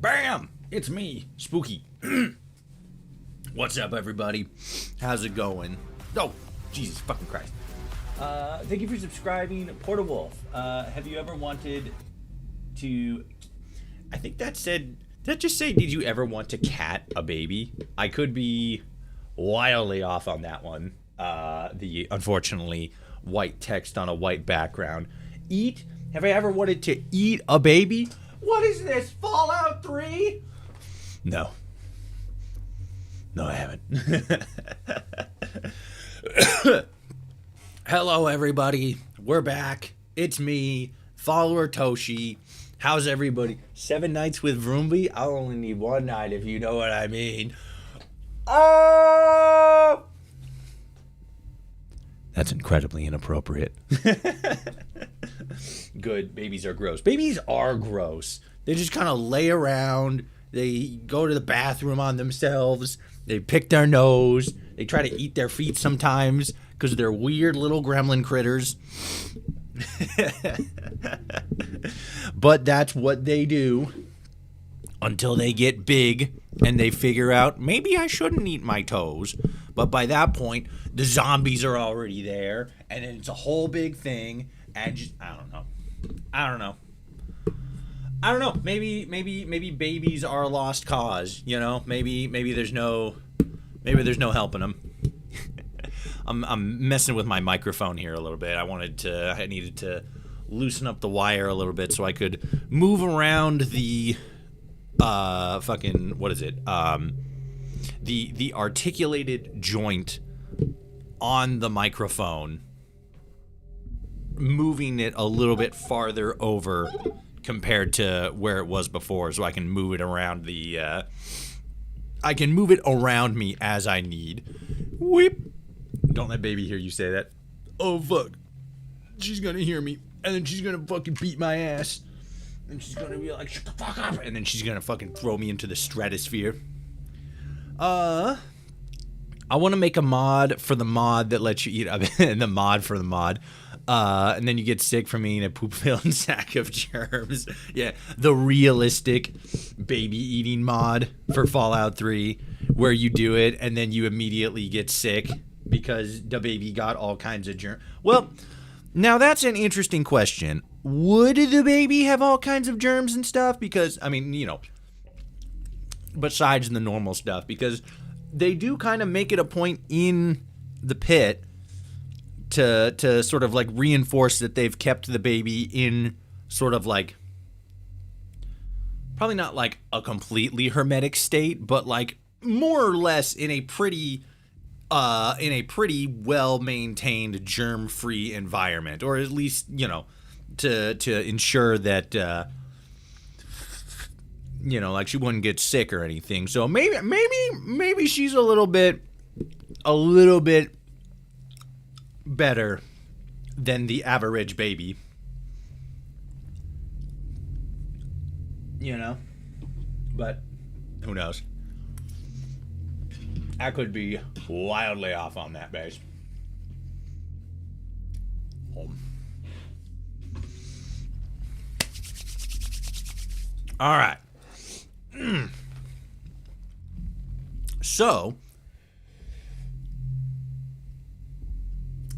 Bam! It's me, Spooky. What's up, everybody? How's it going? Oh, Jesus fucking Christ. Thank you for subscribing, Porta Wolf. Have you ever wanted to... I think that said... Did that just say, did you ever want to cat a baby? I could be wildly off on that one. The, unfortunately, white text on a white background. Eat? Have I ever wanted to eat a baby? What is this, Fallout 3? No. No, I haven't. Hello, everybody. We're back. It's me, follower Toshi. How's everybody? 7 nights with Vroomby? I'll only need one night if you know what I mean. Oh! That's incredibly inappropriate. Good. Babies are gross. Babies are gross. They just kind of lay around. They go to the bathroom on themselves. They pick their nose. They try to eat their feet sometimes because they're weird little gremlin critters. But that's what they do until they get big and they figure out, maybe I shouldn't eat my toes. But by that point, the zombies are already there, and it's a whole big thing, and just, I don't know. Maybe babies are a lost cause, you know? Maybe there's no helping them. I'm messing with my microphone here a little bit. I needed to loosen up the wire a little bit so I could move around the the articulated joint on the microphone, moving it a little bit farther over compared to where it was before, so I can move it around I can move it around me as I need. Whip. Don't let baby hear you say that. Oh, fuck. She's gonna hear me, and then she's gonna fucking beat my ass. And she's gonna be like, shut the fuck up! And then she's gonna fucking throw me into the stratosphere. I want to make a mod for the mod that lets you eat the mod for the mod. And then you get sick from eating a poop-filled sack of germs. Yeah, the realistic baby eating mod for Fallout 3, where you do it and then you immediately get sick because the baby got all kinds of germs. Well, now that's an interesting question. Would the baby have all kinds of germs and stuff? Because, I mean, you know, besides the normal stuff, because they do kind of make it a point in the pit to sort of like reinforce that they've kept the baby in sort of like, probably not like a completely hermetic state, but like more or less in a pretty well maintained germ-free environment, or at least, you know, to ensure that you know, like she wouldn't get sick or anything. So maybe she's a little bit better than the average baby, you know, but who knows? I could be wildly off on that base. All right. So,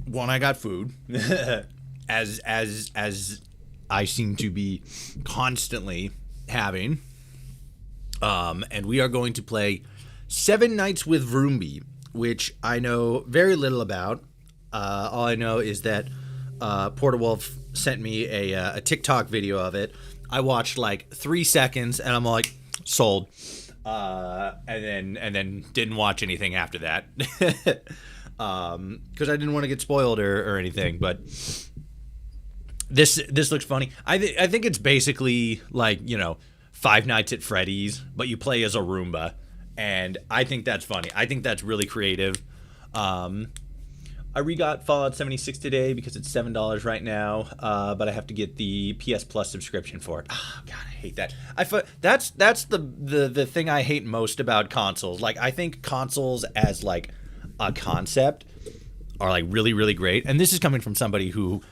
one, I got food, as I seem to be constantly having, and we are going to play 7 Nights with Vroomby, which I know very little about. All I know is that Porta Wolf sent me a TikTok video of it. I watched like 3 seconds, and I'm like, sold. And then didn't watch anything after that. Because I didn't want to get spoiled or anything. But this looks funny. I think it's basically like, you know, Five Nights at Freddy's, but you play as a Roomba. And I think that's funny. I think that's really creative. I re-got Fallout 76 today because it's $7 right now, but I have to get the PS Plus subscription for it. Oh, God, I hate that. That's the thing I hate most about consoles. Like, I think consoles as, like, a concept are, like, really, really great. And this is coming from somebody who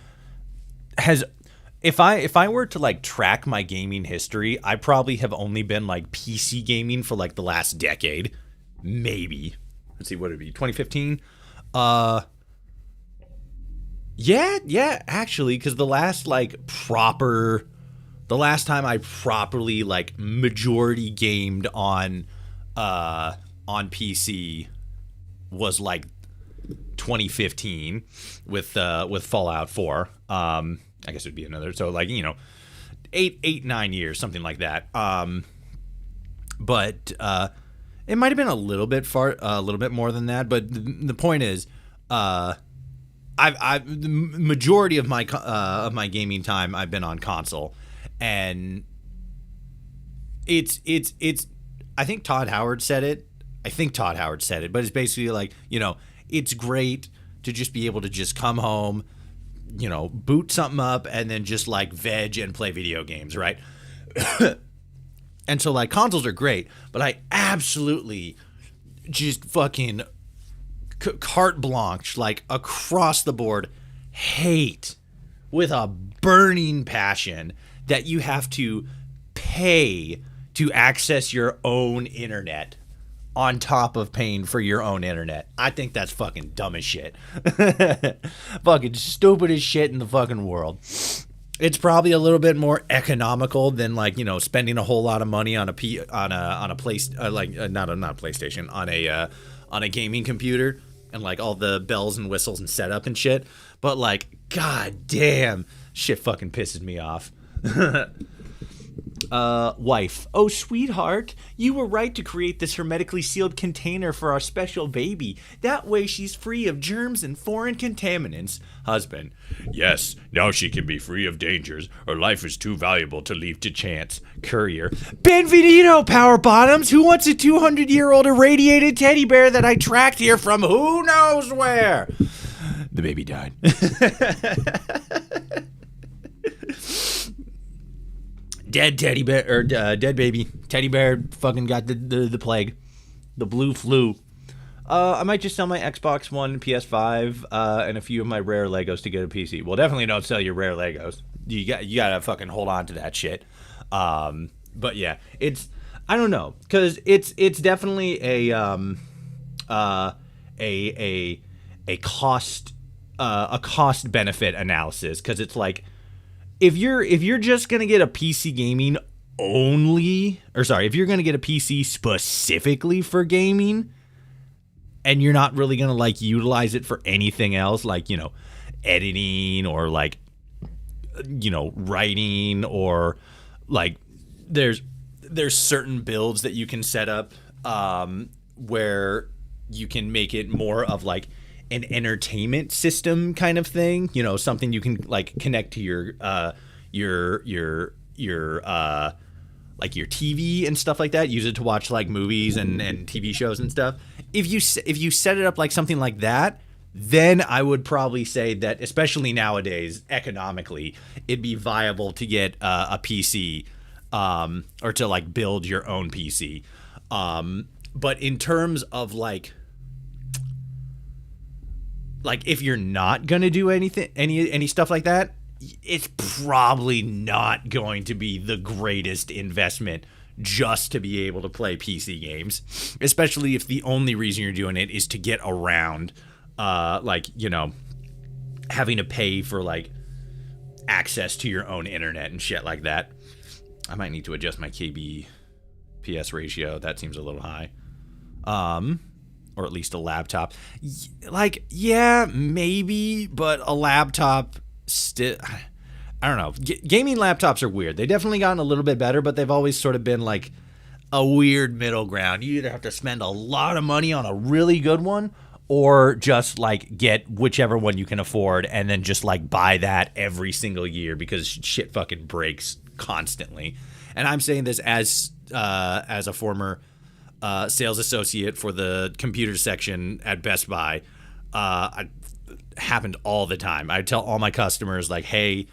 has If I were to like track my gaming history, I probably have only been like PC gaming for like the last decade, maybe. Let's see, what would it be? 2015. Yeah, actually, because the last time I properly like majority gamed on PC was like 2015 with Fallout 4. I guess it'd be another, so like, 9 years, something like that. But it might have been a little bit more than that. But the point is, the majority of my gaming time I've been on console, and it's. I think Todd Howard said it. But it's basically like, it's great to just be able to just come home, boot something up and then just like veg and play video games, right? And so like consoles are great, but I absolutely just fucking carte blanche, like across the board, hate with a burning passion that you have to pay to access your own internet on top of paying for your own internet. I think that's fucking dumb as shit. Fucking stupid as shit in the fucking world. It's probably a little bit more economical than like, spending a whole lot of money on a gaming computer and like all the bells and whistles and setup and shit. But like, god damn, shit fucking pisses me off. Wife. Oh, sweetheart, you were right to create this hermetically sealed container for our special baby. That way she's free of germs and foreign contaminants. Husband. Yes, now she can be free of dangers. Her life is too valuable to leave to chance. Courier. Benvenuto, power bottoms. Who wants a 200-year-old irradiated teddy bear that I tracked here from who knows where? The baby died. Dead teddy bear, or dead baby. Teddy bear fucking got the plague. The blue flu. I might just sell my Xbox One, PS5, and a few of my rare Legos to get a PC. Well, definitely don't sell your rare Legos. You gotta fucking hold on to that shit. But yeah, I don't know, because it's definitely a cost benefit analysis, because it's like, if you're just gonna get a PC gaming if you're gonna get a PC specifically for gaming, and you're not really gonna like utilize it for anything else, like editing or like writing, or like there's certain builds that you can set up where you can make it more of like an entertainment system kind of thing, something you can like connect to your like your TV and stuff like that, use it to watch like movies and TV shows and stuff. If you set it up like something like that, then I would probably say that, especially nowadays, economically, it'd be viable to get a PC, or to like build your own PC. But in terms of like if you're not gonna do any stuff like that, it's probably not going to be the greatest investment just to be able to play PC games, especially if the only reason you're doing it is to get around, having to pay for like access to your own internet and shit like that. I might need to adjust my KBPS ratio. That seems a little high. Or at least a laptop. Like, yeah, maybe, but a laptop still, I don't know. Gaming laptops are weird. They definitely gotten a little bit better, but they've always sort of been like a weird middle ground. You either have to spend a lot of money on a really good one, or just like get whichever one you can afford and then just like buy that every single year because shit fucking breaks constantly. And I'm saying this as a former sales associate for the computer section at Best Buy. It happened all the time. I tell all my customers, like, hey,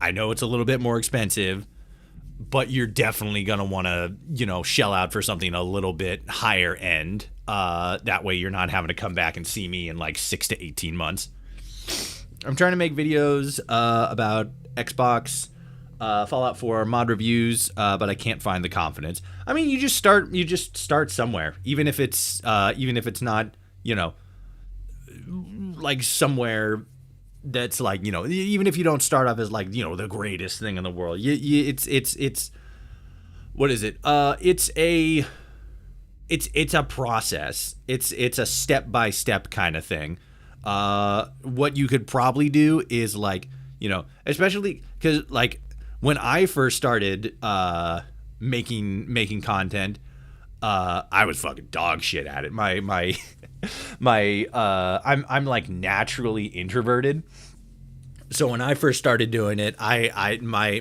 I know it's a little bit more expensive, but you're definitely going to want to, shell out for something a little bit higher end. That way you're not having to come back and see me in like 6 to 18 months. I'm trying to make videos about Xbox Fallout 4 mod reviews, but I can't find the confidence. I mean, you just start somewhere, even if it's not, like somewhere that's like, even if you don't start off as like, the greatest thing in the world. It's what is it? It's a process. It's a step-by-step kind of thing. What you could probably do is like, especially because like when I first started making content, I was fucking dog shit at it. I'm like naturally introverted. So when I first started doing it, my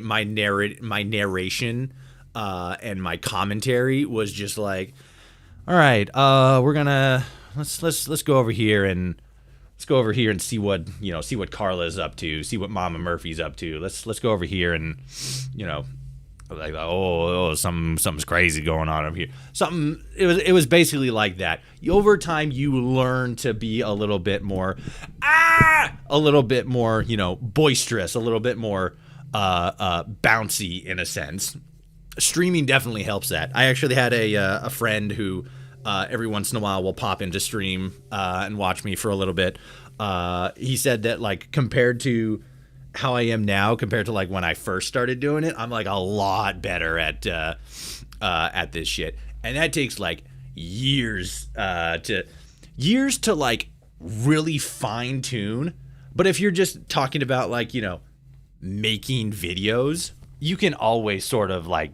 narration and my commentary was just like, all right, we're gonna let's go over here and see what Carla's up to, see what Mama Murphy's up to. Let's go over here and like something's crazy going on over here. It was basically like that. Over time you learn to be a little bit more boisterous, a little bit more bouncy in a sense. Streaming definitely helps that. I actually had a friend who every once in a while will pop into stream and watch me for a little bit. He said that like compared to how I am now, compared to like when I first started doing it, I'm like a lot better at this shit, and that takes like years to like really fine tune. But if you're just talking about like making videos, you can always sort of like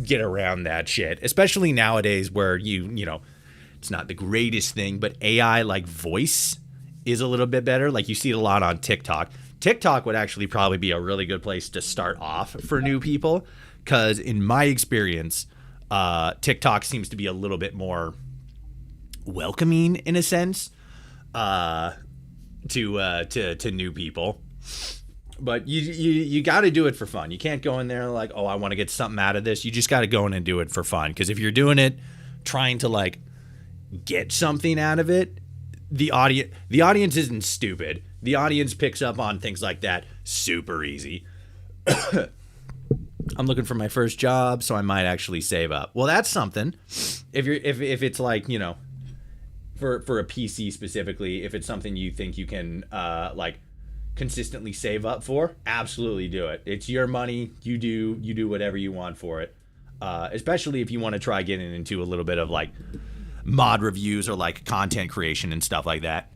get around that shit, especially nowadays where it's not the greatest thing, but AI like voice is a little bit better. Like you see it a lot on TikTok. TikTok would actually probably be a really good place to start off for new people, because in my experience, TikTok seems to be a little bit more welcoming in a sense to new people. But you got to do it for fun. You can't go in there like, oh, I want to get something out of this. You just got to go in and do it for fun, because if you're doing it trying to like get something out of it, the audience isn't stupid. The audience picks up on things like that super easy. I'm looking for my first job, so I might actually save up. Well, that's something. If it's like, for a PC specifically, if it's something you think you can like consistently save up for, absolutely do it. It's your money. You do whatever you want for it. Especially if you want to try getting into a little bit of like mod reviews or like content creation and stuff like that.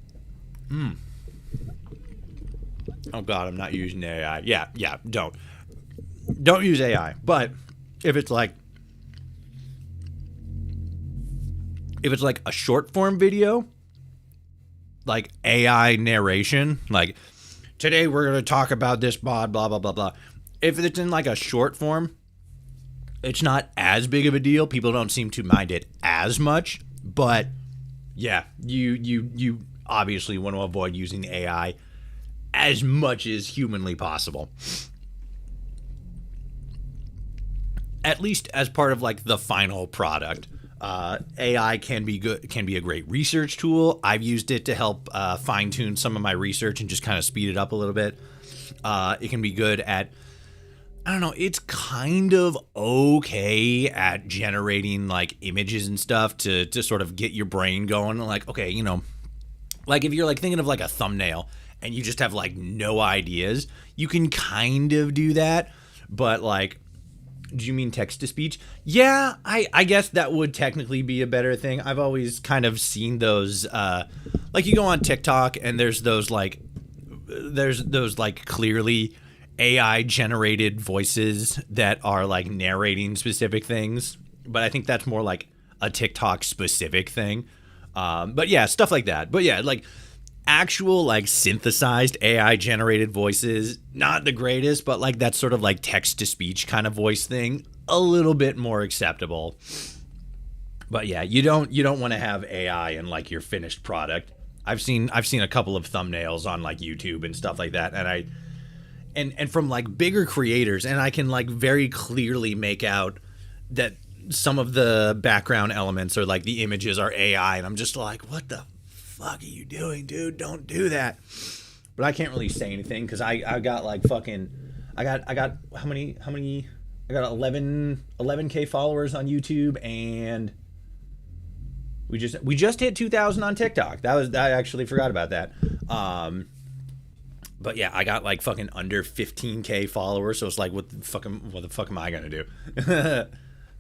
Oh god, I'm not using AI. Yeah, don't use AI. But if it's like a short form video, like AI narration, like today we're going to talk about this mod, blah blah blah blah. If it's in like a short form, it's not as big of a deal. People don't seem to mind it as much. But yeah, you obviously want to avoid using AI as much as humanly possible. At least as part of like the final product. AI can be a great research tool. I've used it to help fine tune some of my research and just kind of speed it up a little bit. It can be good at, I don't know, it's kind of okay at generating like images and stuff to sort of get your brain going. Like, okay, like if you're like thinking of like a thumbnail and you just have like no ideas, you can kind of do that. But like, do you mean text to speech? Yeah, I guess that would technically be a better thing. I've always kind of seen those, like you go on TikTok and there's those like clearly AI generated voices that are like narrating specific things, but I think that's more like a TikTok specific thing. But yeah, stuff like that. But yeah, like actual like synthesized AI generated voices, not the greatest, but like that sort of like text to speech kind of voice thing, a little bit more acceptable. But yeah, you don't want to have AI in like your finished product. I've seen a couple of thumbnails on like YouTube and stuff like that, and from like bigger creators, and I can like very clearly make out that some of the background elements or like the images are AI, and I'm just like, what the fuck are you doing, dude? Don't do that. But I can't really say anything because I got like fucking, I got how many? I got 11K followers on YouTube, and we just hit 2,000 on TikTok. I actually forgot about that. But yeah, I got like fucking under 15K followers, so it's like, what the fuck am I gonna do?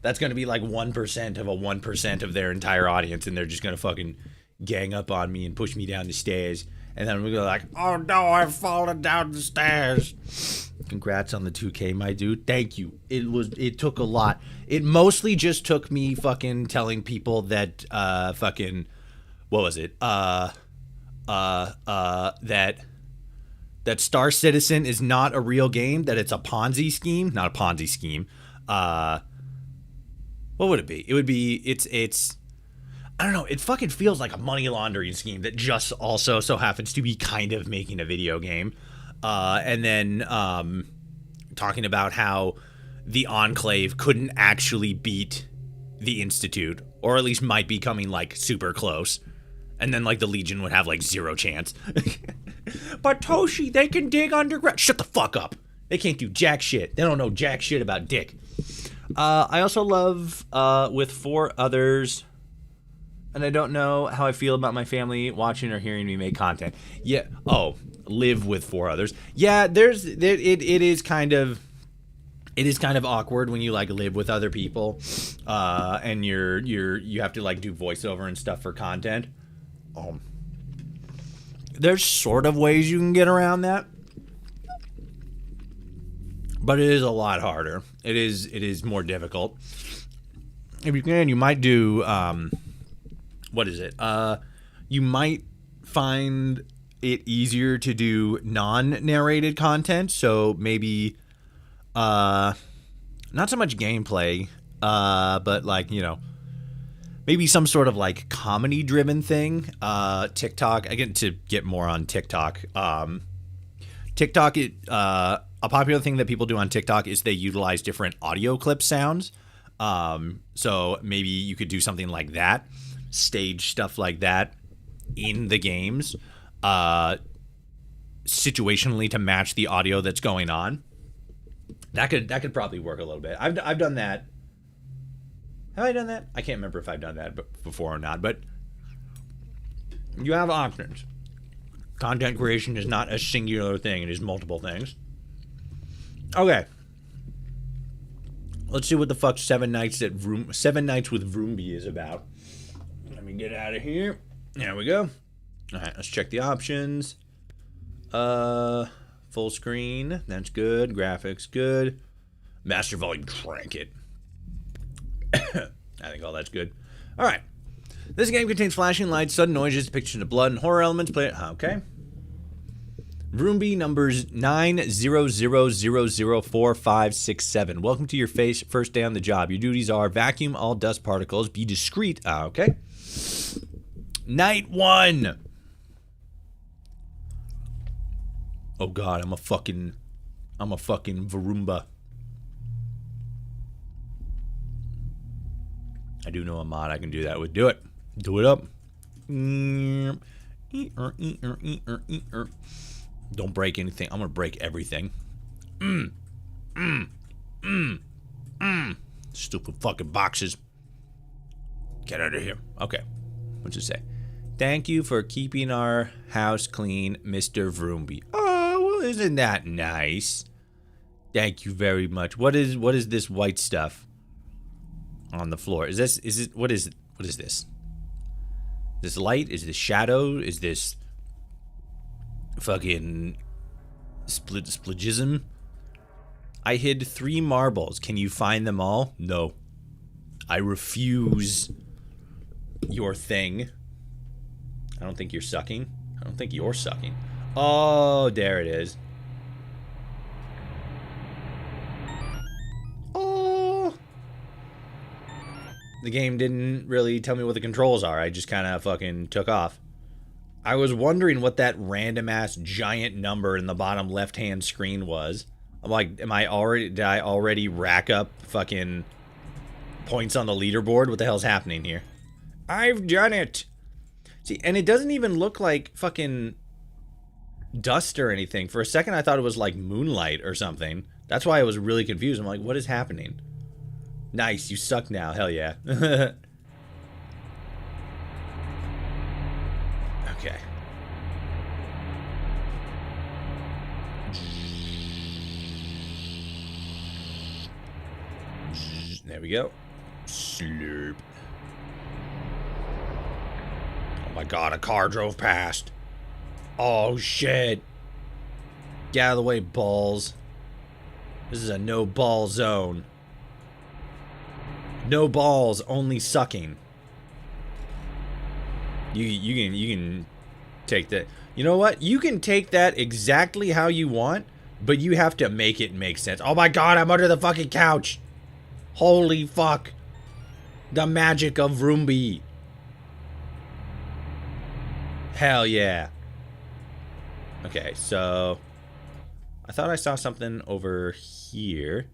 That's gonna be like 1% of a 1% of their entire audience, and they're just gonna fucking gang up on me and push me down the stairs, and then we're gonna like, oh no, I've fallen down the stairs. Congrats on the 2K, my dude. Thank you. It took a lot. It mostly just took me fucking telling people that what was it? That Star Citizen is not a real game, that it's a Ponzi scheme. Not a Ponzi scheme. What would it be? It would be, it's I don't know, it fucking feels like a money laundering scheme that just also so happens to be kind of making a video game. And then talking about how the Enclave couldn't actually beat the Institute, or at least might be coming like super close. And then like the Legion would have like zero chance. But Toshi, they can dig underground. Shut the fuck up. They can't do jack shit. They don't know jack shit about dick. I also love with 4 others, and I don't know how I feel about my family watching or hearing me make content. Yeah. Oh, live with 4 others. Yeah. It is kind of awkward when you like live with other people, and you have to like do voiceover and stuff for content. There's sort of ways you can get around that, but it is a lot harder. It is more difficult. If you can, you might do what is it? You might find it easier to do non-narrated content. So maybe not so much gameplay, but like, you know, maybe some sort of like comedy driven thing. TikTok, again, to get more on TikTok. TikTok, a popular thing that people do on TikTok is they utilize different audio clip sounds. So maybe you could do something like that, stage stuff like that in the games, situationally to match the audio that's going on. That could probably work a little bit. I've done that. Have I done that? I can't remember if I've done that before or not, but you have options. Content creation is not a singular thing. It is multiple things. Okay. Let's see what the fuck 7 Nights with Vroomby is about. Let me get out of here. There we go. All right, let's check the options. Full screen. That's good. Graphics, good. Master volume, crank it. I think all that's good. All right. This game contains flashing lights, sudden noises, depictions of blood, and horror elements. Okay. Vroomby numbers 900004567. Welcome to your first day on the job. Your duties are vacuum all dust particles. Be discreet. Okay. Night 1. Oh God, I'm a fucking Vroomba. I do know a mod I can do that with. Do it. Do it up. Don't break anything. I'm gonna break everything. Stupid fucking boxes. Get out of here. Okay. What's it say? Thank you for keeping our house clean, Mr. Vroomby. Oh, well, isn't that nice? Thank you very much. What is this white stuff on the floor? Is it what is this? This light? Is this shadow? Is this fucking splagism? I hid 3 marbles. Can you find them all? No. I refuse your thing. I don't think you're sucking. I don't think you're sucking. Oh, there it is. Oh. The game didn't really tell me what the controls are. I just kind of fucking took off. I was wondering what that random ass giant number in the bottom left-hand screen was. I'm like, did I already rack up fucking points on the leaderboard? What the hell's happening here? I've done it. See, and it doesn't even look like fucking dust or anything. For a second, I thought it was like moonlight or something. That's why I was really confused. I'm like, what is happening? Nice, you suck now. Hell yeah. Okay. There we go. Slurp. Oh my god, a car drove past. Oh shit. Get out of the way, balls. This is a no ball zone. No balls, only sucking. You can take that. You know what? You can take that exactly how you want, but you have to make it make sense. Oh my god, I'm under the fucking couch. Holy fuck. The magic of Vroomby. Hell yeah. Okay, so I thought I saw something over here.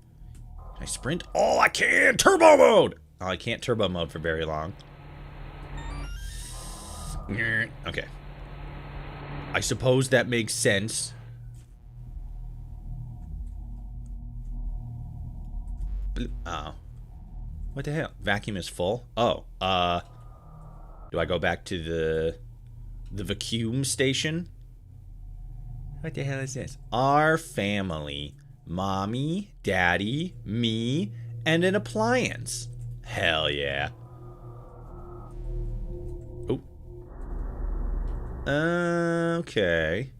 Can I sprint? Oh, I can! Turbo mode! Oh, I can't turbo mode for very long. Okay. I suppose that makes sense. Oh. What the hell? Vacuum is full? Oh, do I go back to the vacuum station? What the hell is this? Our family. Mommy, daddy, me, and an appliance. Hell yeah. Oh. Okay.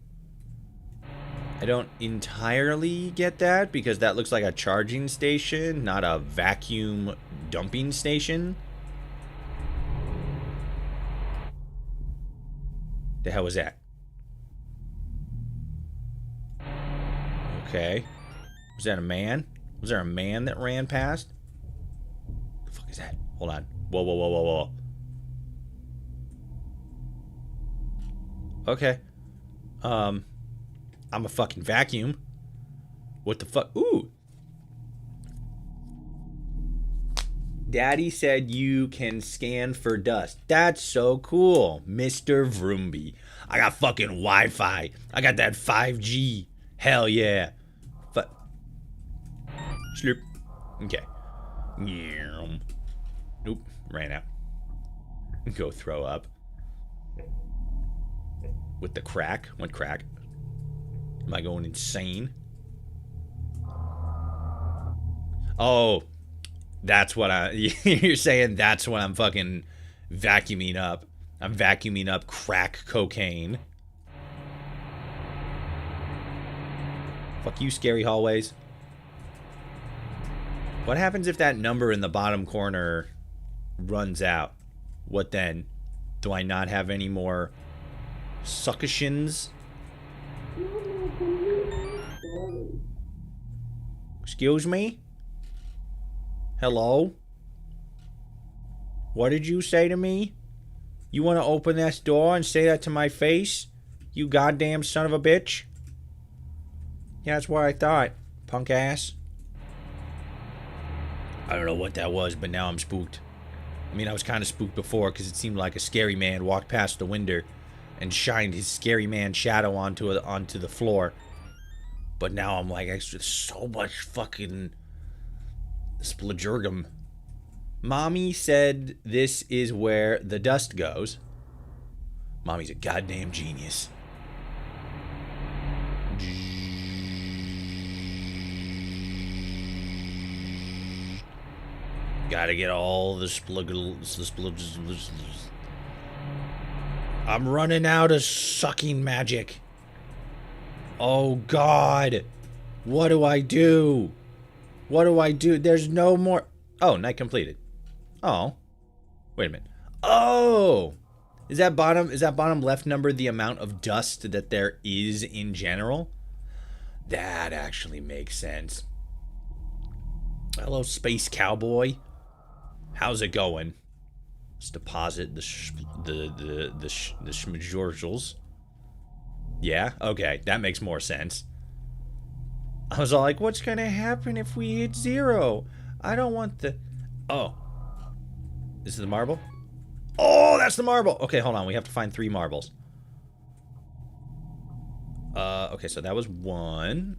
I don't entirely get that because that looks like a charging station, not a vacuum dumping station. The hell was that? Okay. Was that a man? Was there a man that ran past? The fuck is that? Hold on. Whoa, whoa, whoa, whoa, whoa. Okay. I'm a fucking vacuum. What the fuck? Ooh. Daddy said you can scan for dust. That's so cool, Mr. Vroomby. I got fucking Wi-Fi. I got that 5G. Hell yeah. Slurp. Okay. Nope. Ran out. Go throw up. With the crack. What crack? Am I going insane? Oh. That's what you're saying that's what I'm fucking vacuuming up. I'm vacuuming up crack cocaine. Fuck you, scary hallways. What happens if that number in the bottom corner runs out? What then? Do I not have any more succusions? Excuse me? Hello? What did you say to me? You want to open this door and say that to my face? You goddamn son of a bitch? Yeah, that's what I thought, punk ass. I don't know what that was, but now I'm spooked. I mean, I was kind of spooked before because it seemed like a scary man walked past the window and shined his scary man shadow onto the floor. But now I'm like, extra so much fucking splajurgum. Mommy said this is where the dust goes. Mommy's a goddamn genius. Gotta get all the splugges. I'm running out of sucking magic. Oh god. What do I do? What do I do? There's no more. Oh, night completed. Oh. Wait a minute. Oh. Is that bottom left number the amount of dust that there is in general? That actually makes sense. Hello, space cowboy. How's it going? Let's deposit the schmajorgels. Yeah, okay, that makes more sense. I was all like, what's gonna happen if we hit 0? I don't want the... Oh. This is the marble? Oh, that's the marble! Okay, hold on, we have to find 3 marbles. Okay, so that was 1.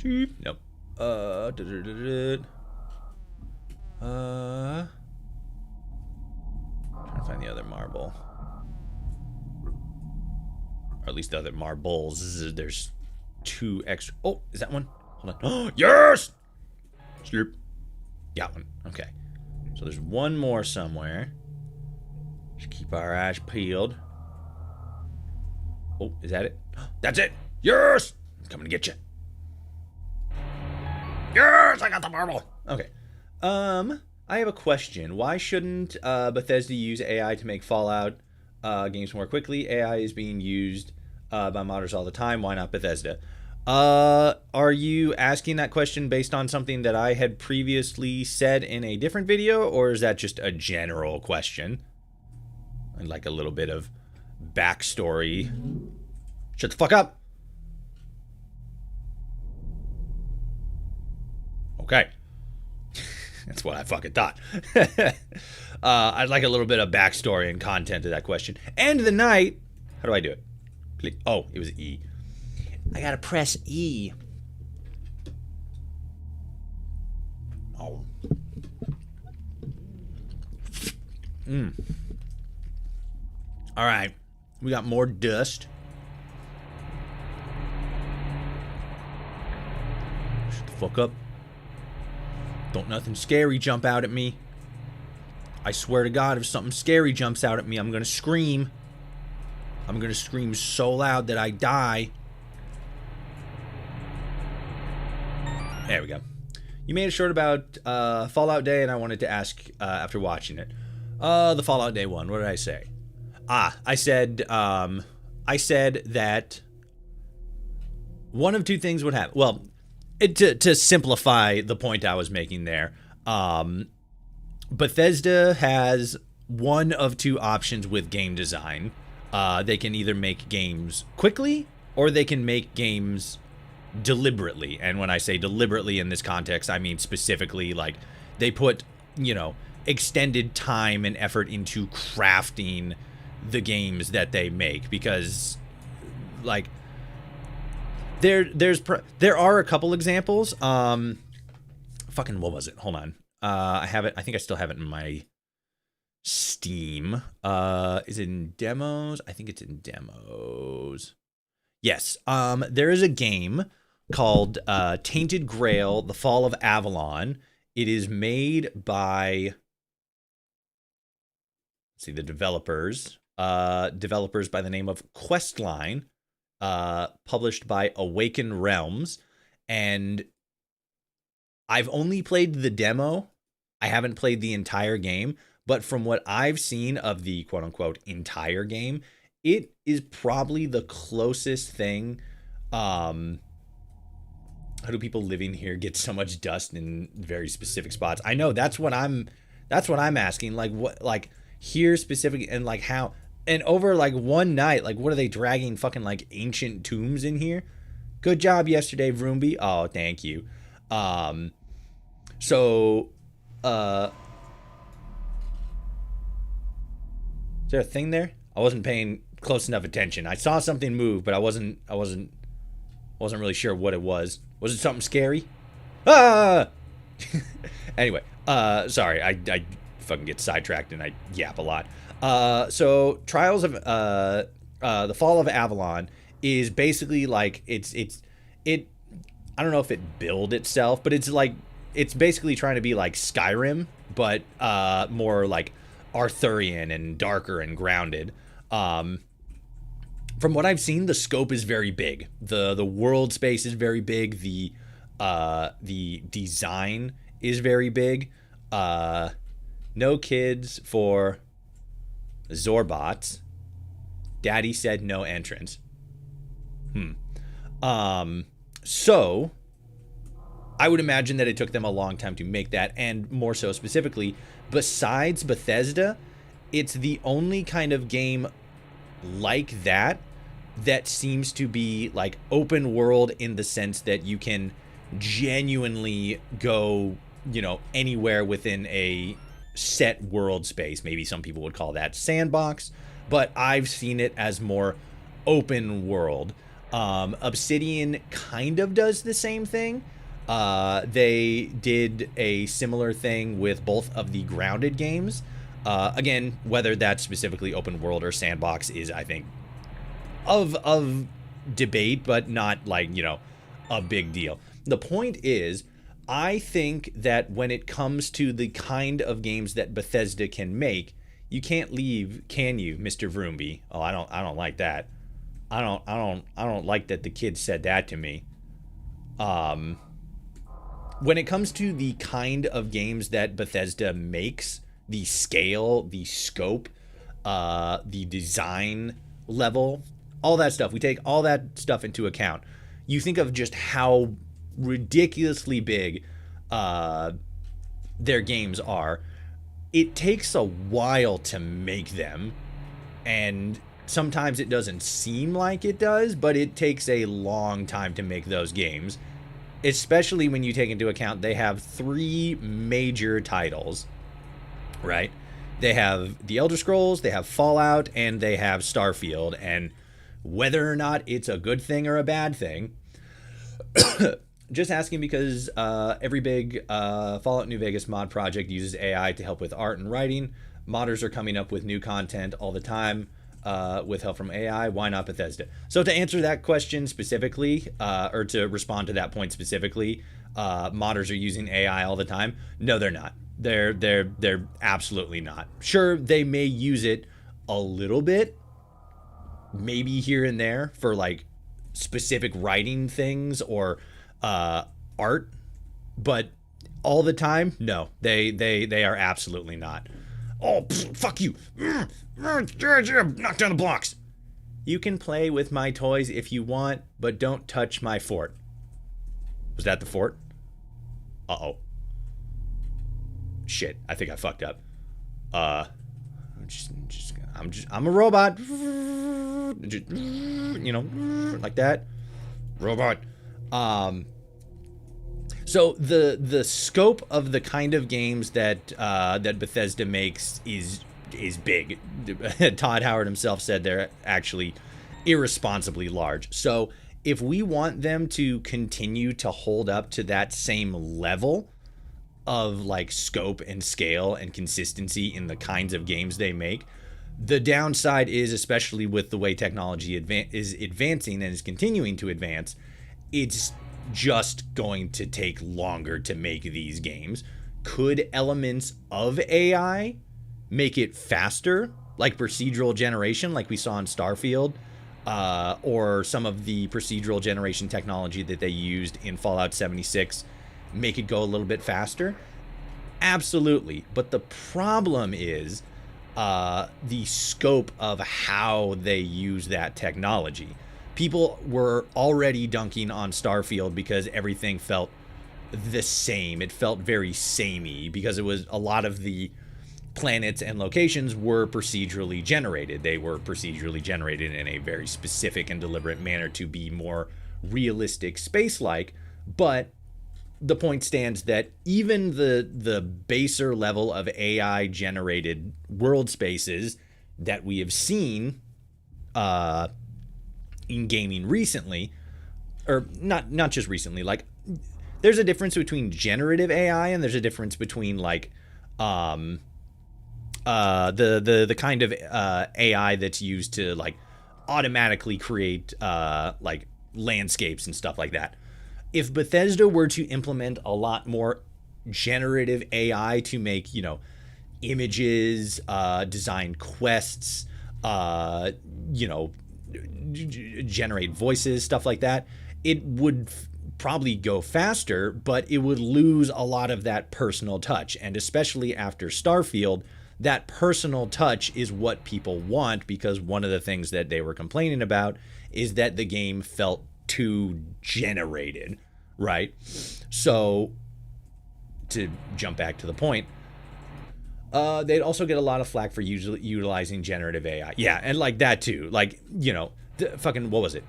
Nope. Trying to find the other marble. Or at least the other marbles. There's 2 extra. Oh, is that one? Hold on. Oh, yes! Slurp. Got one. Okay. So there's one more somewhere. Just keep our eyes peeled. Oh, is that it? That's it! Yes! I'm coming to get you. Yes! I got the marble! Okay. I have a question. Why shouldn't Bethesda use AI to make Fallout games more quickly? AI is being used by modders all the time. Why not Bethesda? Are you asking that question based on something that I had previously said in a different video, or is that just a general question? And like a little bit of backstory. Shut the fuck up! Okay. That's what I fucking thought. I'd like a little bit of backstory and content to that question. End of the night. How do I do it? Please. Oh, it was E. I gotta press E. Oh. All right. We got more dust. Shut the fuck up. Don't nothing scary jump out at me. I swear to God, if something scary jumps out at me, I'm gonna scream. I'm gonna scream so loud that I die. There we go. You made a short about Fallout Day, and I wanted to ask after watching it. The Fallout Day one. What did I say? I said that one of two things would happen. Well, to simplify the point I was making there, Bethesda has one of two options with game design. They can either make games quickly, or they can make games deliberately. And when I say deliberately in this context, I mean specifically like they put, you know, extended time and effort into crafting the games that they make, because like there are a couple examples. Fucking what was it? Hold on. I have it. I think I still have it in my Steam. Is it in demos? I think it's in demos. Yes. There is a game called Tainted Grail: The Fall of Avalon. It is made by, let's see, the developers by the name of Questline, published by Awaken Realms, and I've only played the demo. I haven't played the entire game, but from what I've seen of the quote-unquote entire game, it is probably the closest thing. How do people living here get so much dust in very specific spots? I know that's what I'm asking. Like what, like here specific, and like how, and over like one night, like what are they dragging fucking like ancient tombs in here? Good job yesterday, Vroomby. Oh, thank you. So is there a thing there? I wasn't paying close enough attention. I saw something move, but I wasn't really sure what it was. Was it something scary? Ah! Anyway, sorry, I fucking get sidetracked and I yap a lot. So Trials of the Fall of Avalon is basically like it I don't know if it build itself, but it's like it's basically trying to be like Skyrim, but more like Arthurian and darker and grounded. From what I've seen, the scope is very big. The world space is very big. The design is very big. No kids for Zorbots. Daddy said no entrance. So I would imagine that it took them a long time to make that, and more so specifically, besides Bethesda, it's the only kind of game like that seems to be like open world in the sense that you can genuinely go, you know, anywhere within a set world space. Maybe some people would call that sandbox, but I've seen it as more open world. Obsidian kind of does the same thing. They did a similar thing with both of the Grounded games. Again, whether that's specifically open world or sandbox is, I think, of debate, but not like, a big deal. The point is, I think that when it comes to the kind of games that Bethesda can make, you can't leave, can you, Mr. Vroomby? Oh, I don't like that. I don't like that the kid said that to me. When it comes to the kind of games that Bethesda makes, the scale, the scope, the design level, all that stuff, we take all that stuff into account. You think of just how ridiculously big their games are. It takes a while to make them, and sometimes it doesn't seem like it does, but it takes a long time to make those games, especially when you take into account they have 3 major titles, right? They have The Elder Scrolls, they have Fallout, and they have Starfield, and whether or not it's a good thing or a bad thing, just asking because every big Fallout New Vegas mod project uses AI to help with art and writing. Modders are coming up with new content all the time with help from AI. Why not Bethesda? So to answer that question specifically, or to respond to that point specifically, modders are using AI all the time. No, they're not. They're absolutely not. Sure, they may use it a little bit, maybe here and there for like specific writing things or art, but all the time, no, they are absolutely not. Oh, fuck you. Knock down the blocks. You can play with my toys if you want, but don't touch my fort. Was that the fort? Uh-oh. Shit, I think I fucked up. I'm a robot. Just, like that. Robot. So the scope of the kind of games that that Bethesda makes is big. Todd Howard himself said they're actually irresponsibly large. So if we want them to continue to hold up to that same level of like scope and scale and consistency in the kinds of games they make, the downside is, especially with the way technology is advancing and is continuing to advance, it's just going to take longer to make these games. Could elements of AI make it faster, like procedural generation, like we saw in Starfield, or some of the procedural generation technology that they used in Fallout 76, make it go a little bit faster? Absolutely. But the problem is the scope of how they use that technology. People were already dunking on Starfield because everything felt the same. It felt very samey because it was a lot of the planets and locations were procedurally generated. They were procedurally generated in a very specific and deliberate manner to be more realistic, space-like. But the point stands that even the baser level of AI generated world spaces that we have seen in gaming recently, or not just recently, like there's a difference between generative AI and there's a difference between like the kind of AI that's used to like automatically create like landscapes and stuff like that. If Bethesda were to implement a lot more generative AI to make, images, design quests, generate voices, stuff like that, it would probably go faster, but it would lose a lot of that personal touch. And especially after Starfield, that personal touch is what people want, because one of the things that they were complaining about is that the game felt too generated, right? So to jump back to the point, they'd also get a lot of flack for utilizing generative AI. Yeah, and like that too. Like, fucking, what was it?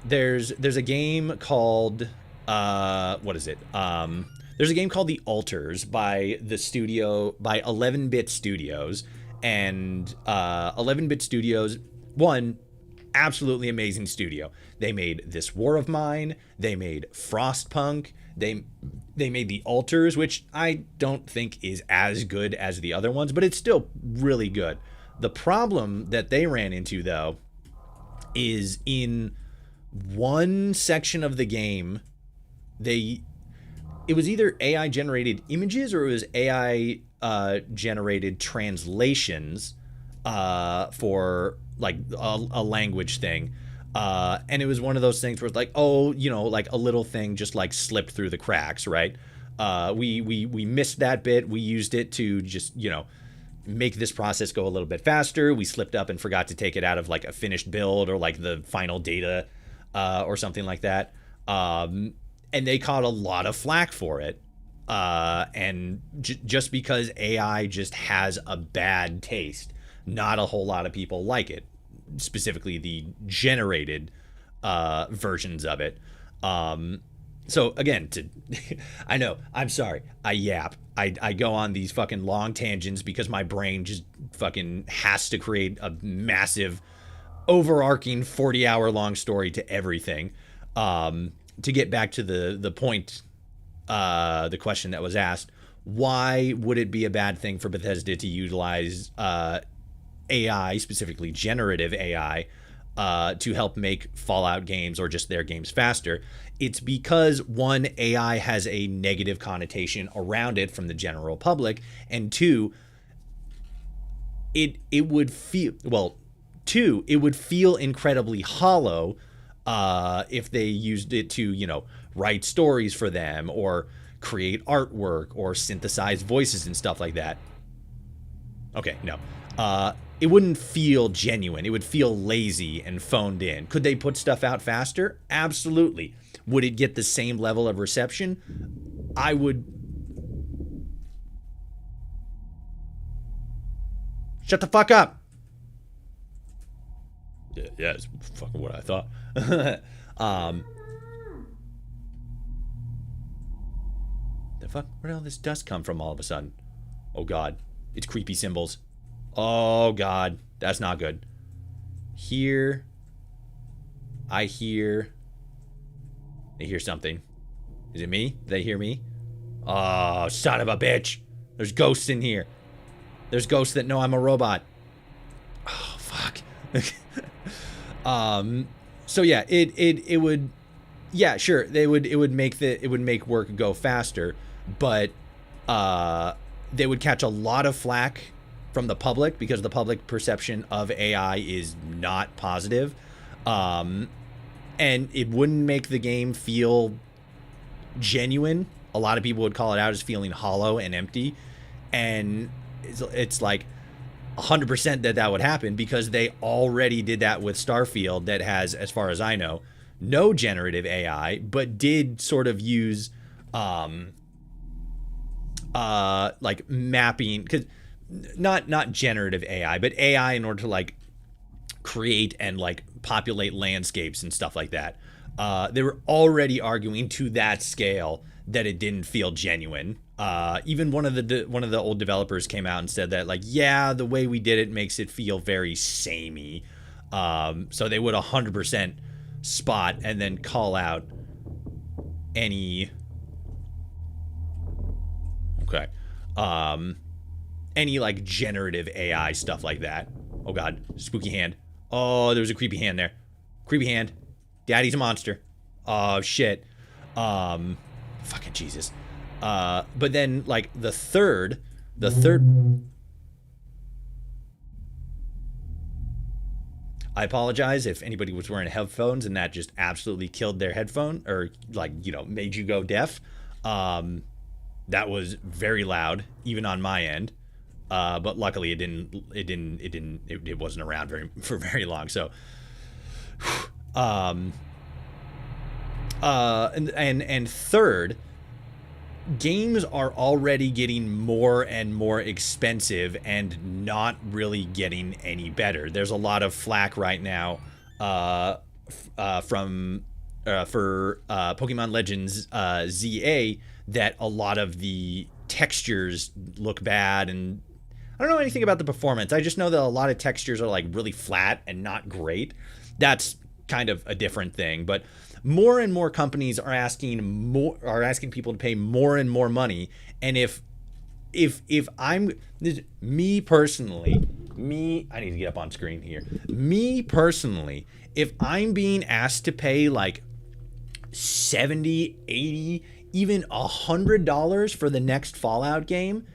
There's a game called what is it? There's a game called The Alters by 11-Bit Studios, and 11-Bit Studios, one, absolutely amazing studio. They made This War of Mine. They made Frostpunk. They made The Alters, which I don't think is as good as the other ones, but it's still really good. The problem that they ran into, though, is in one section of the game, it was either AI generated images or it was AI generated translations for like a language thing. And it was one of those things where it's like, oh, like a little thing just like slipped through the cracks, right? We missed that bit. We used it to just, make this process go a little bit faster. We slipped up and forgot to take it out of like a finished build or like the final data or something like that. And they caught a lot of flack for it. And just because AI just has a bad taste, not a whole lot of people like it, specifically the generated versions of it. So again, I know, I'm sorry, I yap. I go on these fucking long tangents because my brain just fucking has to create a massive overarching 40-hour long story to everything. To get back to the point, the question that was asked, why would it be a bad thing for Bethesda to utilize AI, specifically generative AI, to help make Fallout games or just their games faster? It's because, one, AI has a negative connotation around it from the general public, and two, it would feel incredibly hollow if they used it to, write stories for them or create artwork or synthesize voices and stuff like that. Okay, no. It wouldn't feel genuine. It would feel lazy and phoned in. Could they put stuff out faster? Absolutely. Would it get the same level of reception? I would... Shut the fuck up! Yeah, it's fucking what I thought. The fuck? Where did all this dust come from all of a sudden? Oh god. It's creepy symbols. Oh god. That's not good. Here. I hear something. Is it me? Did they hear me? Oh, son of a bitch. There's ghosts in here. There's ghosts that know I'm a robot. Oh, fuck. So yeah, it would, yeah, sure. It would make work go faster, but, they would catch a lot of flack from the public because the public perception of AI is not positive. And it wouldn't make the game feel genuine. A lot of people would call it out as feeling hollow and empty. And it's like 100% that would happen because they already did that with Starfield, that has, as far as I know, no generative AI, but did sort of use like mapping, because not generative AI, but AI in order to like create and like populate landscapes and stuff like that. They were already arguing to that scale that it didn't feel genuine. Even one of the old developers came out and said that, like, yeah, the way we did it makes it feel very samey. So they would 100% spot and then call out any any like generative AI stuff like that. Oh god, spooky hand. Oh, there was a creepy hand there. Creepy hand. Daddy's a monster. Oh shit. Fucking Jesus. But then like the third I apologize if anybody was wearing headphones and that just absolutely killed their headphone, or like, made you go deaf. That was very loud, even on my end. But luckily it wasn't around for very long. So, and third, games are already getting more and more expensive and not really getting any better. There's a lot of flack right now for Pokemon Legends ZA, that a lot of the textures look bad, and I don't know anything about the performance. I just know that a lot of textures are like really flat and not great. that's kind of a different thing. But more and more companies are asking people to pay more and more money. And if I'm me personally, I need to get up on screen here. Me personally, if I'm being asked to pay like 70, 80, even $100 for the next Fallout game,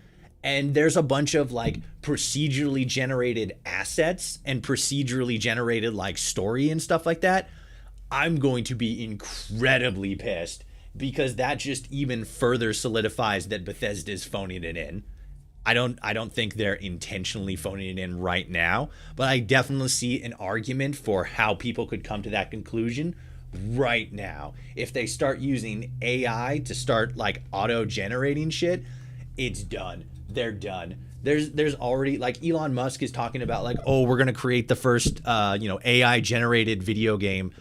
and there's a bunch of like procedurally generated assets and procedurally generated like story and stuff like that, I'm going to be incredibly pissed, because that just even further solidifies that Bethesda's phoning it in. I don't think they're intentionally phoning it in right now, but I definitely see an argument for how people could come to that conclusion right now. If they start using AI to start like auto generating shit, it's done. They're done. There's already, like, Elon Musk is talking about like, oh, we're gonna create the first AI generated video game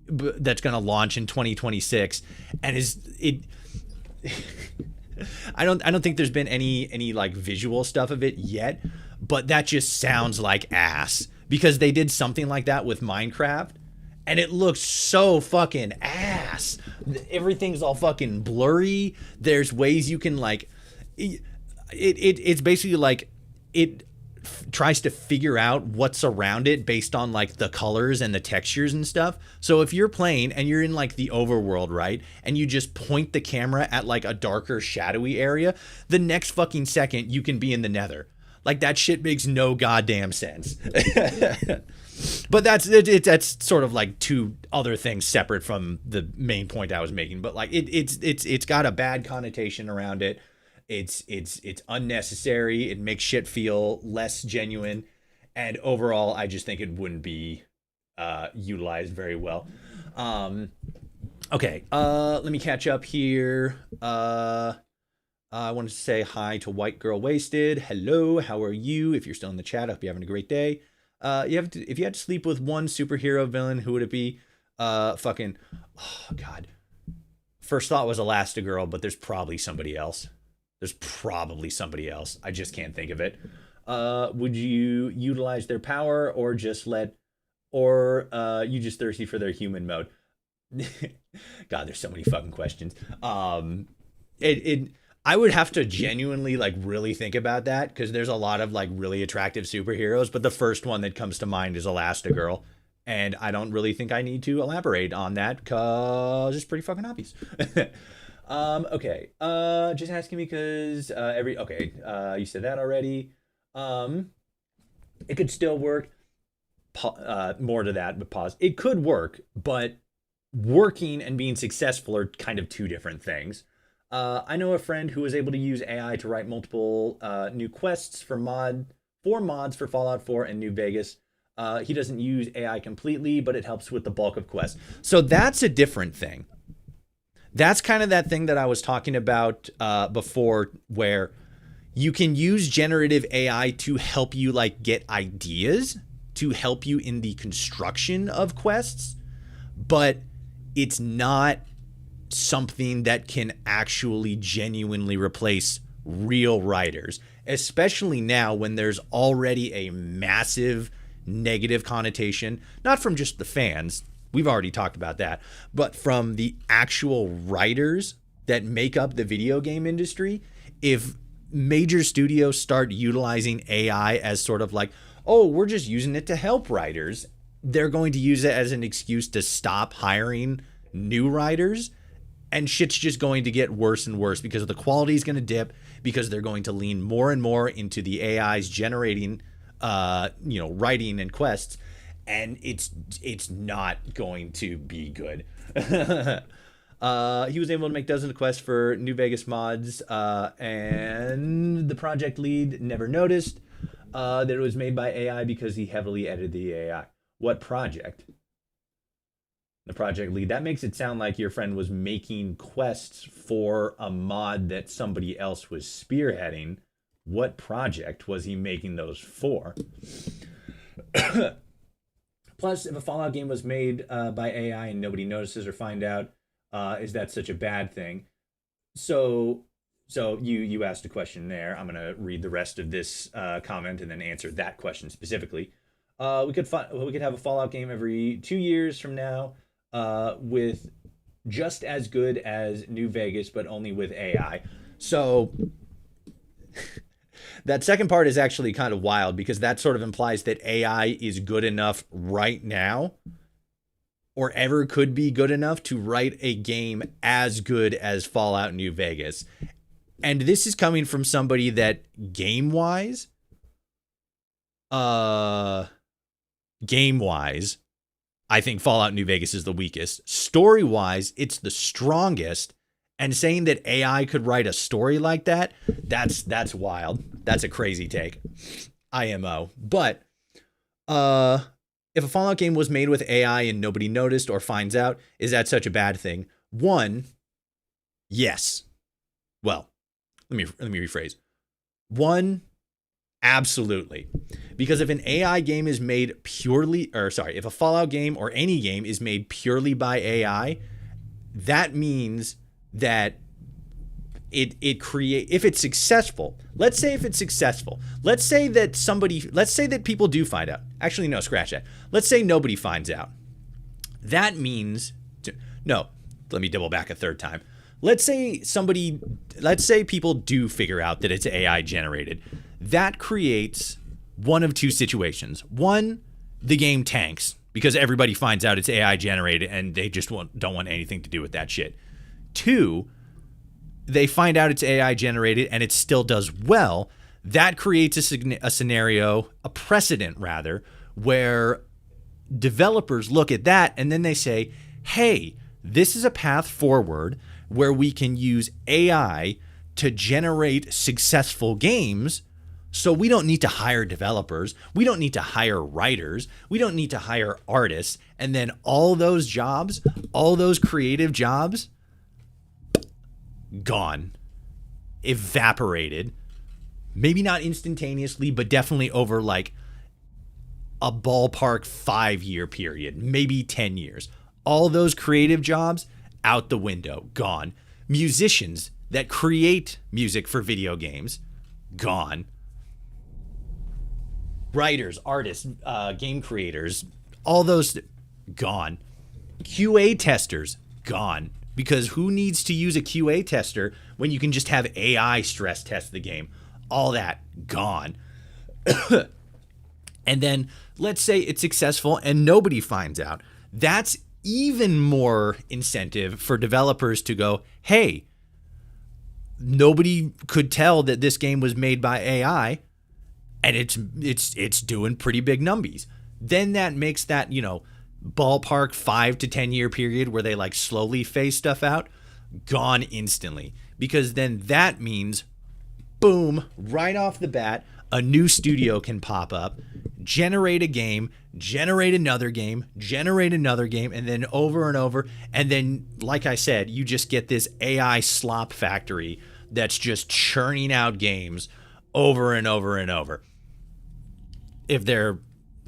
that's gonna launch in 2026, and is it. I don't think there's been any like visual stuff of it yet, but that just sounds like ass, because they did something like that with Minecraft and it looks so fucking ass. Everything's all fucking blurry. There's ways you can like it's basically like it tries to figure out what's around it based on like the colors and the textures and stuff. So if you're playing and you're in like the overworld, right, and you just point the camera at like a darker shadowy area, the next fucking second you can be in the nether. Like, that shit makes no goddamn sense. But that's sort of like two other things separate from the main point I was making. But like it's got a bad connotation around it. It's unnecessary. It makes shit feel less genuine, and overall, I just think it wouldn't be utilized very well. Okay, let me catch up here. I wanted to say hi to White Girl Wasted. Hello, how are you? If you're still in the chat, I hope you're having a great day. If you had to sleep with one superhero villain, who would it be? Oh God. First thought was Elastigirl, but there's probably somebody else. I just can't think of it. Would you utilize their power, or just you just thirsty for their human mode? God, there's so many fucking questions. I would have to genuinely like really think about that, because there's a lot of like really attractive superheroes, but the first one that comes to mind is Elastigirl, and I don't really think I need to elaborate on that because it's pretty fucking obvious. Okay. Just asking because you said that already. It could still work. More to that, but pause. It could work, but working and being successful are kind of two different things. I know a friend who was able to use AI to write multiple new quests for mods for Fallout 4 and New Vegas. He doesn't use AI completely, but it helps with the bulk of quests. So that's a different thing. That's kind of that thing that I was talking about before, where you can use generative AI to help you like get ideas, to help you in the construction of quests, but it's not something that can actually genuinely replace real writers, especially now when there's already a massive negative connotation, not from just the fans, we've already talked about that, but from the actual writers that make up the video game industry. If major studios start utilizing AI as sort of like, oh, we're just using it to help writers, they're going to use it as an excuse to stop hiring new writers. And shit's just going to get worse and worse, because the quality is going to dip, because they're going to lean more and more into the AIs generating, writing and quests, and it's not going to be good. He was able to make dozens of quests for New Vegas mods, and the project lead never noticed that it was made by AI because he heavily edited the AI. What project? The project lead. That makes it sound like your friend was making quests for a mod that somebody else was spearheading. What project was he making those for? Plus, if a Fallout game was made by AI and nobody notices or find out, is that such a bad thing? So you asked a question there. I'm going to read the rest of this comment and then answer that question specifically. We could have a Fallout game every 2 years from now, with just as good as New Vegas, but only with AI. So that second part is actually kind of wild because that sort of implies that AI is good enough right now or ever could be good enough to write a game as good as Fallout New Vegas. And this is coming from somebody that uh game wise, I think Fallout New Vegas is the weakest. Story wise, it's the strongest. And saying that AI could write a story like that, that's wild. That's a crazy take. IMO. But if a Fallout game was made with AI and nobody noticed or finds out, is that such a bad thing? One, yes. Well, let me rephrase. One, absolutely. Because if an AI game is made purely, or sorry, if a Fallout game or any game is made purely by AI, that means that if it's successful, let's say if it's successful, let's say that people do find out. Actually, no, scratch that. Let's say nobody finds out. That means, no, let me double back a third time. Let's say people do figure out that it's AI generated. That creates one of two situations. One, the game tanks because everybody finds out it's AI generated and they just don't want anything to do with that shit. Two, they find out it's AI generated and it still does well. That creates a scenario, a precedent rather, where developers look at that and then they say, hey, this is a path forward where we can use AI to generate successful games. So we don't need to hire developers. We don't need to hire writers. We don't need to hire artists. And then all those jobs, all those creative jobs, gone, evaporated. Maybe not instantaneously, but definitely over like a ballpark 5-year period, maybe 10 years. All those creative jobs out the window, gone. Musicians that create music for video games, gone. Writers, artists, game creators, all those, gone. QA testers, gone. Because who needs to use a QA tester when you can just have AI stress test the game? All that, gone. And then let's say it's successful and nobody finds out. That's even more incentive for developers to go, hey, nobody could tell that this game was made by AI and it's doing pretty big numbies. Then that makes that, ballpark 5 to 10 year period where they like slowly phase stuff out, gone instantly. Because then that means, boom, right off the bat, a new studio can pop up, generate a game, generate another game, and then over and over. And then, like I said, you just get this AI slop factory that's just churning out games over and over and over. If they're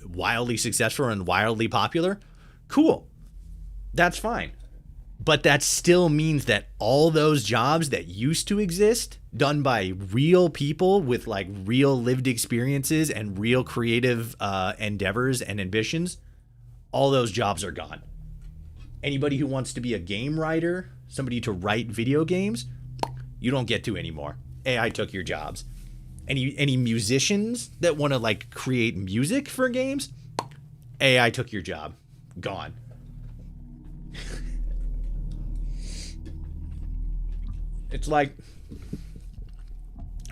wildly successful and wildly popular, cool. That's fine. But that still means that all those jobs that used to exist, done by real people with like real lived experiences and real creative endeavors and ambitions, all those jobs are gone. Anybody who wants to be a game writer, somebody to write video games, you don't get to anymore. AI took your jobs. Any musicians that want to like create music for games, AI took your job. Gone. It's like,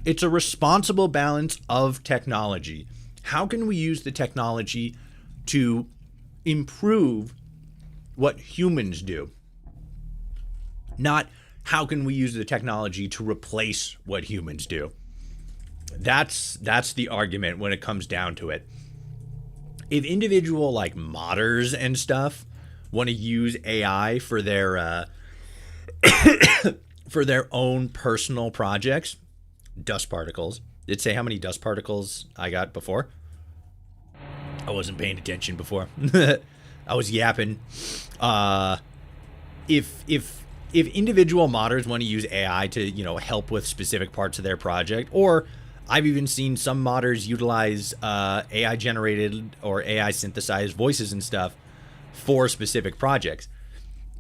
it's a responsible balance of technology. How can we use the technology to improve what humans do? Not how can we use the technology to replace what humans do? That's the argument when it comes down to it. If individual like modders and stuff want to use AI for their for their own personal projects, dust particles. Did it say how many dust particles I got before? I wasn't paying attention before. I was yapping. If individual modders want to use AI to help with specific parts of their project, or I've even seen some modders utilize AI generated or AI synthesized voices and stuff for specific projects.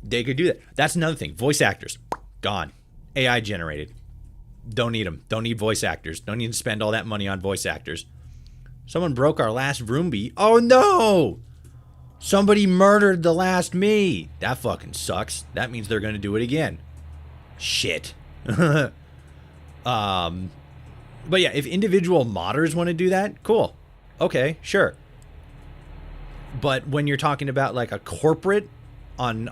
They could do that. That's another thing. Voice actors, gone. AI generated. Don't need them. Don't need voice actors. Don't need to spend all that money on voice actors. Someone broke our last Vroomby. Oh no! Somebody murdered the last me. That fucking sucks. That means they're going to do it again. Shit. But yeah, if individual modders want to do that, cool. Okay, sure. But when you're talking about like a corporate on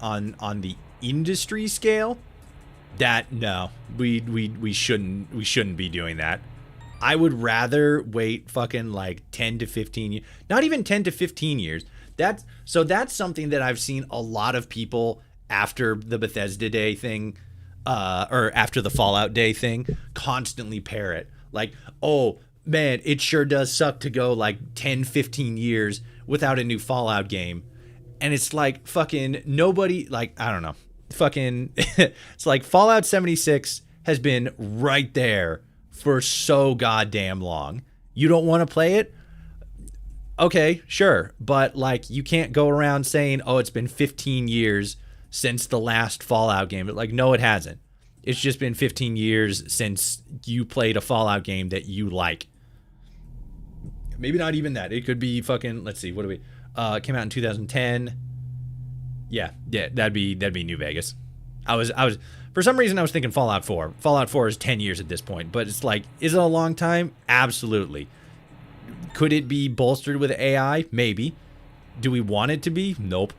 the industry scale, that no, we shouldn't be doing that. I would rather wait fucking like 10 to 15 years, not even 10 to 15 years. That's something that I've seen a lot of people after the Bethesda Day thing, or after the Fallout Day thing, constantly parrot. Like, oh man, it sure does suck to go like 10, 15 years without a new Fallout game. And it's like fucking nobody, like, I don't know, fucking, it's like Fallout 76 has been right there for so goddamn long. You don't want to play it? Okay, sure. But like, you can't go around saying, oh, it's been 15 years since the last Fallout game. But like, no, it hasn't. It's just been 15 years since you played a Fallout game that you like. Maybe not even that. It could be fucking, let's see, what do we, it came out in 2010. Yeah, that'd be New Vegas. I was for some reason I was thinking Fallout 4. Fallout 4 is 10 years at this point, but it's like, is it a long time? Absolutely. Could it be bolstered with AI? Maybe. Do we want it to be? Nope.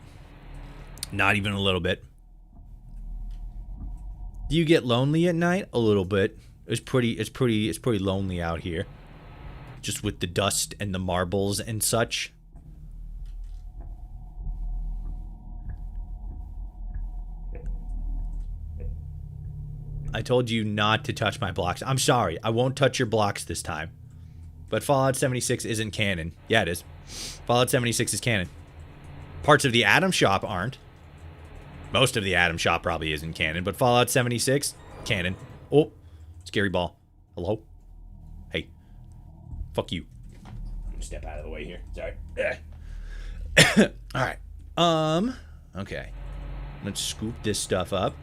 Not even a little bit. Do you get lonely at night? A little bit. It's pretty lonely out here. Just with the dust and the marbles and such. I told you not to touch my blocks. I'm sorry. I won't touch your blocks this time. But Fallout 76 isn't canon. Yeah, it is. Fallout 76 is canon. Parts of the Atom Shop aren't. Most of the Atom Shop probably isn't canon, but Fallout 76, canon. Oh, scary ball. Hello? Hey. Fuck you. I'm gonna step out of the way here. Sorry. Alright. Okay. Let's scoop this stuff up.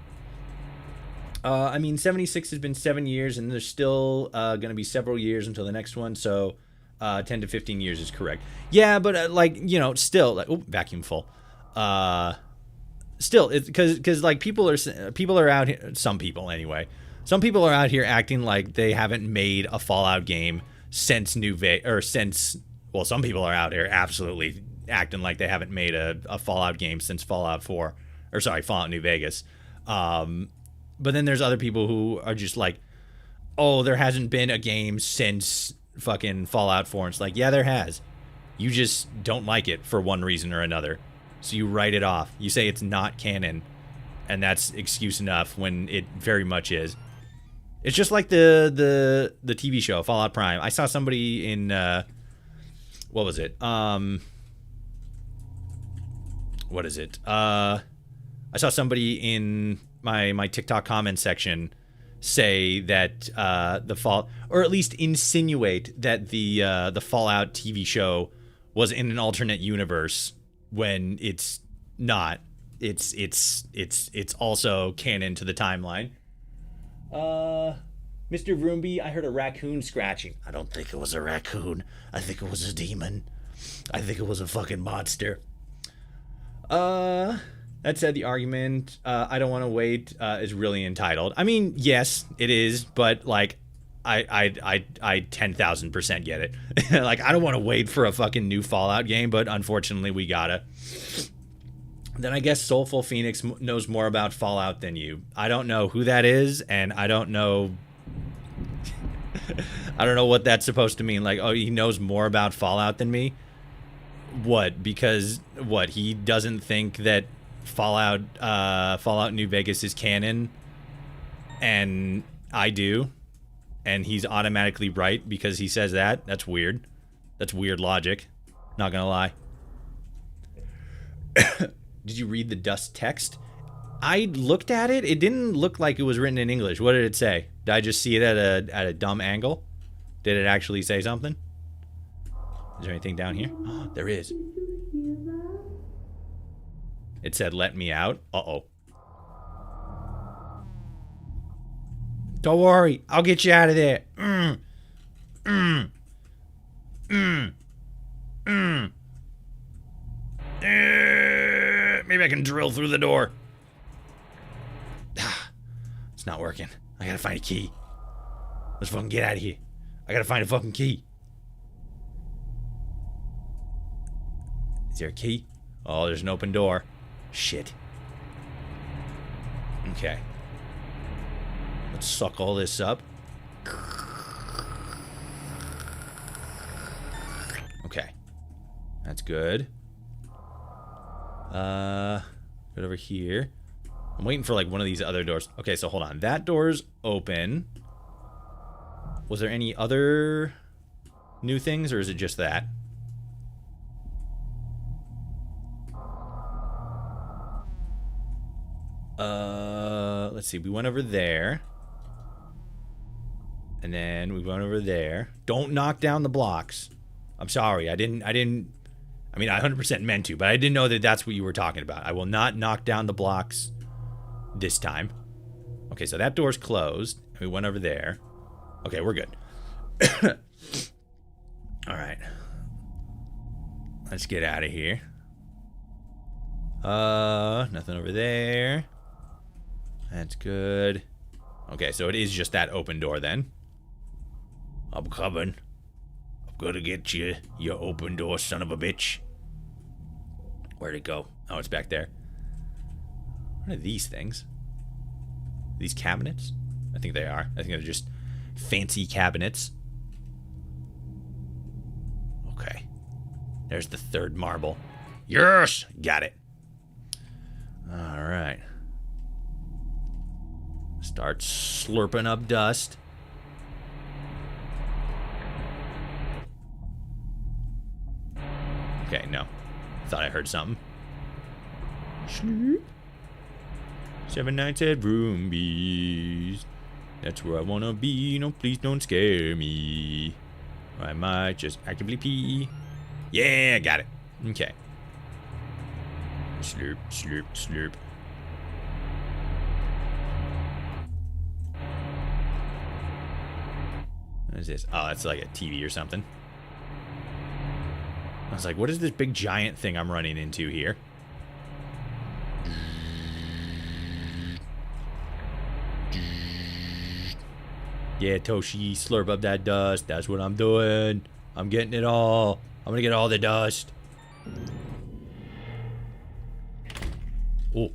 I mean, 76 has been 7 years, and there's still going to be several years until the next one, so 10 to 15 years is correct. Yeah, but, like, you know, still, like, oh, vacuum full. Still, it's because like, people are out here, some people anyway, some people are out here acting like they haven't made a Fallout game since well, some people are out here absolutely acting like they haven't made a Fallout game since Fallout New Vegas. But then there's other people who are just like, oh, there hasn't been a game since fucking Fallout 4. And it's like, yeah, there has. You just don't like it for one reason or another. So you write it off. You say it's not canon. And that's excuse enough when it very much is. It's just like the TV show, Fallout Prime. I saw somebody in, what was it? What is it? I saw somebody in my TikTok comment section say that or at least insinuate that the Fallout TV show was in an alternate universe when it's not. It's also canon to the timeline. Mr. Vroomby, I heard a raccoon scratching. I don't think it was a raccoon. I think it was a demon. I think it was a fucking monster. That said, the argument, I don't want to wait, is really entitled. I mean, yes, it is, but, like, I 10,000% get it. Like, I don't want to wait for a fucking new Fallout game, but unfortunately we gotta. Then I guess Soulful Phoenix knows more about Fallout than you. I don't know who that is, and I don't know... I don't know what that's supposed to mean. Like, oh, he knows more about Fallout than me? What? Because, what, he doesn't think that Fallout New Vegas is canon, and I do, and he's automatically right because he says that? That's weird. That's weird logic. Not gonna lie. Did you read the Dust text? I looked at it. It didn't look like it was written in English. What did it say? Did I just see it at a dumb angle? Did it actually say something? Is there anything down here? Oh, there is. It said, let me out. Uh-oh. Don't worry. I'll get you out of there. Maybe I can drill through the door. It's not working. I gotta find a key. Let's fucking get out of here. I gotta find a fucking key. Is there a key? Oh, there's an open door. Shit. Okay. Let's suck all this up. Okay. That's good. Good over here. I'm waiting for like one of these other doors. Okay, so hold on. That door's open. Was there any other new things, or is it just that? Let's see. We went over there. And then we went over there. Don't knock down the blocks. I'm sorry. I mean, I 100% meant to, but I didn't know that that's what you were talking about. I will not knock down the blocks this time. Okay, so that door's closed. We went over there. Okay, we're good. All right. Let's get out of here. Nothing over there. That's good. Okay, so it is just that open door then. I'm coming. I'm gonna get you, you open door son of a bitch. Where'd it go? Oh, it's back there. What are these things? These cabinets? I think they are. I think they're just fancy cabinets. Okay. There's the third marble. Yes! Got it. Alright. Start slurping up dust. Okay, no. Thought I heard something. Sleep. 7 nights at Roombies. That's where I wanna be. No, please don't scare me. Or I might just actively pee. Yeah, got it. Okay. Slurp, slurp, slurp. What is this? Oh, that's like a TV or something. I was like, what is this big giant thing I'm running into here? Yeah, Toshi, slurp up that dust. That's what I'm doing. I'm getting it all. I'm gonna get all the dust. Oh.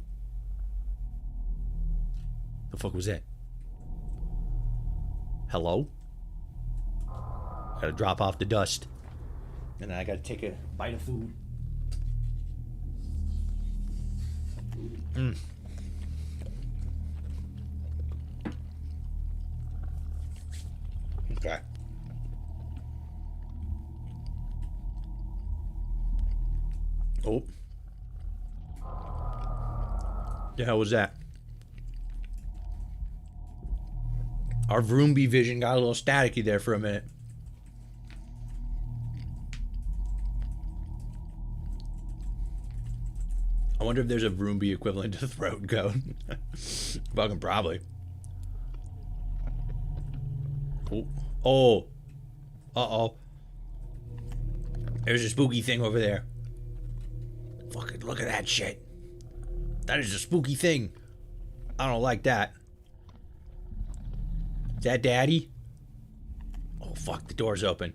The fuck was that? Hello? Gotta drop off the dust. And then I gotta take a bite of food. Okay. Oh. The hell was that? Our Vroomby vision got a little staticky there for a minute. I wonder if there's a Vroomby equivalent to throat goat. Fucking probably. Oh. Oh. Uh-oh. There's a spooky thing over there. Fucking look at that shit. That is a spooky thing. I don't like that. Is that Daddy? Oh, fuck. The door's open.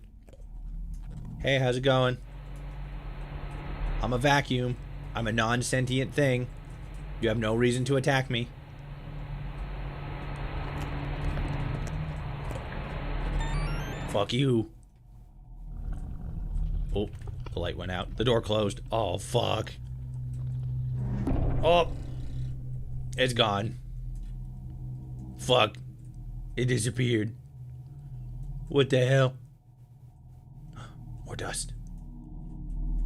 Hey, how's it going? I'm a vacuum. I'm a non-sentient thing. You have no reason to attack me. Fuck you. Oh, the light went out. The door closed. Oh, fuck. Oh. It's gone. Fuck. It disappeared. What the hell? More dust.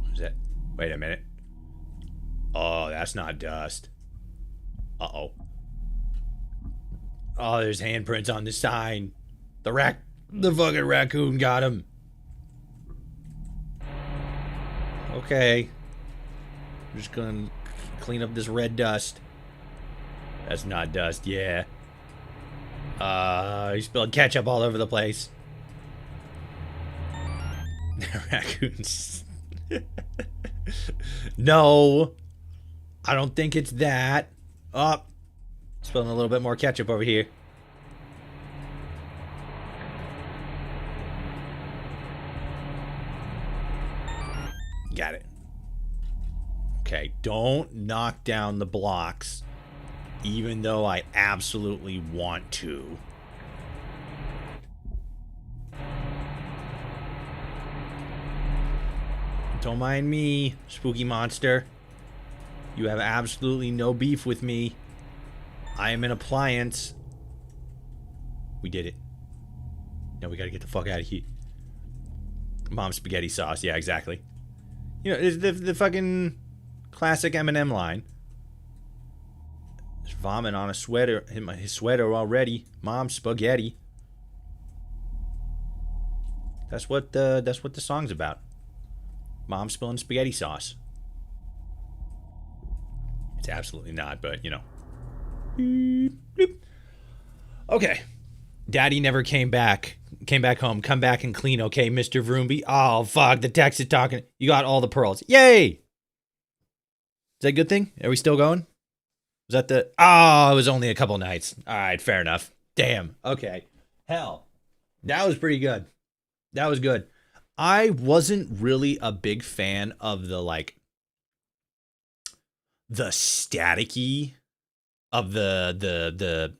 What is that? Wait a minute. Oh, that's not dust. Uh-oh. Oh, there's handprints on the sign. The The fucking raccoon got him. Okay. I'm just gonna clean up this red dust. That's not dust, yeah. He spilled ketchup all over the place. Raccoons. No. I don't think it's that. Oh. Spilling a little bit more ketchup over here. Got it. Okay, don't knock down the blocks, even though I absolutely want to. Don't mind me, spooky monster. You have absolutely no beef with me. I am an appliance. We did it. Now we gotta get the fuck out of here. Mom's spaghetti sauce. Yeah, exactly. You know, it's the fucking classic Eminem line. There's vomit on a sweater. His sweater already. Mom's spaghetti. That's what the song's about. Mom spilling spaghetti sauce. It's absolutely not, but you know. Okay. Daddy never came back. Came back home. Come back and clean, okay, Mr. Vroomby? Oh, fuck. The text is talking. You got all the pearls. Yay! Is that a good thing? Are we still going? Was that the... Oh, it was only a couple nights. All right, fair enough. Damn. Okay. Hell. That was pretty good. That was good. I wasn't really a big fan of the, like... the staticky of the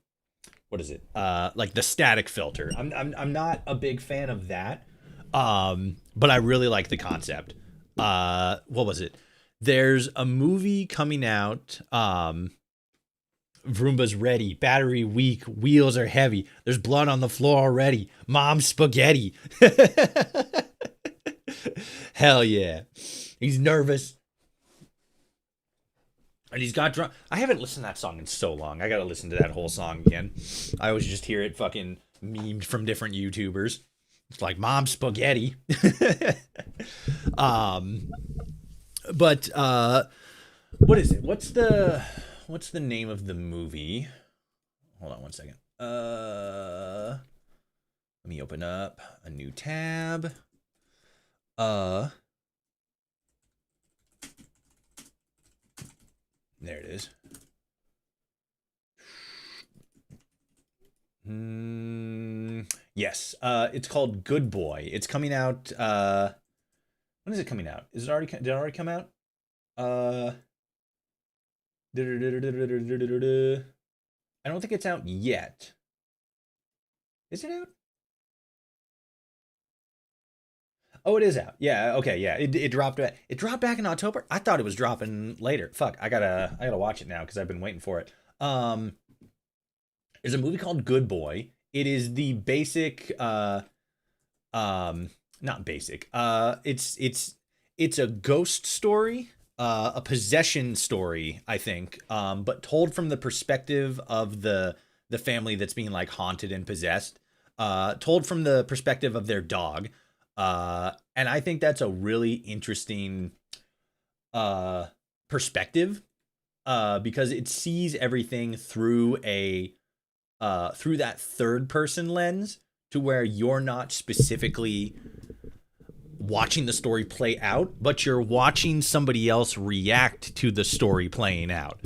what is it? Like the static filter. I'm not a big fan of that. But I really like the concept. What was it? There's a movie coming out. Vroomba's ready. Battery weak. Wheels are heavy. There's blood on the floor already. Mom's spaghetti. Hell yeah. He's nervous. And he's got drunk. I haven't listened to that song in so long. I gotta listen to that whole song again. I always just hear it fucking memed from different YouTubers. It's like Mom's spaghetti. But what is it? What's the name of the movie? Hold on one second. Let me open up a new tab. There it is. Yes. It's called Good Boy. It's coming out. When is it coming out? Did it already come out? I don't think it's out yet. Is it out? Oh, it is out. Yeah. Okay. Yeah. It dropped. It dropped back in October. I thought it was dropping later. Fuck. I gotta watch it now because I've been waiting for it. There's a movie called Good Boy. It is the basic. Not basic. It's a ghost story. A possession story, I think. But told from the perspective of the family that's being like haunted and possessed. Told from the perspective of their dog. And I think that's a really interesting perspective because it sees everything through through that third person lens to where you're not specifically watching the story play out, but you're watching somebody else react to the story playing out.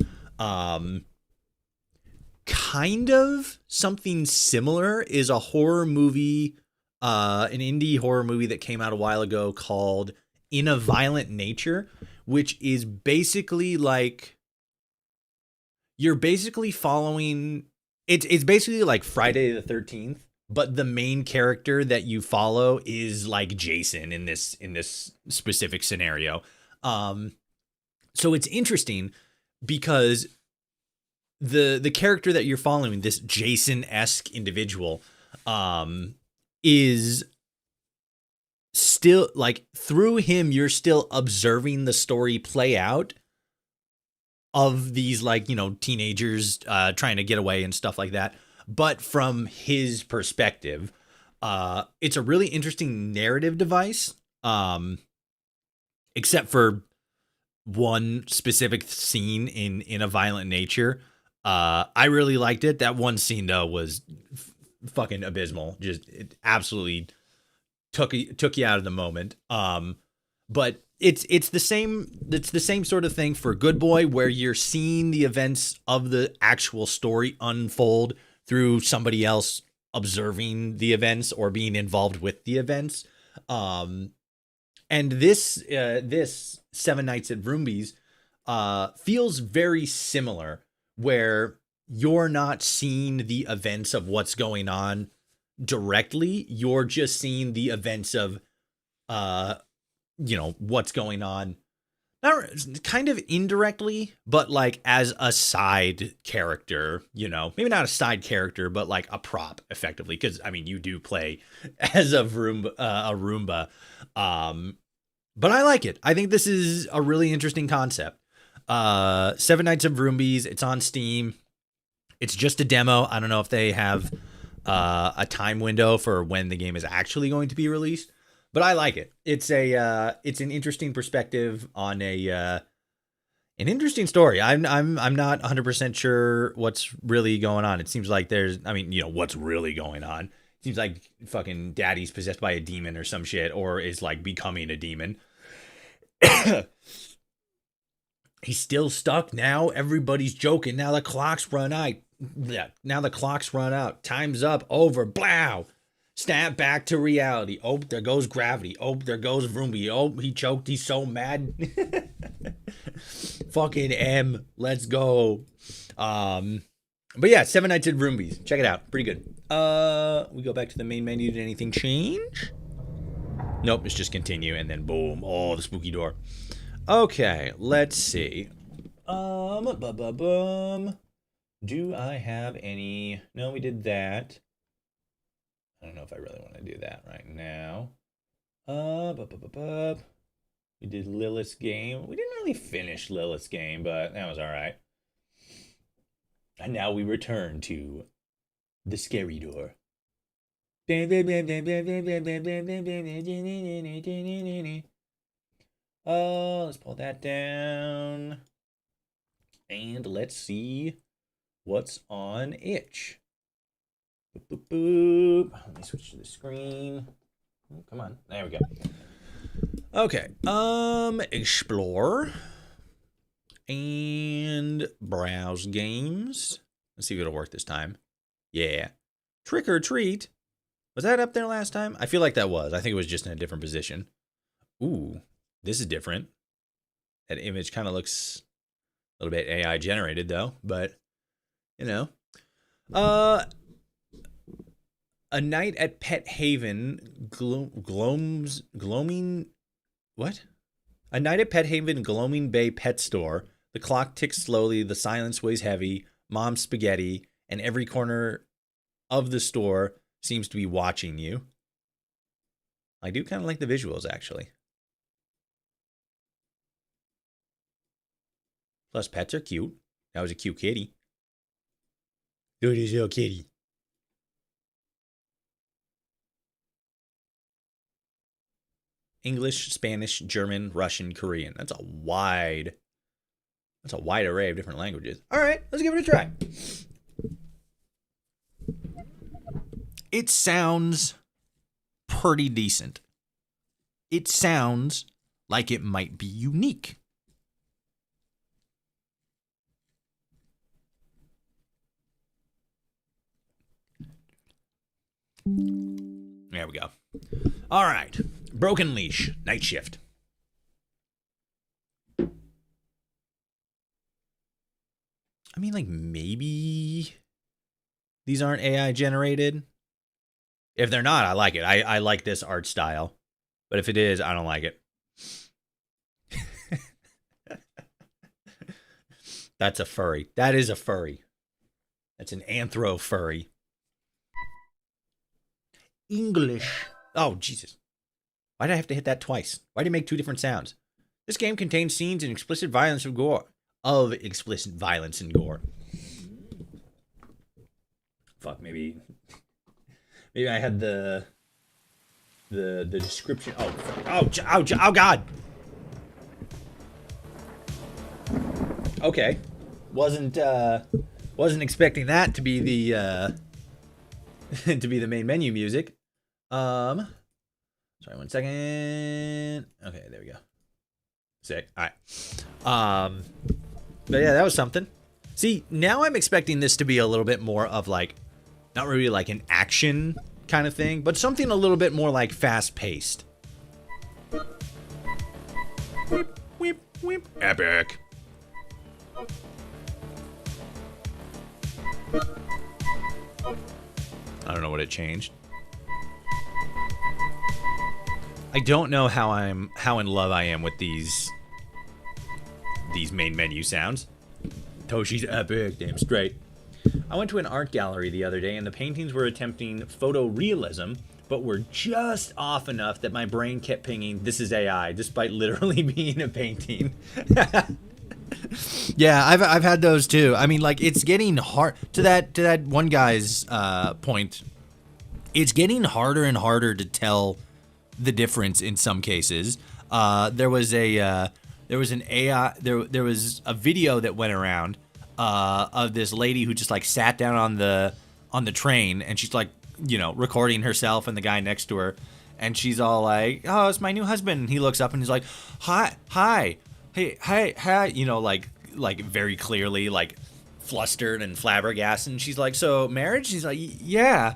Kind of something similar is a horror movie, an indie horror movie that came out a while ago called In a Violent Nature, which is basically like you're basically following it's basically like Friday the 13th, but the main character that you follow is like Jason in this specific scenario. So it's interesting because the character that you're following, this Jason-esque individual, is still like through him you're still observing the story play out of these like, you know, teenagers trying to get away and stuff like that, but from his perspective. It's a really interesting narrative device, except for one specific scene in a violent nature. I really liked it. That one scene though was fucking abysmal. Just it absolutely took you out of the moment. But it's the same sort of thing for Good Boy, where you're seeing the events of the actual story unfold through somebody else observing the events or being involved with the events. And this Seven Nights at Roomby's feels very similar, where you're not seeing the events of what's going on directly. You're just seeing the events of what's going on, not kind of indirectly, but like as a side character, maybe not a side character, but like a prop effectively. Because I mean, you do play as a Roomba. But I like it. I think this is a really interesting concept. Seven Nights of Roombies. It's on Steam. It's just a demo. I don't know if they have a time window for when the game is actually going to be released, but I like it. It's an interesting perspective on an interesting story. I'm not 100% sure what's really going on. It seems like what's really going on. It seems like fucking daddy's possessed by a demon or some shit, or is like becoming a demon. He's still stuck now. Everybody's joking. Now the clock's run out. Yeah, now the clock's run out. Time's up. Over. Blow. Snap back to reality. Oh, there goes gravity. Oh, there goes Roomby. Oh, he choked. He's so mad. Fucking M. Let's go. But yeah, Seven Nights at Roomby's. Check it out. Pretty good. We go back to the main menu. Did anything change? Nope, it's just continue, and then boom. Oh, the spooky door. Okay, let's see. Do I have any? No, we did that. I don't know if I really want to do that right now. We did Lilith's game. We didn't really finish Lilith's game, but that was all right. And now we return to the scary door. Let's pull that down. And let's see what's on itch. Boop, boop, boop. Let me switch to the screen. Oh, come on. There we go. Okay. Explore. And browse games. Let's see if it'll work this time. Yeah. Trick or treat. Was that up there last time? I feel like that was. I think it was just in a different position. Ooh, this is different. That image kind of looks a little bit AI generated though, but A night at Pet Haven gloaming what? A night at Pet Haven Gloaming Bay Pet Store. The clock ticks slowly, the silence weighs heavy, mom's spaghetti, and every corner of the store seems to be watching you. I do kind of like the visuals, actually. Plus, pets are cute. That was a cute kitty. Dude, is your kitty. English, Spanish, German, Russian, Korean. That's a wide array of different languages. All right, let's give it a try. It sounds pretty decent. It sounds like it might be unique. There we go. All right. Broken Leash, Night Shift. I mean, like, maybe these aren't AI generated. If they're not, I like it. I like this art style. But if it is, I don't like it. That's a furry. That is a furry. That's an anthro furry. English. Oh, Jesus. Why did I have to hit that twice? Why did it make two different sounds? This game contains scenes and explicit violence and gore. Fuck, maybe I had the the description. Oh God. Okay, wasn't expecting that to be the to be the main menu music. Sorry, 1 second. Okay, there we go. Sick. All right. But yeah, that was something. See, now I'm expecting this to be a little bit more of like, not really like an action kind of thing, but something a little bit more like fast-paced. Whip, whip, whip. Epic. I don't know what it changed. I don't know how in love I am with these main menu sounds. Toshi's epic, damn straight. I went to an art gallery the other day and the paintings were attempting photorealism, but were just off enough that my brain kept pinging, "This is AI," despite literally being a painting. Yeah, I've had those too. I mean, like, it's getting hard to that one guy's point. It's getting harder and harder to tell the difference in some cases. There was an AI. There was a video that went around of this lady who just like sat down on the train, and she's like, you know, recording herself and the guy next to her, and she's all like, "Oh, it's my new husband." And he looks up and he's like, "Hi, hey," you know, like very clearly like flustered and flabbergasted. And she's like, "So marriage?" She's like, "Yeah,"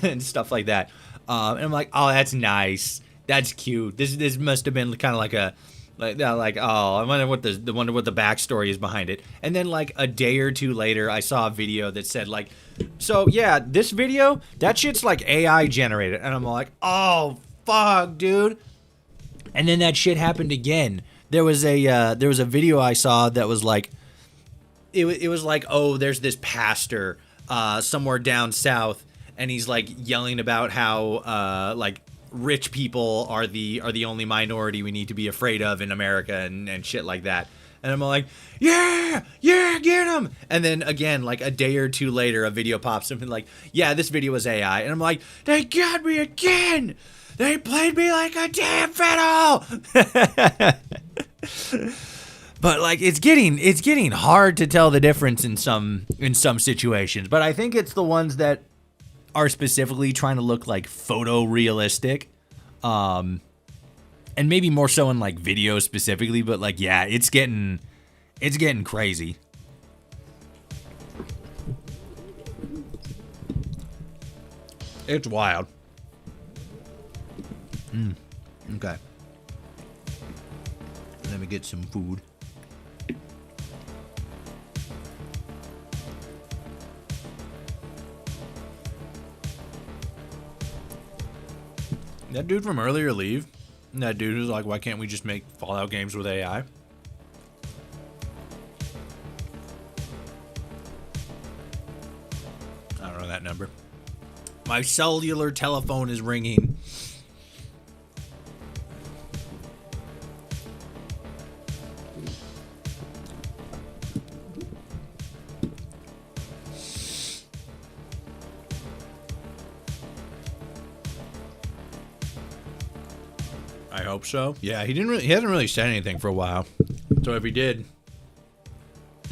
and stuff like that. And I'm like, "Oh, that's nice. That's cute. This must have been kind of like a oh, I wonder what the backstory is behind it." And then like a day or two later, I saw a video that said like, "So yeah, this video, that shit's like AI generated." And I'm like, "Oh fuck, dude." And then that shit happened again. There was a video I saw that was like, it was like, oh, there's this pastor somewhere down south, and he's like yelling about how like rich people are the only minority we need to be afraid of in America and shit like that. And I'm like, yeah, get him. And then again, like a day or two later, a video pops up and like, "Yeah, this video was AI." And I'm like, they got me again. They played me like a damn fiddle. But like, it's getting hard to tell the difference in some situations. But I think it's the ones that are specifically trying to look like photorealistic, and maybe more so in like video specifically. But like, yeah, it's getting crazy. It's wild. Okay. Let me get some food. That dude from earlier leave? And that dude was like, "Why can't we just make Fallout games with AI?" I don't know that number. My cellular telephone is ringing. I hope so. Yeah, he hasn't really said anything for a while. So if he did,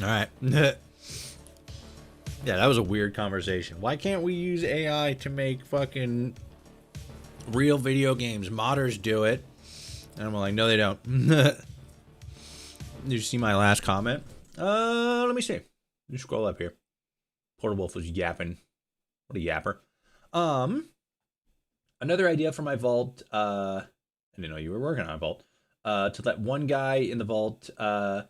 all right. Yeah, that was a weird conversation. Why can't we use AI to make fucking real video games? Modders do it. And I'm like, no, they don't. Did you see my last comment? Let me see. Let me scroll up here. Porter Wolf was yapping. What a yapper. Another idea for my vault, I didn't know you were working on a vault. To let one guy in the vault let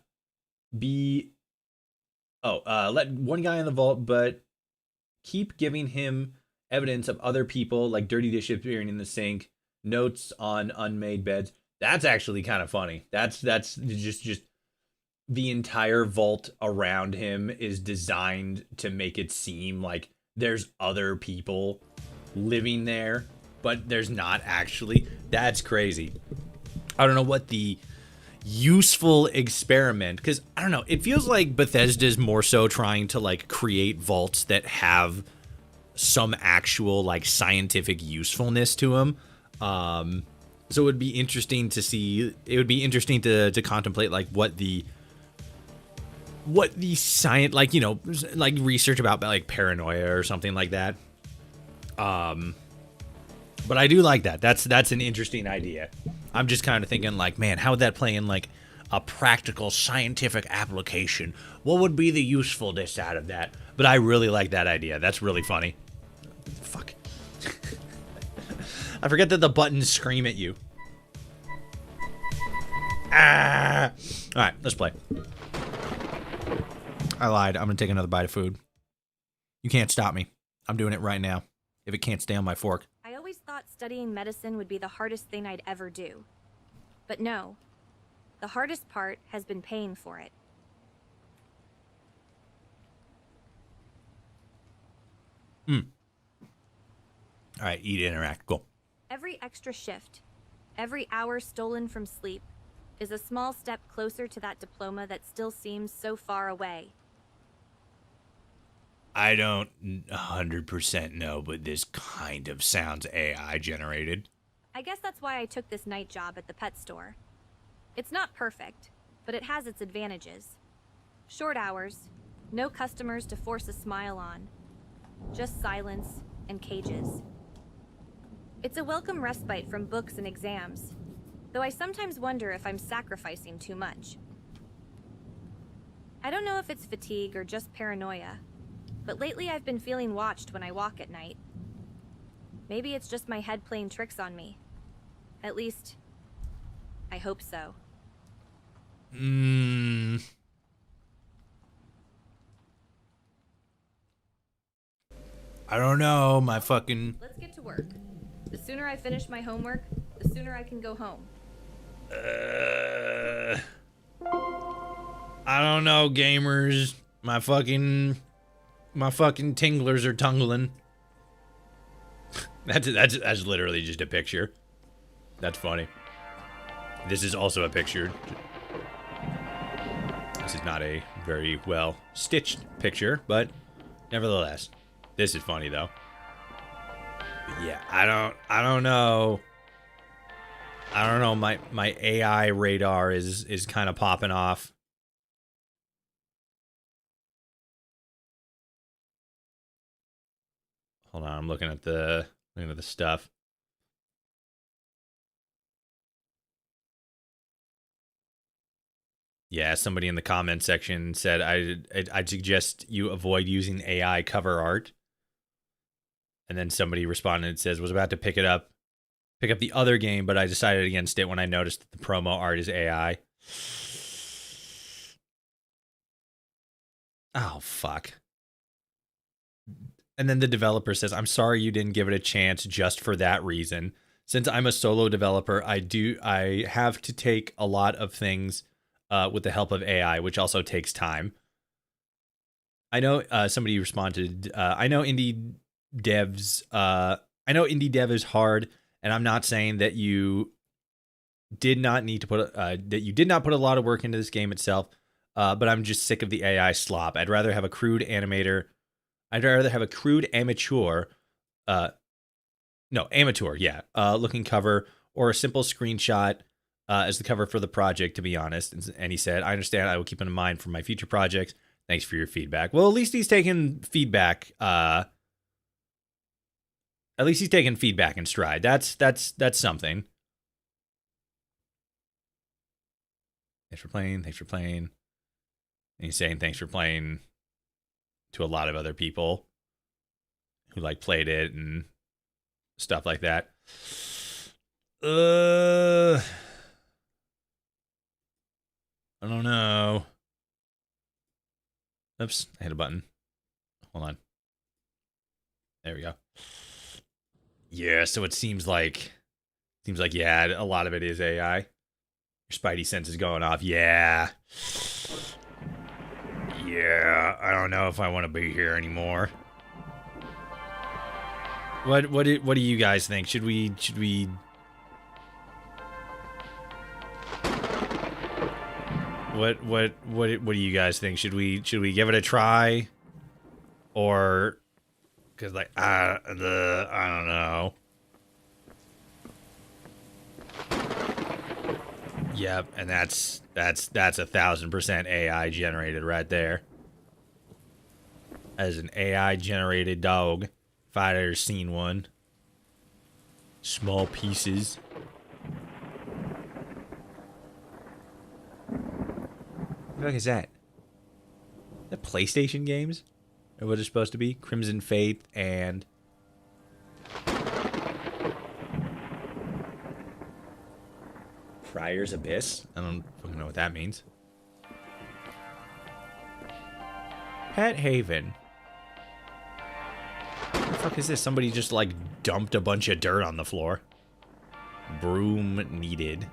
one guy in the vault, but keep giving him evidence of other people, like dirty dishes appearing in the sink, notes on unmade beds. That's actually kind of funny. That's just the entire vault around him is designed to make it seem like there's other people living there, but there's not actually. That's crazy. I don't know what the useful experiment, because I don't know, it feels like Bethesda's more so trying to like create vaults that have some actual like scientific usefulness to them. So it would be interesting to see. It would be interesting to contemplate like what the science, like, you know, like research about like paranoia or something like that. But I do like that. That's an interesting idea. I'm just kind of thinking like, man, how would that play in like a practical scientific application? What would be the usefulness out of that? But I really like that idea. That's really funny. Fuck. I forget that the buttons scream at you. Ah! All right, let's play. I lied. I'm gonna take another bite of food. You can't stop me. I'm doing it right now. If it can't stay on my fork. I always thought studying medicine would be the hardest thing I'd ever do. But no. The hardest part has been paying for it. All right, eat, interact, go. Every extra shift, every hour stolen from sleep, is a small step closer to that diploma that still seems so far away. I don't 100% know, but this kind of sounds AI generated. I guess that's why I took this night job at the pet store. It's not perfect, but it has its advantages. Short hours, no customers to force a smile on, just silence and cages. It's a welcome respite from books and exams, though I sometimes wonder if I'm sacrificing too much. I don't know if it's fatigue or just paranoia, but lately I've been feeling watched when I walk at night. Maybe it's just my head playing tricks on me. At least, I hope so. I don't know, my fucking... Let's get to work. The sooner I finish my homework, the sooner I can go home. I don't know, gamers. My fucking tinglers are tungling. That's literally just a picture. That's funny. This is also a picture. This is not a very well stitched picture, but nevertheless, this is funny though. But yeah, I don't know. I don't know. My AI radar is kind of popping off. Hold on, I'm looking at the stuff. Yeah, somebody in the comment section said I'd suggest you avoid using AI cover art. And then somebody responded and says, was about to pick up the other game, but I decided against it when I noticed that the promo art is AI. Oh, fuck. And then the developer says, I'm sorry you didn't give it a chance just for that reason. Since I'm a solo developer, I have to take a lot of things with the help of AI, which also takes time. I know somebody responded, I know indie dev is hard, and I'm not saying that you did not put a lot of work into this game itself, but I'm just sick of the AI slop. I'd rather have a crude amateur, looking cover, or a simple screenshot as the cover for the project, to be honest. And he said, I understand. I will keep it in mind for my future projects. Thanks for your feedback. Well, at least he's taking feedback. At least he's taking feedback in stride. That's something. Thanks for playing. And he's saying thanks for playing to a lot of other people who like played it and stuff like that. I don't know. Oops, I hit a button. Hold on. There we go. Yeah, so it seems like yeah, a lot of it is AI. Your spidey sense is going off. Yeah, I don't know if I want to be here anymore. What do you guys think? Should we What do you guys think? Should we give it a try, or Because, like, I don't know. Yep, and that's 1,000% AI generated right there. As an AI generated dog, if I'd ever seen one. Small pieces. What the fuck is that? Is that PlayStation games? Or what it's supposed to be? Crimson Faith and... Friar's Abyss? I don't fucking know what that means. Pet Haven. What the fuck is this? Somebody just, like, dumped a bunch of dirt on the floor. Broom needed.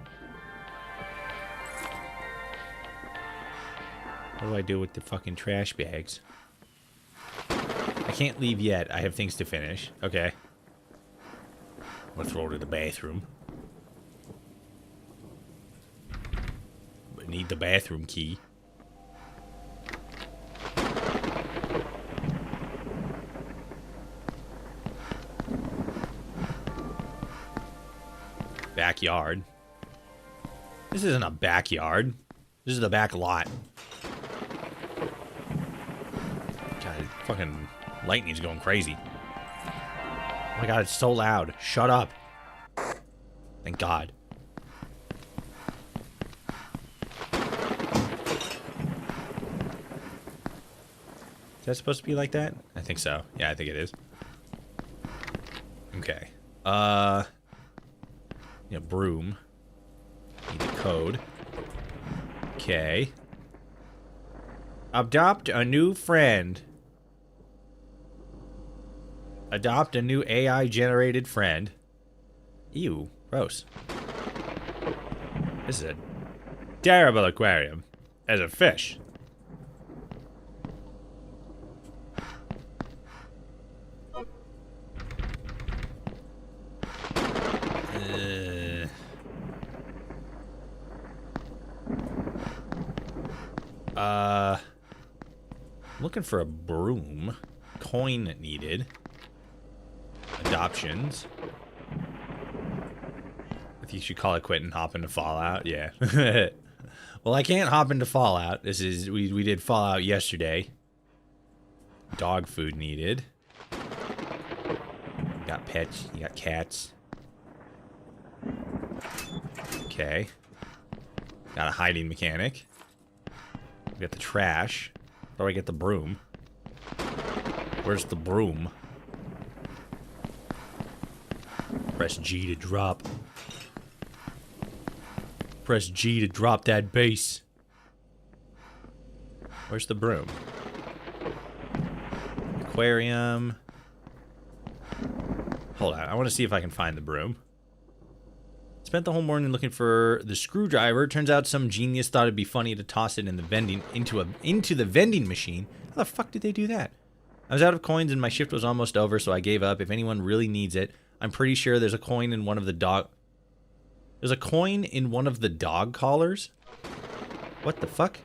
What do I do with the fucking trash bags? I can't leave yet. I have things to finish. Okay. I'm gonna throw it in the bathroom. But need the bathroom key. Backyard. This isn't a backyard. This is the back lot. God, fucking lightning's going crazy. Oh my god, it's so loud. Shut up. Thank God. Is that supposed to be like that? I think so. Yeah, I think it is. Okay. Yeah, broom. Need the code. Okay. Adopt a new friend. Adopt a new AI-generated friend. Ew, gross. This is a terrible aquarium. As a fish. Looking for a broom. Coin needed. Adoptions. I think you should call it quit and hop into Fallout. Yeah. Well, I can't hop into Fallout. This is we did Fallout yesterday. Dog food needed. You got pets. You got cats. Okay. Got a hiding mechanic. We got the trash. How do I get the broom? Where's the broom? Press G to drop. Press G to drop that base. Where's the broom? Aquarium. Hold on. I want to see if I can find the broom. Spent the whole morning looking for the screwdriver. Turns out some genius thought it'd be funny to toss it in the vending into the vending machine. How the fuck did they do that? I was out of coins and my shift was almost over, so I gave up. If anyone really needs it, I'm pretty sure there's a coin in one of the dog... There's a coin in one of the dog collars? What the fuck?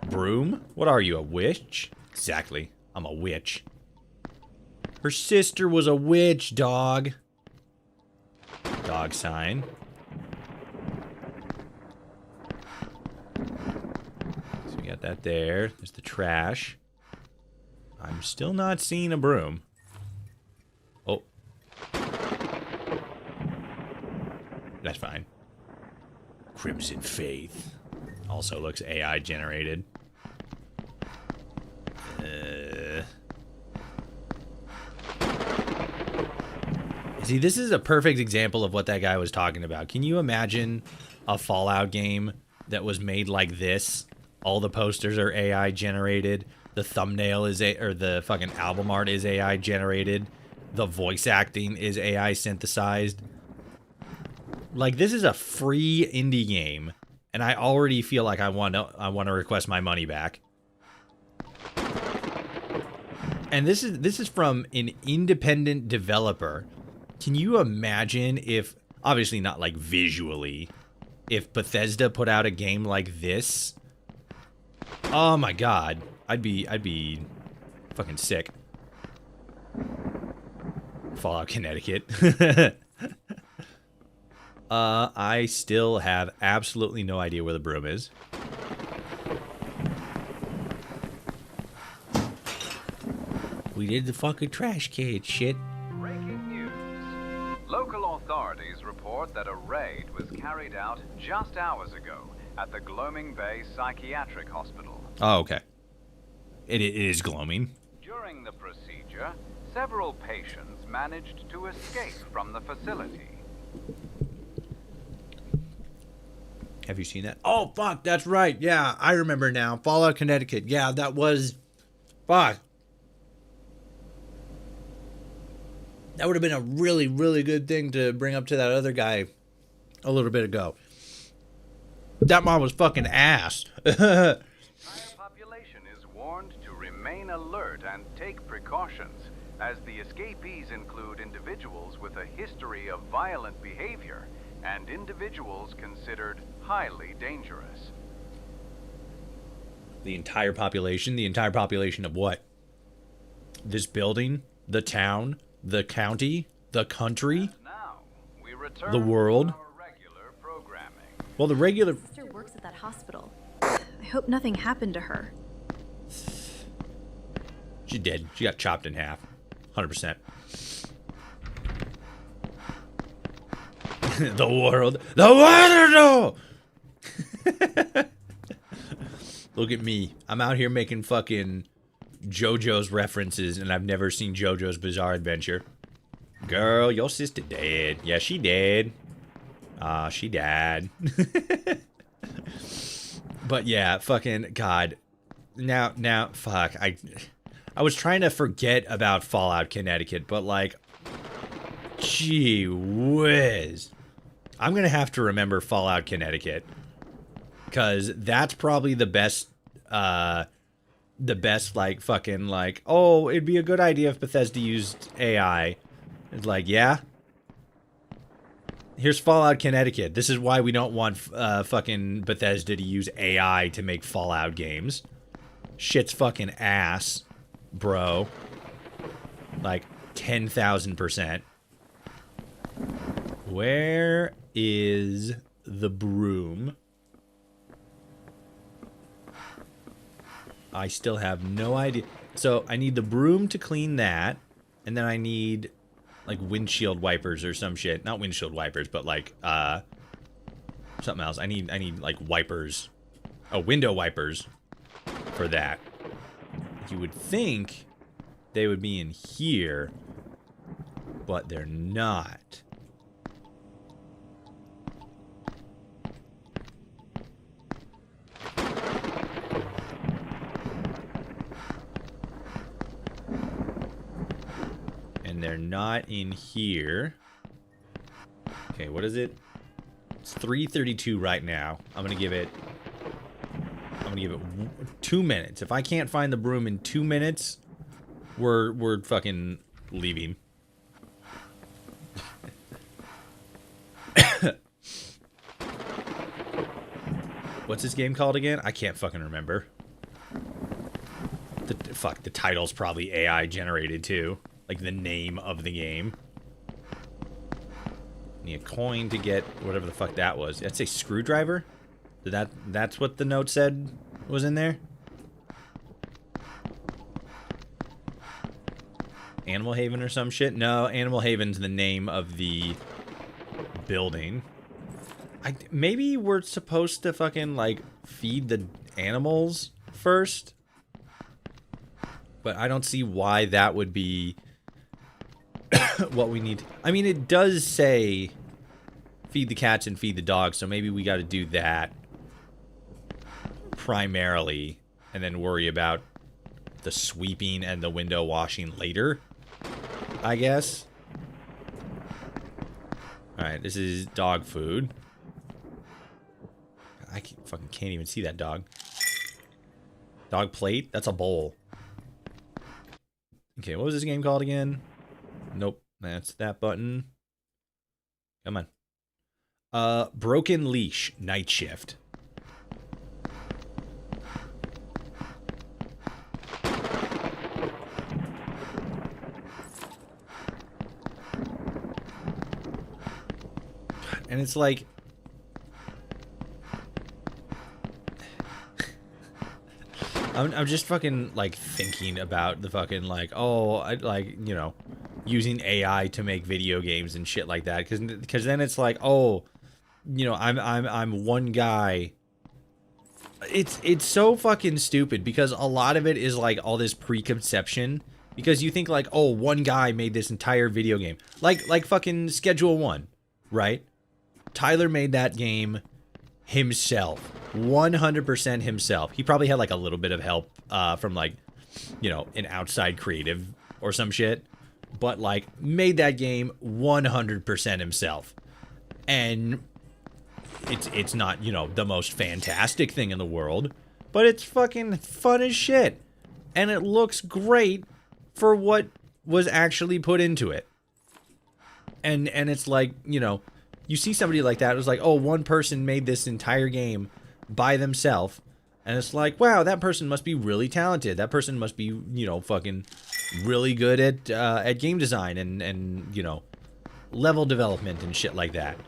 Broom? What are you, a witch? Exactly. I'm a witch. Her sister was a witch, dog. Dog sign. So we got that there. There's the trash. I'm still not seeing a broom. Oh. That's fine. Crimson Faith. Also looks AI generated. See, this is a perfect example of what that guy was talking about. Can you imagine a Fallout game that was made like this? All the posters are AI generated. The thumbnail is or the fucking album art is AI generated. The voice acting is AI synthesized. Like, this is a free indie game, and I already feel like I want to request my money back. And this is from an independent developer. Can you imagine if, obviously not like visually, if Bethesda put out a game like this? Oh my god, I'd be Fucking sick. Fallout, Connecticut. I still have absolutely no idea where the broom is. We did the fucking trash can shit. Breaking news. Local authorities report that a raid was carried out just hours ago at the Gloaming Bay Psychiatric Hospital. Oh, okay. It is gloaming. During the procedure, several patients managed to escape from the facility. Have you seen that? Oh, fuck, that's right. Yeah, I remember now. Fallout, Connecticut. Yeah, that was... Fuck. That would have been a really, really good thing to bring up to that other guy a little bit ago. That mom was fucking ass. The entire population is warned to remain alert and take precautions, as the escapees include individuals with a history of violent behavior and individuals considered highly dangerous. The entire population? The entire population of what? This building? The town? The county? The country? Now, we return The world? to our regular programming. Well, the regular... Sister works at that hospital. I hope nothing happened to her. She did. She got chopped in half. 100%. The world. The world! Look at me. I'm out here making fucking JoJo's references, and I've never seen JoJo's Bizarre Adventure. Girl, your sister dead. Yeah, she dead. She died. But yeah, fucking God. Now, fuck. I was trying to forget about Fallout, Connecticut, but like, gee whiz. I'm gonna have to remember Fallout, Connecticut, because that's probably the best, like, fucking, like, oh, it'd be a good idea if Bethesda used AI. It's like, yeah. Here's Fallout, Connecticut. This is why we don't want fucking Bethesda to use AI to make Fallout games. Shit's fucking ass, bro. Like, 10,000%. Where is the broom? I still have no idea. So, I need the broom to clean that. And then I need, like, windshield wipers or some shit. Not windshield wipers, but, like, something else. I need, like, wipers. Oh, window wipers for that. You would think they would be in here, but they're not. And they're not in here. Okay, what is it? It's 3:32 right now. I'm gonna give it 2 minutes. If I can't find the broom in 2 minutes, we're fucking leaving. What's this game called again? I can't fucking remember. The title's probably AI generated too. Like the name of the game. Need a coin to get whatever the fuck that was. That's a screwdriver? That's what the note said was in there? Animal Haven or some shit? No, Animal Haven's the name of the building. Maybe we're supposed to fucking, like, feed the animals first? But I don't see why that would be what we need. I mean, it does say feed the cats and feed the dogs, so maybe we got to do that primarily and then worry about the sweeping and the window washing later, I guess. Alright, this is dog food. I fucking can't even see that dog. Dog plate? That's a bowl. Okay, what was this game called again? Nope, that's that button. Come on. Broken Leash, Night Shift. And it's like, I'm just fucking like thinking about the fucking like, oh, I like, you know, using AI to make video games and shit like that, because then it's like, oh, you know, I'm one guy. It's so fucking stupid, because a lot of it is like all this preconception, because you think like, oh, one guy made this entire video game, like fucking Schedule 1, right? Tyler made that game himself, 100% himself. He probably had like a little bit of help from like, you know, an outside creative or some shit, but like made that game 100% himself. And it's not, you know, the most fantastic thing in the world, but it's fucking fun as shit. And it looks great for what was actually put into it. And it's like, you know, you see somebody like that, it was like, oh, one person made this entire game by themselves. And it's like, wow, that person must be really talented. That person must be, you know, fucking really good at game design and, you know, level development and shit like that.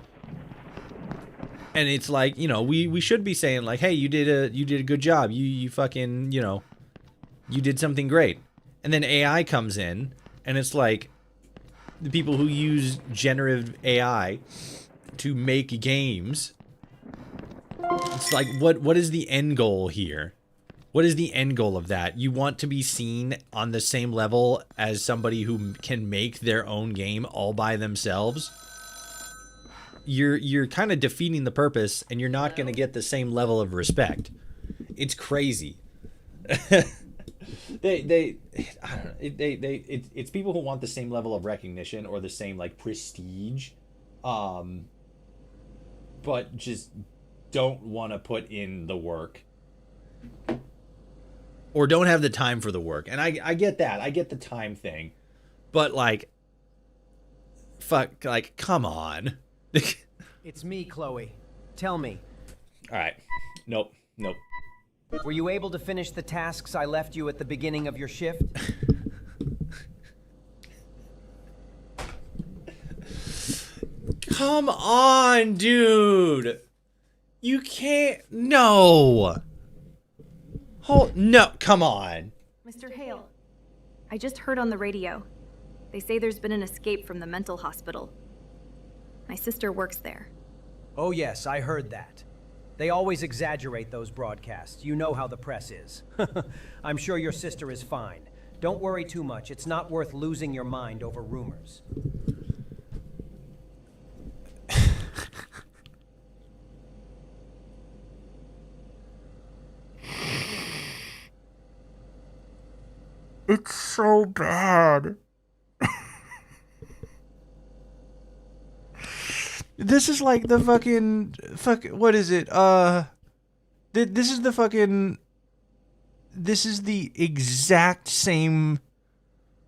And it's like, you know, we should be saying like, hey, you did a good job. You fucking, you know, you did something great. And then AI comes in, and it's like the people who use generative AI to make games. It's like, what is the end goal here? What is the end goal of that? You want to be seen on the same level as somebody who can make their own game all by themselves? You're kind of defeating the purpose, and you're not going to get the same level of respect. It's crazy. It's people who want the same level of recognition or the same like prestige, but just don't want to put in the work, or don't have the time for the work. And I get that. I get the time thing, but like, fuck, like, come on. It's me, Chloe. Tell me, All right. Nope. were you able to finish the tasks I left you at the beginning of your shift? Come on, dude. You can't. No. No, come on. Mr. Hale, I just heard on the radio. They say there's been an escape from the mental hospital. My sister works there. Oh yes, I heard that. They always exaggerate those broadcasts. You know how the press is. I'm sure your sister is fine. Don't worry too much. It's not worth losing your mind over rumors. It's so bad. This is like the what is it? This is the exact same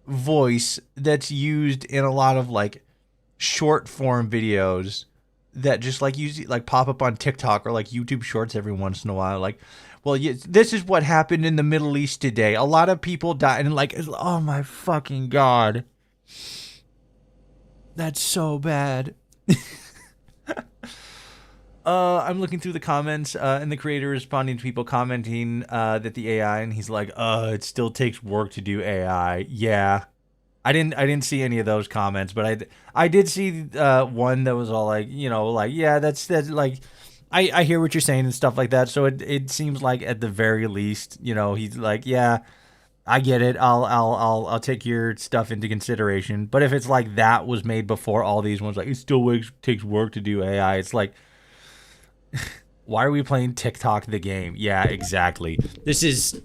voice that's used in a lot of like short form videos that just like pop up on TikTok or like YouTube Shorts every once in a while. Like, well, this is what happened in the Middle East today. A lot of people died, and like, oh my fucking God. That's so bad. I'm looking through the comments, and the creator responding to people commenting that the AI, and he's like, it still takes work to do AI. Yeah. I didn't see any of those comments, but I did see one that was all like, you know, like, yeah, that's like, I hear what you're saying and stuff like that. So it seems like at the very least, you know, he's like, yeah, I get it. I'll take your stuff into consideration. But if it's like that was made before all these ones, like it still takes work to do AI. It's like, why are we playing TikTok the game? Yeah, exactly. This is.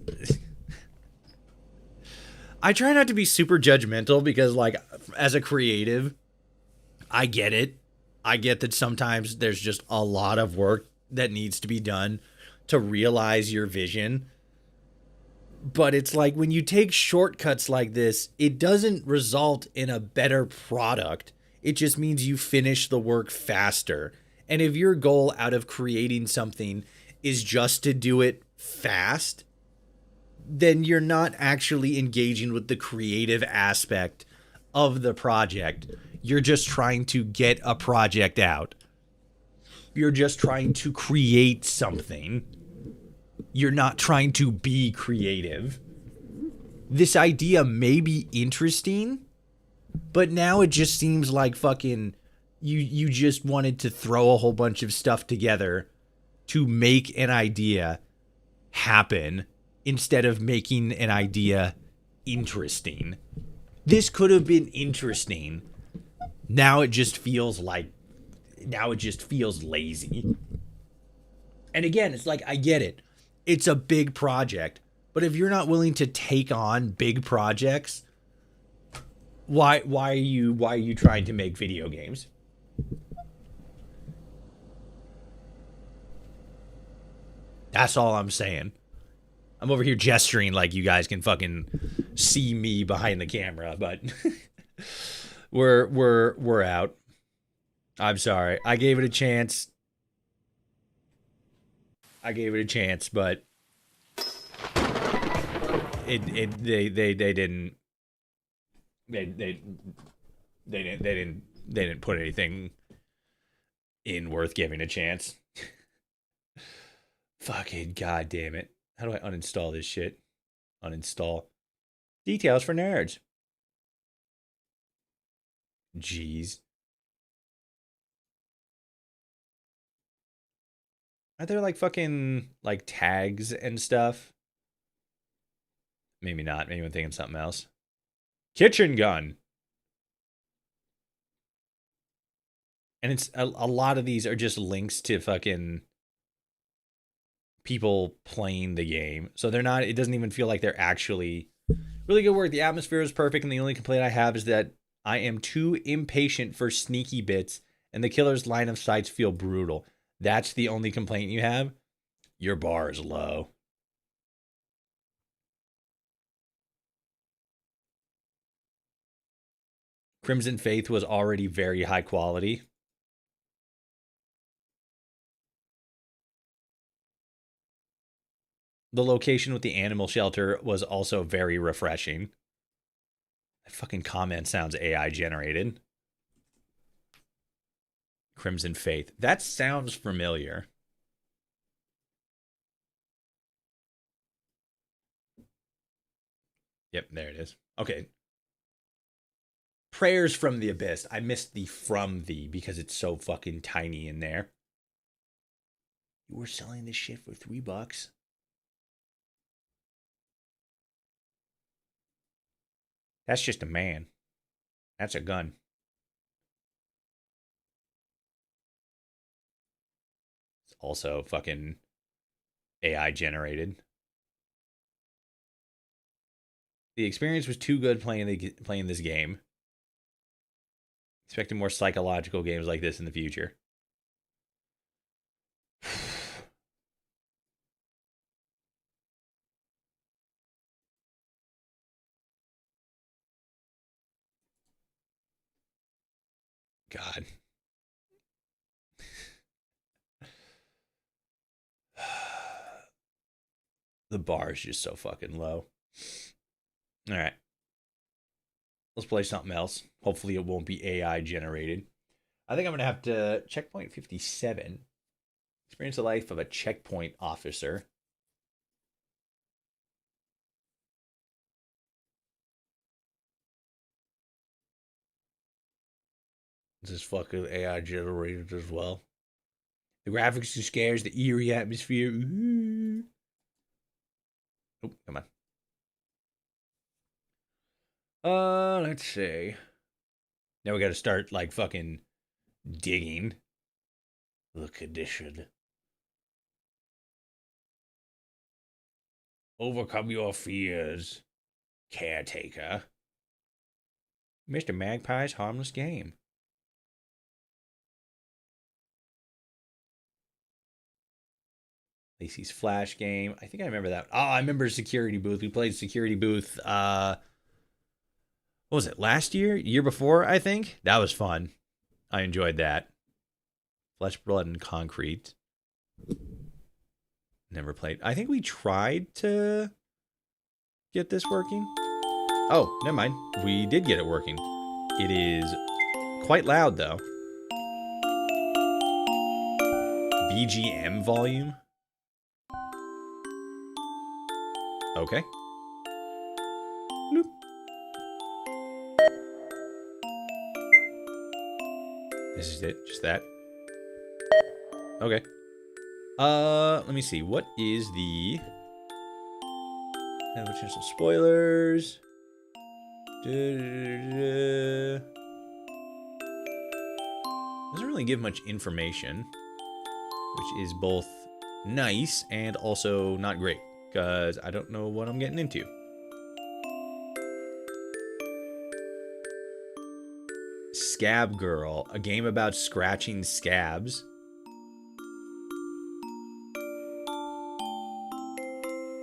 I try not to be super judgmental because, like, as a creative, I get it. I get that sometimes there's just a lot of work that needs to be done to realize your vision. But it's like when you take shortcuts like this, it doesn't result in a better product. It just means you finish the work faster. And if your goal out of creating something is just to do it fast, then you're not actually engaging with the creative aspect of the project. You're just trying to get a project out. You're just trying to create something. You're not trying to be creative. This idea may be interesting, but now it just seems like fucking you just wanted to throw a whole bunch of stuff together to make an idea happen instead of making an idea interesting. This could have been interesting. Now it just feels lazy. And again, it's like, I get it. It's a big project, but if you're not willing to take on big projects, why are you trying to make video games? That's all I'm saying. I'm over here gesturing like you guys can fucking see me behind the camera, but we're out. I'm sorry. I gave it a chance. But they didn't put anything in worth giving a chance. Fucking goddamn it. How do I uninstall this shit? Uninstall. Details for nerds. Jeez. Are there like fucking like tags and stuff? Maybe not. Maybe I'm thinking something else. Kitchen gun. And it's a lot of these are just links to fucking people playing the game. So they're not, it doesn't even feel like they're actually really good work. The atmosphere is perfect, and the only complaint I have is that I am too impatient for sneaky bits, and the killer's line of sights feel brutal. That's the only complaint you have? Your bar is low. Crimson Faith was already very high quality. The location with the animal shelter was also very refreshing. That fucking comment sounds AI generated. Crimson Faith. That sounds familiar. Yep, there it is. Okay. Prayers from the Abyss. I missed the from the because it's so fucking tiny in there. You were selling this shit for $3. That's just a man. That's a gun. It's also fucking AI generated. The experience was too good playing this game. Expecting more psychological games like this in the future. God. The bar is just so fucking low. All right. Let's play something else. Hopefully it won't be AI generated. I think I'm going to have to checkpoint 57. Experience the life of a checkpoint officer. This is fucking AI generated as well. The graphics are scarce, the eerie atmosphere. Ooh. Oh, come on. Let's see. Now we got to start like fucking digging. The condition. Overcome your fears, caretaker. Mr. Magpie's harmless game. Lacey's Flash game. I think I remember that. Oh, I remember Security Booth. We played Security Booth. What was it? Last year? Year before, I think. That was fun. I enjoyed that. Flesh, Blood, and Concrete. Never played. I think we tried to get this working. Oh, never mind. We did get it working. It is quite loud, though. BGM volume? Okay. Bloop. This is it, just that. Okay. Let me see. What is the potential spoilers? Doesn't really give much information, which is both nice and also not great, because I don't know what I'm getting into. Scab Girl, a game about scratching scabs.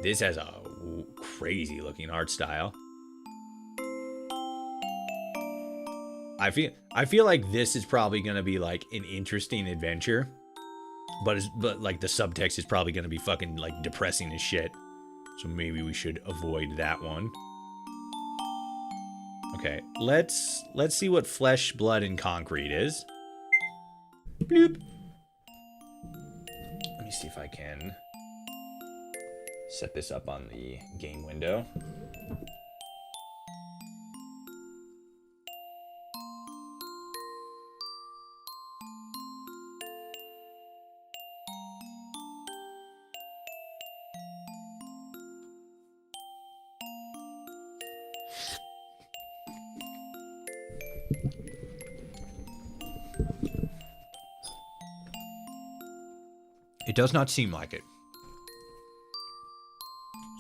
This has a crazy looking art style. I feel like this is probably gonna be like an interesting adventure, but like the subtext is probably gonna be fucking like depressing as shit. So maybe we should avoid that one. Okay, let's see what Flesh, Blood, and Concrete is. Bloop. Let me see if I can set this up on the game window. It does not seem like it.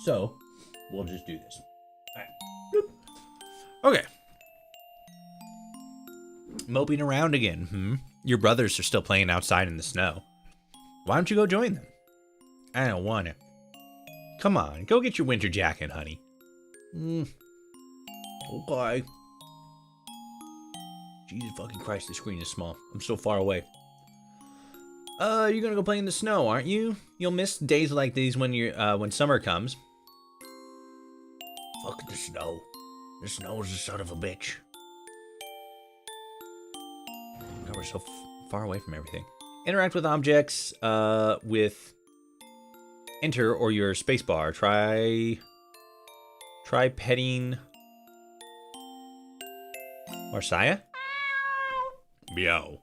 So, we'll just do this. All right. Okay. Moping around again, Your brothers are still playing outside in the snow. Why don't you go join them? I don't want to. Come on, go get your winter jacket, honey. Okay. Jesus fucking Christ, the screen is small. I'm so far away. You're gonna go play in the snow, aren't you? You'll miss days like these when summer comes. Fuck the snow. The snow is a son of a bitch. God, we're so far away from everything. Interact with objects with Enter or your spacebar. Try petting Marcia? Meow.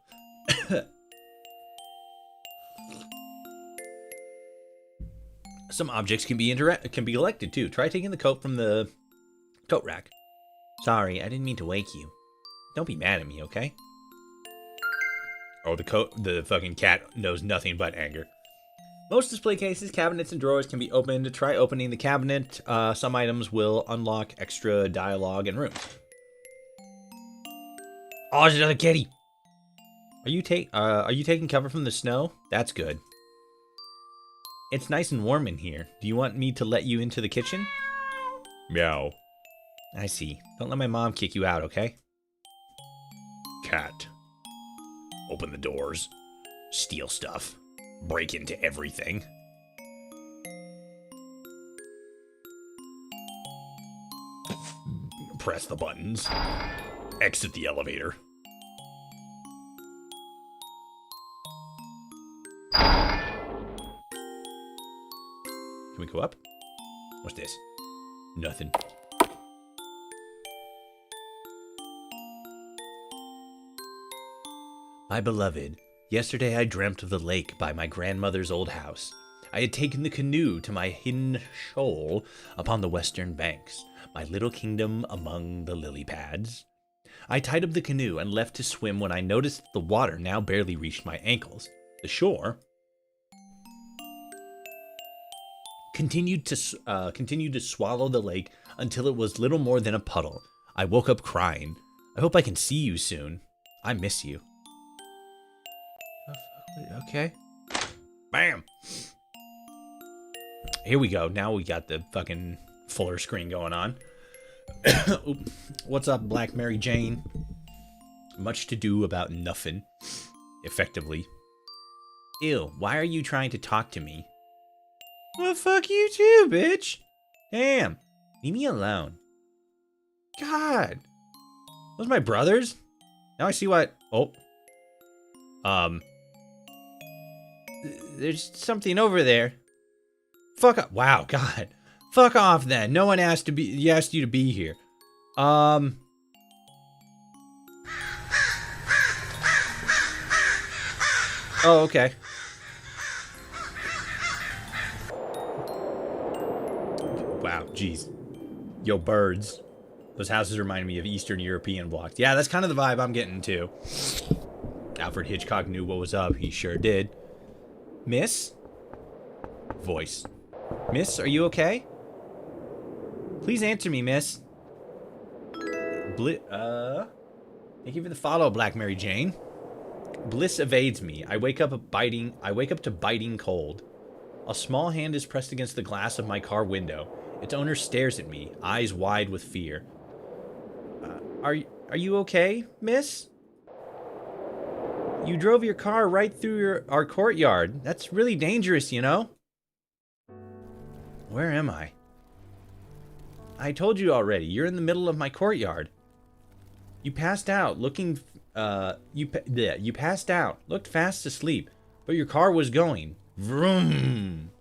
Some objects can be elected too. Try taking the coat from the coat rack. Sorry, I didn't mean to wake you. Don't be mad at me, okay? Oh, the fucking cat knows nothing but anger. Most display cases, cabinets, and drawers can be opened. Try opening the cabinet. Some items will unlock extra dialogue and rooms. Oh, there's another kitty. Are you taking cover from the snow? That's good. It's nice and warm in here. Do you want me to let you into the kitchen? Meow. I see. Don't let my mom kick you out, okay? Cat. Open the doors. Steal stuff. Break into everything. Press the buttons. Exit the elevator. Can we go up? What's this? Nothing. My beloved, yesterday I dreamt of the lake by my grandmother's old house. I had taken the canoe to my hidden shoal upon the western banks, my little kingdom among the lily pads. I tied up the canoe and left to swim when I noticed the water now barely reached my ankles. The shore continued to swallow the lake until it was little more than a puddle. I woke up crying. I hope I can see you soon. I miss you. Okay. Bam. Here we go. Now we got the fucking fuller screen going on. What's up, Black Mary Jane? Much to do about nothing. Effectively. Ew, why are you trying to talk to me? Well, fuck you too, bitch. Damn. Leave me alone. God. Those my brothers? Now I see what... Oh. There's something over there. Fuck up. Wow, God. Fuck off then. No one asked you to be here. Oh, okay. Wow, jeez. Yo, birds. Those houses remind me of Eastern European blocks. Yeah, that's kind of the vibe I'm getting too. Alfred Hitchcock knew what was up. He sure did. Miss? Voice. Miss, are you okay? Please answer me, miss. Thank you for the follow, Black Mary Jane. Bliss evades me. I wake up to biting cold. A small hand is pressed against the glass of my car window. Its owner stares at me, eyes wide with fear. Are you okay, miss? You drove your car right through our courtyard. That's really dangerous, you know? Where am I? I told you already. You're in the middle of my courtyard. You passed out, you passed out, looked fast asleep, but your car was going. Vroom.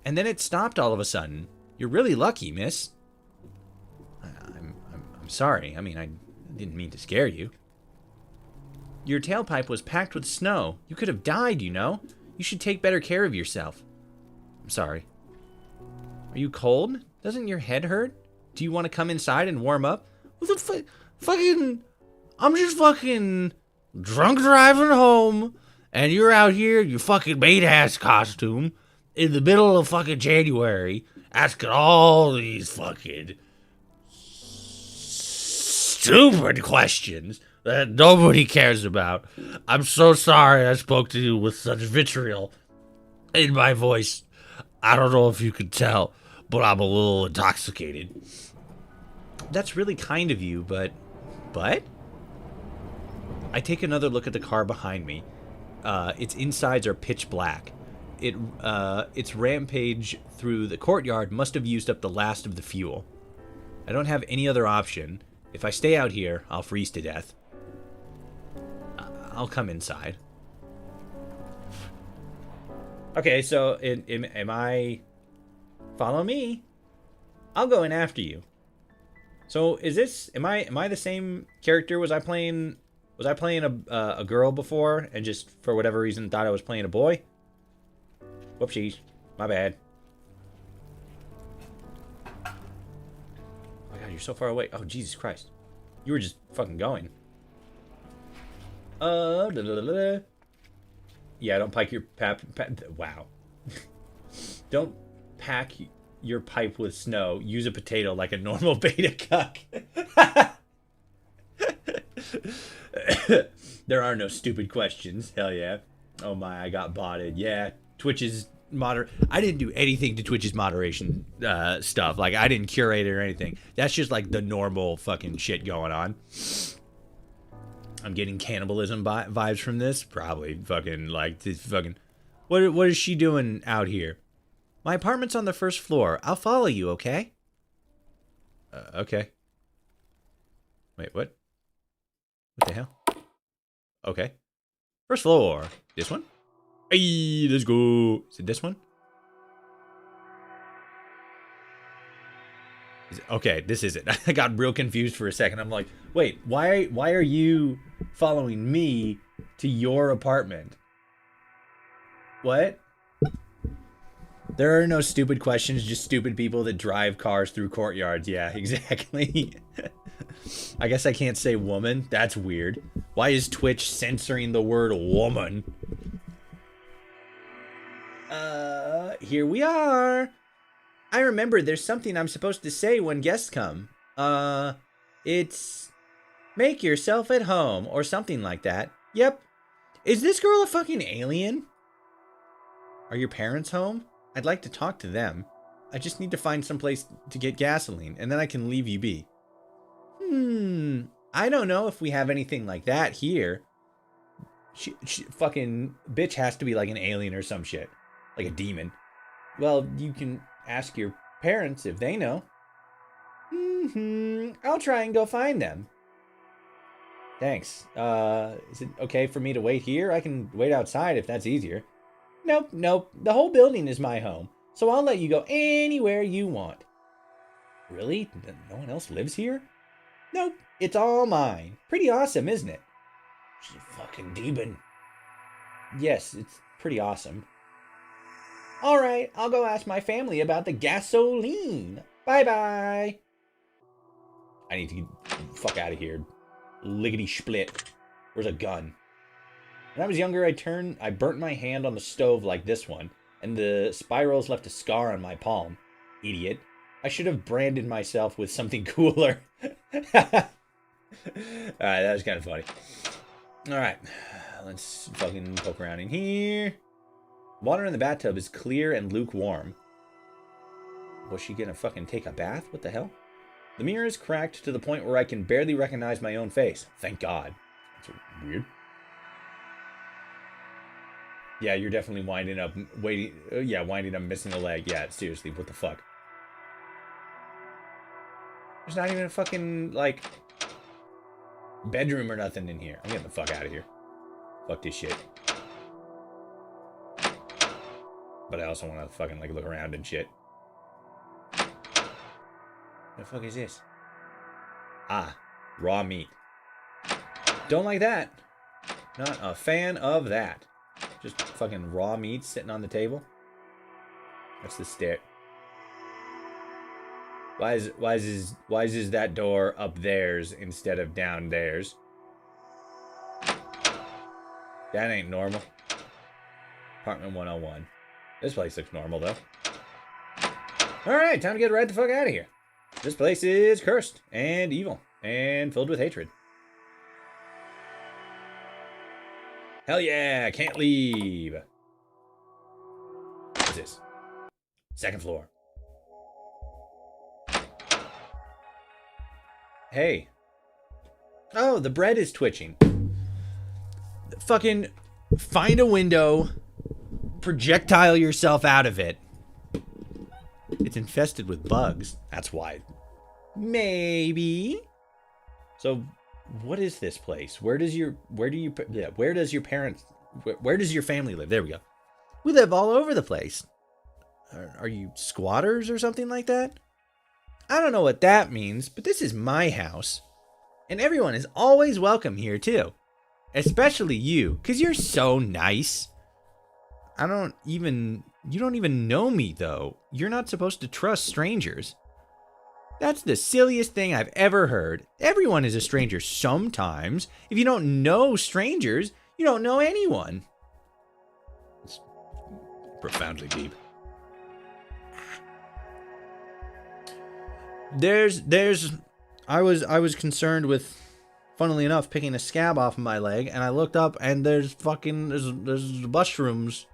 And then it stopped all of a sudden. You're really lucky, miss. I'm sorry. I mean, I didn't mean to scare you. Your tailpipe was packed with snow. You could have died, you know. You should take better care of yourself. I'm sorry. Are you cold? Doesn't your head hurt? Do you want to come inside and warm up? What the fucking... I'm just fucking drunk driving home, and you're out here in your fucking maid-ass costume in the middle of fucking January asking all these fucking stupid questions that nobody cares about. I'm so sorry I spoke to you with such vitriol in my voice. I don't know if you can tell, but I'm a little intoxicated. That's really kind of you, but... I take another look at the car behind me. Its insides are pitch black. Its rampage through the courtyard must have used up the last of the fuel. I don't have any other option. If I stay out here, I'll freeze to death. I'll come inside. Okay, so am I... Follow me. I'll go in after you. So is this... Am I the same character? Was I playing a girl before and just for whatever reason thought I was playing a boy? Whoopsies. My bad. Oh my god, you're so far away. Oh, Jesus Christ. You were just fucking going. Yeah, don't pack your wow. Don't pack your pipe with snow. Use a potato like a normal beta cuck. There are no stupid questions. Hell yeah. Oh my, I got botted. Yeah, Twitch's I didn't do anything to Twitch's moderation stuff. Like, I didn't curate it or anything. That's just like the normal fucking shit going on. I'm getting cannibalism vibes from this. Probably fucking like this fucking... What is she doing out here? My apartment's on the first floor. I'll follow you, okay? Okay. Wait, what? What the hell? Okay. First floor. This one? Hey, let's go. Is it this one? Okay, this is it. I got real confused for a second. I'm like, wait, why are you following me to your apartment? What? There are no stupid questions, just stupid people that drive cars through courtyards. Yeah, exactly. I guess I can't say woman. That's weird. Why is Twitch censoring the word woman? Here we are. I remember there's something I'm supposed to say when guests come. It's make yourself at home or something like that. Yep. Is this girl a fucking alien? Are your parents home? I'd like to talk to them. I just need to find some place to get gasoline, and then I can leave you be. I don't know if we have anything like that here. She fucking bitch has to be like an alien or some shit. Like a demon. Well, you can ask your parents if they know. I'll try and go find them. Thanks. Is it okay for me to wait here? I can wait outside if that's easier. Nope, nope. The whole building is my home, so I'll let you go anywhere you want. Really? No one else lives here? Nope, it's all mine. Pretty awesome, isn't it? She's a fucking demon. Yes, it's pretty awesome. Alright, I'll go ask my family about the gasoline. Bye-bye. I need to get the fuck out of here. Lickety split. Where's a gun? When I was younger, I burnt my hand on the stove like this one, and the spirals left a scar on my palm. Idiot. I should have branded myself with something cooler. Alright, that was kind of funny. Alright, let's fucking poke around in here. Water in the bathtub is clear and lukewarm. Was she gonna fucking take a bath? What the hell? The mirror is cracked to the point where I can barely recognize my own face. Thank God. That's weird. Yeah, you're definitely winding up missing a leg. Yeah, seriously, what the fuck? There's not even a fucking, like, bedroom or nothing in here. I'm getting the fuck out of here. Fuck this shit. But I also want to fucking, like, look around and shit. What the fuck is this? Ah, raw meat. Don't like that. Not a fan of that. Just fucking raw meat sitting on the table. That's the stair. Why is that door up theirs instead of down theirs? That ain't normal. Apartment 101. This place looks normal though. Alright, time to get right the fuck out of here. This place is cursed and evil and filled with hatred. Hell yeah, can't leave. What's this? Second floor. Hey. Oh, the bread is twitching. Fucking find a window, projectile yourself out of it. It's infested with bugs. That's why. Maybe. So, what is this place? Where does your family live? There we go. We live all over the place. Are you squatters or something like that? I don't know what that means, but this is my house. And everyone is always welcome here too. Especially you, because you're so nice. You don't even know me though. You're not supposed to trust strangers. That's the silliest thing I've ever heard. Everyone is a stranger sometimes. If you don't know strangers, you don't know anyone. It's profoundly deep. I was concerned with, funnily enough, picking a scab off of my leg, and I looked up and there's mushrooms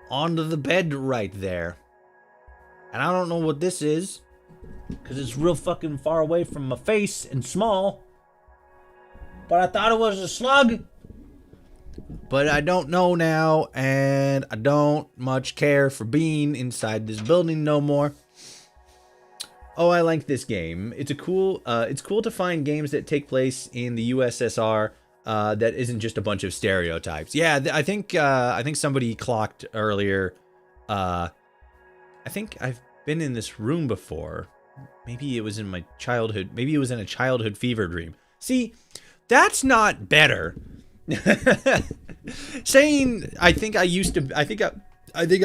onto the bed right there. And I don't know what this is, because it's real fucking far away from my face and small. But I thought it was a slug. But I don't know now, and I don't much care for being inside this building no more. Oh, I like this game. It's cool to find games that take place in the USSR that isn't just a bunch of stereotypes. Yeah, I think somebody clocked earlier. I think I've been in this room before. Maybe it was in my childhood. Maybe it was in a childhood fever dream. See, that's not better. Saying I think I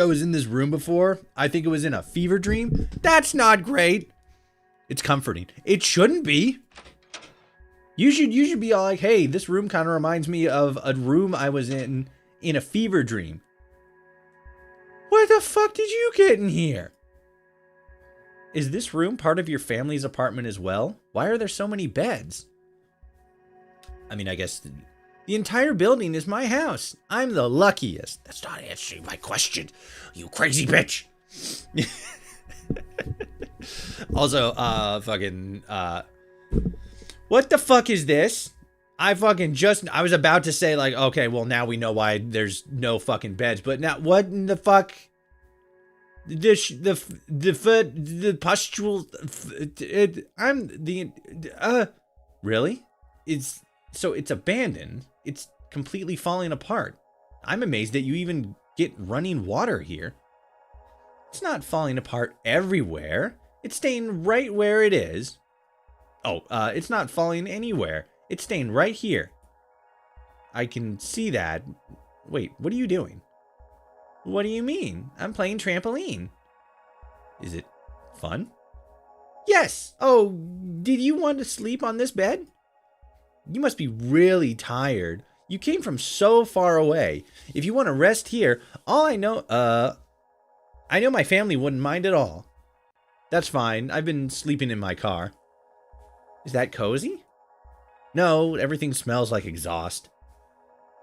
was in this room before. I think it was in a fever dream. That's not great. It's comforting. It shouldn't be. You should be all like, hey, this room kind of reminds me of a room I was in a fever dream. What the fuck did you get in here? Is this room part of your family's apartment as well? Why are there so many beds? I mean, I guess the entire building is my house. I'm the luckiest. That's not answering my question, you crazy bitch. Also, what the fuck is this? I was about to say, like, okay, well, now we know why there's no fucking beds, but now, what in the fuck? The pustule, really? It's abandoned. It's completely falling apart. I'm amazed that you even get running water here. It's not falling apart everywhere. It's staying right where it is. Oh, it's not falling anywhere. It's staying right here. I can see that. Wait, what are you doing? What do you mean? I'm playing trampoline. Is it fun? Yes. Oh, did you want to sleep on this bed? You must be really tired. You came from so far away. If you want to rest here, I know my family wouldn't mind at all. That's fine. I've been sleeping in my car. Is that cozy? No, everything smells like exhaust.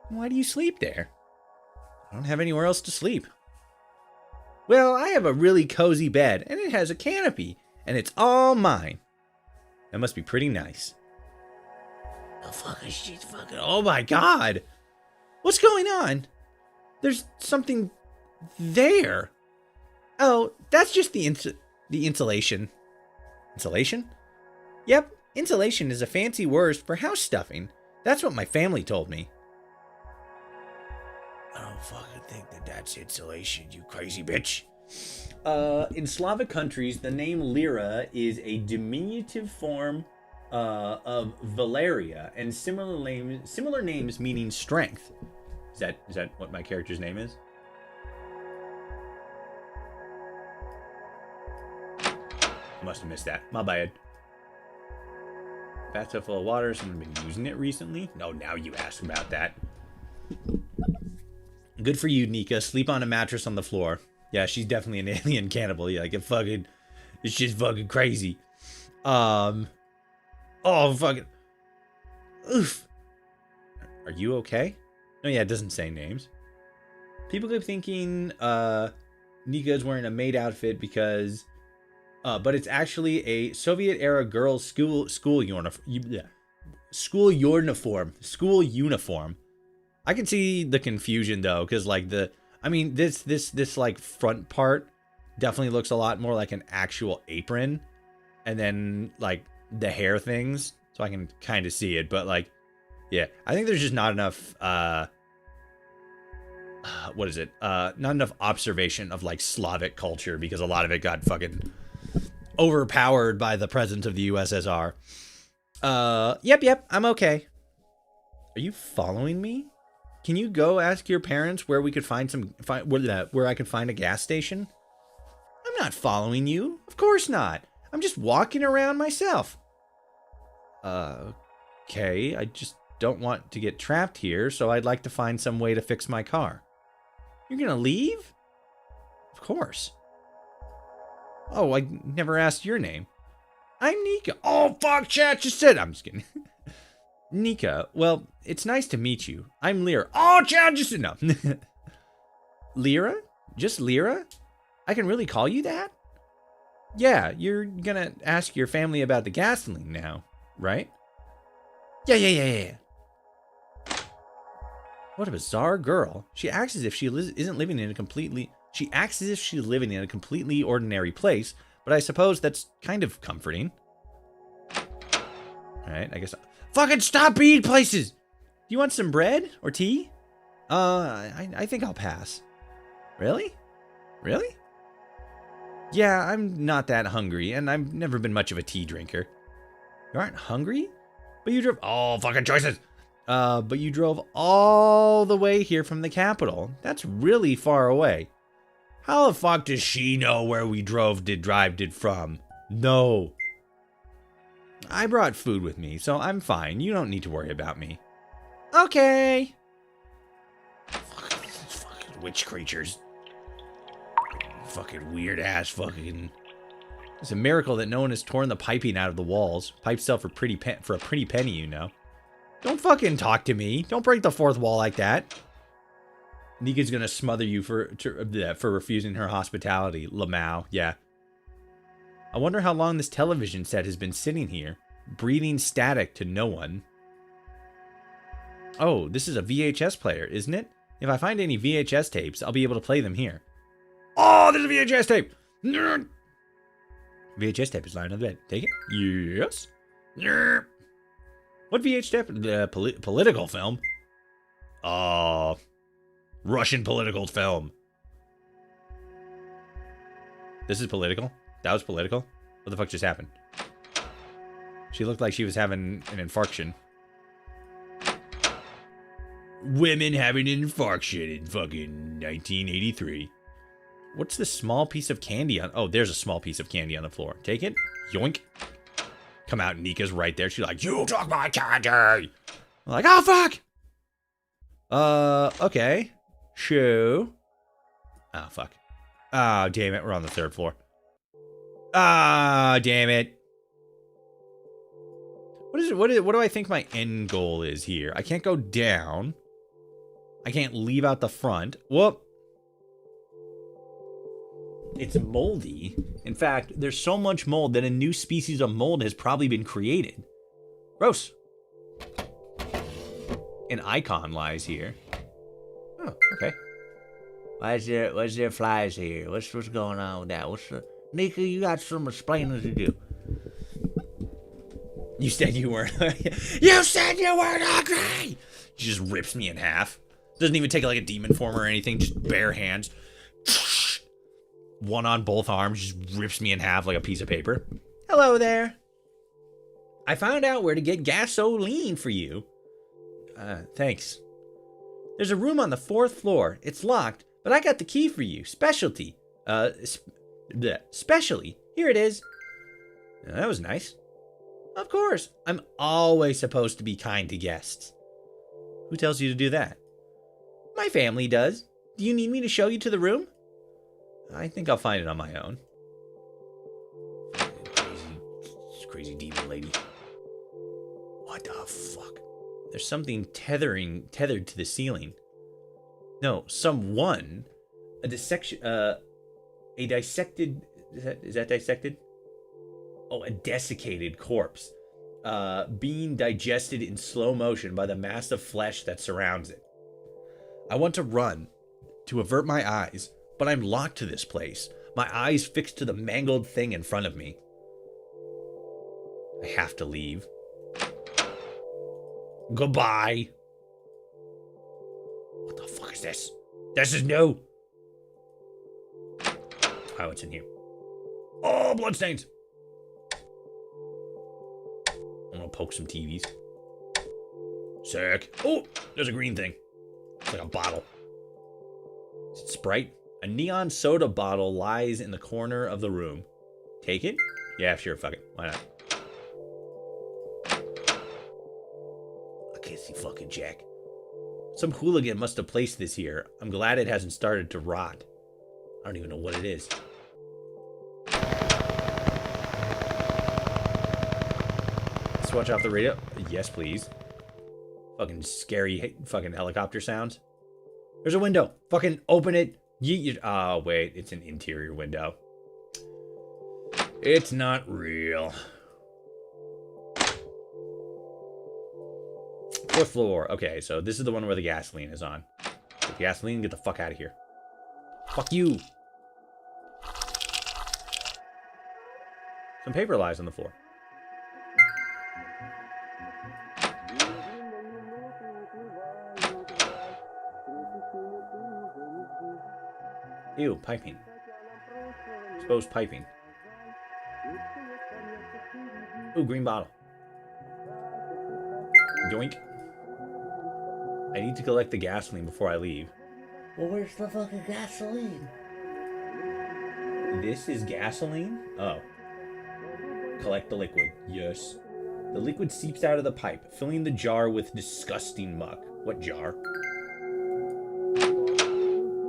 Why do you sleep there? I don't have anywhere else to sleep. Well, I have a really cozy bed, and it has a canopy, and it's all mine. That must be pretty nice. The fuck is she fucking... Oh my god! What's going on? There's something there. Oh, that's just the insulation. Insulation? Yep, insulation is a fancy word for house stuffing. That's what my family told me. I don't fucking think that's insulation, you crazy bitch. In Slavic countries, the name Lyra is a diminutive form of Valeria, and similar names meaning strength. Is that what my character's name is? Must have missed that. My bad. Bathtub full of water. Someone been using it recently? No, now you ask about that. Good for you, Nika. Sleep on a mattress on the floor. Yeah, she's definitely an alien cannibal. Yeah, like it's just fucking crazy. Oh, fucking. Oof. Are you okay? Oh, yeah, it doesn't say names. People keep thinking Nika's wearing a maid outfit because... but it's actually a Soviet-era girls' school uniform. I can see the confusion though, because like this like front part definitely looks a lot more like an actual apron, and then like the hair things, so I can kind of see it. But like, yeah, I think there's just not enough. What is it? Not enough observation of like Slavic culture, because a lot of it got fucking overpowered by the presence of the USSR. Yep, I'm okay. Are you following me? Can you go ask your parents where we could where I could find a gas station? I'm not following you. Of course not. I'm just walking around myself. Okay, I just don't want to get trapped here, so I'd like to find some way to fix my car. You're gonna leave? Of course. Oh, I never asked your name. I'm Nika. Oh, fuck, chat just said. I'm just kidding. Nika, well, it's nice to meet you. I'm Lyra. Oh, chat just said no. Lyra? Just Lyra? I can really call you that? Yeah, you're gonna ask your family about the gasoline now, right? Yeah. What a bizarre girl. She acts as if she isn't living in a completely... She acts as if she's living in a completely ordinary place, but I suppose that's kind of comforting. Alright, I guess... Fucking stop eating places! Do you want some bread or tea? I think I'll pass. Really? Really? Yeah, I'm not that hungry, and I've never been much of a tea drinker. You aren't hungry? But you drove... Oh, fucking choices! But you drove all the way here from the capital. That's really far away. How the fuck does she know where we drove from? No. I brought food with me, so I'm fine. You don't need to worry about me. Okay. Fucking witch creatures. Fucking weird ass fucking... It's a miracle that no one has torn the piping out of the walls. Pipes sell for a pretty penny, you know. Don't fucking talk to me. Don't break the fourth wall like that. Nika's gonna smother you for refusing her hospitality, Lamau. Yeah. I wonder how long this television set has been sitting here, breathing static to no one. Oh, this is a VHS player, isn't it? If I find any VHS tapes, I'll be able to play them here. Oh, there's a VHS tape! VHS tape is lying on the bed. Take it? Yes. What VHS tape? Political film. Oh. Russian political film. This is political? That was political? What the fuck just happened? She looked like she was having an infarction. Women having an infarction in fucking 1983. What's this small piece of candy on? Oh, there's a small piece of candy on the floor. Take it. Yoink. Come out. Nika's right there. She's like, you took my candy. I'm like, oh, fuck. Okay. Shoo. Oh, fuck. Oh, damn it. We're on the 3rd floor. Ah, damn it. What do I think my end goal is here? I can't go down. I can't leave out the front. Whoop. It's moldy. In fact, there's so much mold that a new species of mold has probably been created. Gross. An icon lies here. Oh, okay. What's there flies here? What's going on with that? Nika, you got some explaining to do. You said you weren't. You said you weren't hungry. She just rips me in half. Doesn't even take like a demon form or anything. Just bare hands. One on both arms. Just rips me in half like a piece of paper. Hello there. I found out where to get gasoline for you. Thanks. There's a room on the 4th floor. It's locked, but I got the key for you. Specialty. Specially. Here it is. That was nice. Of course. I'm always supposed to be kind to guests. Who tells you to do that? My family does. Do you need me to show you to the room? I think I'll find it on my own. Crazy demon lady. What the fuck? There's something tethered to the ceiling. No, someone. A dissected. Is that dissected? Oh, a desiccated corpse. Being digested in slow motion by the mass of flesh that surrounds it. I want to run to avert my eyes, but I'm locked to this place. My eyes fixed to the mangled thing in front of me. I have to leave. Goodbye. What the fuck is this? This is new. Oh, what's in here? Oh, bloodstains. I'm gonna poke some TVs. Sick. Oh, there's a green thing. It's like a bottle. Is it Sprite? A neon soda bottle lies in the corner of the room. Take it? Yeah, sure, fuck it. Why not? I can't see fucking jack. Some hooligan must have placed this here. I'm glad it hasn't started to rot. I don't even know what it is. Switch off the radio? Yes, please. Fucking scary fucking helicopter sounds. There's a window. Fucking open it. Oh, wait. It's an interior window. It's not real. 4th floor. Okay, so this is the one where the gasoline is on. Get the gasoline, get the fuck out of here. Fuck you. Some paper lies on the floor. Ew, piping. Exposed piping. Ooh, green bottle. Yoink. I need to collect the gasoline before I leave. Well, where's the fucking gasoline? This is gasoline? Oh. Collect the liquid. Yes. The liquid seeps out of the pipe, filling the jar with disgusting muck. What jar?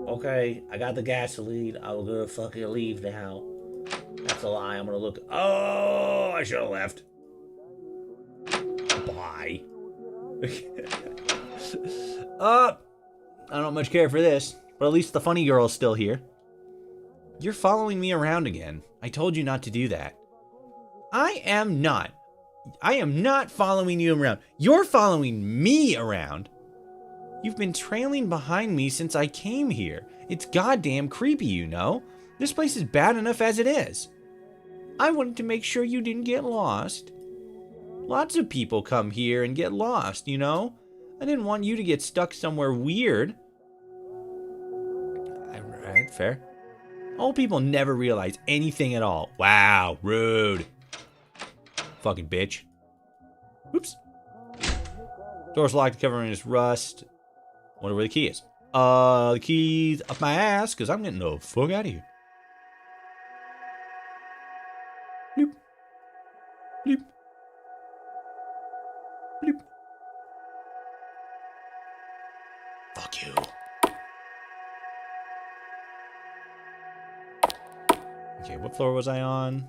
Okay, I got the gasoline. I'm gonna fucking leave now. That's a lie. I'm gonna look. Oh, I should have left. Bye. I don't much care for this, but at least the funny girl's still here. You're following me around again. I told you not to do that. I am not. I am not following you around. You're following me around. You've been trailing behind me since I came here. It's goddamn creepy, you know? This place is bad enough as it is. I wanted to make sure you didn't get lost. Lots of people come here and get lost, you know? I didn't want you to get stuck somewhere weird. fair. Old people never realize anything at all. Wow, rude. Fucking bitch. Oops. Door's locked, covering this rust. Wonder where the key is. The key's up my ass, because I'm getting the fuck out of here. Bloop. Bloop. Bloop. Fuck you. Okay, what floor was I on?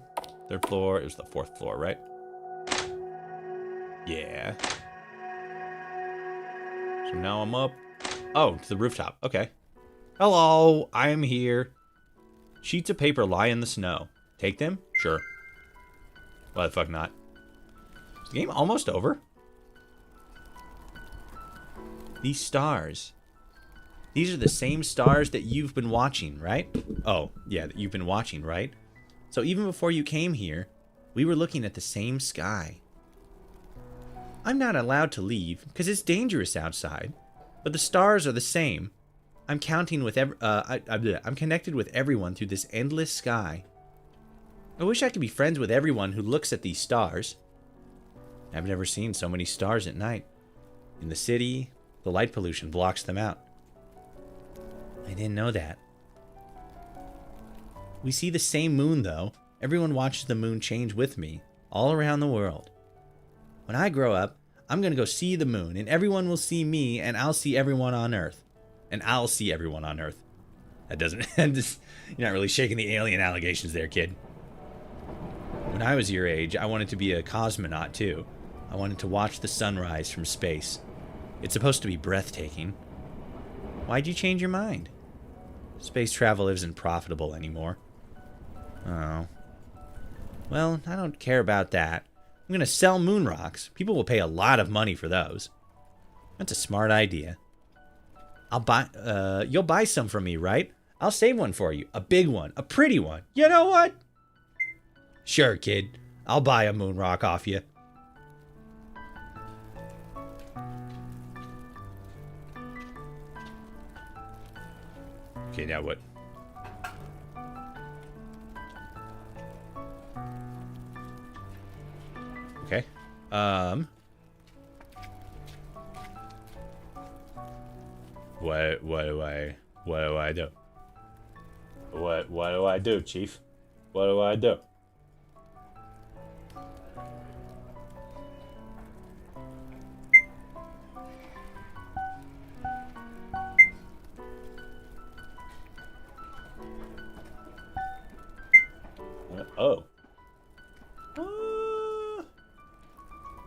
Third floor. It was the fourth floor, right? Yeah. So now I'm up. Oh, to the rooftop. Okay. Hello, I am here. Sheets of paper lie in the snow. Take them? Sure. Why the fuck not? Is the game almost over? These stars. These are the same stars that you've been watching, right? Oh, yeah, that you've been watching, right? So even before you came here, we were looking at the same sky. I'm not allowed to leave because it's dangerous outside, but the stars are the same. I'm counting with I'm connected with everyone through this endless sky. I wish I could be friends with everyone who looks at these stars. I've never seen so many stars at night. In the city, the light pollution blocks them out. I didn't know that. We see the same moon, though. Everyone watches the moon change with me, all around the world. When I grow up, I'm going to go see the moon, and everyone will see me, and I'll see everyone on Earth. And I'll see everyone on Earth. That doesn't... You're not really shaking the alien allegations there, kid. When I was your age, I wanted to be a cosmonaut, too. I wanted to watch the sunrise from space. It's supposed to be breathtaking. Why'd you change your mind? Space travel isn't profitable anymore. Oh. Well, I don't care about that. I'm gonna sell moon rocks. People will pay a lot of money for those. That's a smart idea. You'll buy some from me, right? I'll save one for you. A big one. A pretty one. You know what? Sure, kid. I'll buy a moon rock off you. Okay, now what? Okay. What do I do? What do I do, Chief? What do I do? Oh.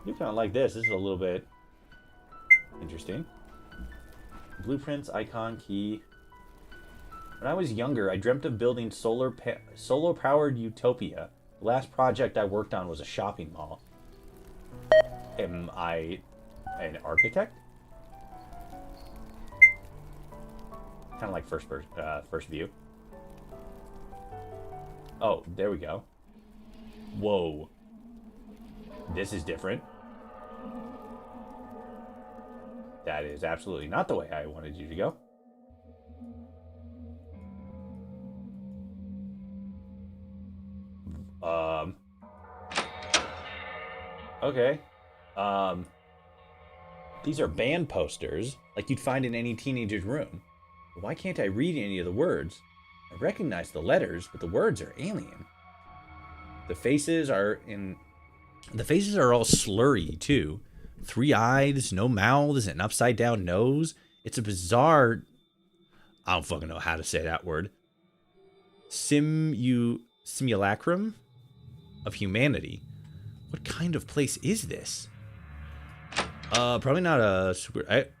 You kind of like this. This is a little bit interesting. Blueprints, icon, key. When I was younger, I dreamt of building solar-powered utopia. The last project I worked on was a shopping mall. Am I an architect? Kind of like first view. Oh, there we go. Whoa. This is different. That is absolutely not the way I wanted you to go. Okay. These are band posters, like you'd find in any teenager's room. Why can't I read any of the words? I recognize the letters, but the words are alien. The faces are all slurry, too. 3 eyes, no mouths, an upside-down nose. It's a bizarre... I don't fucking know how to say that word. Simulacrum of humanity. What kind of place is this? Probably not a super... what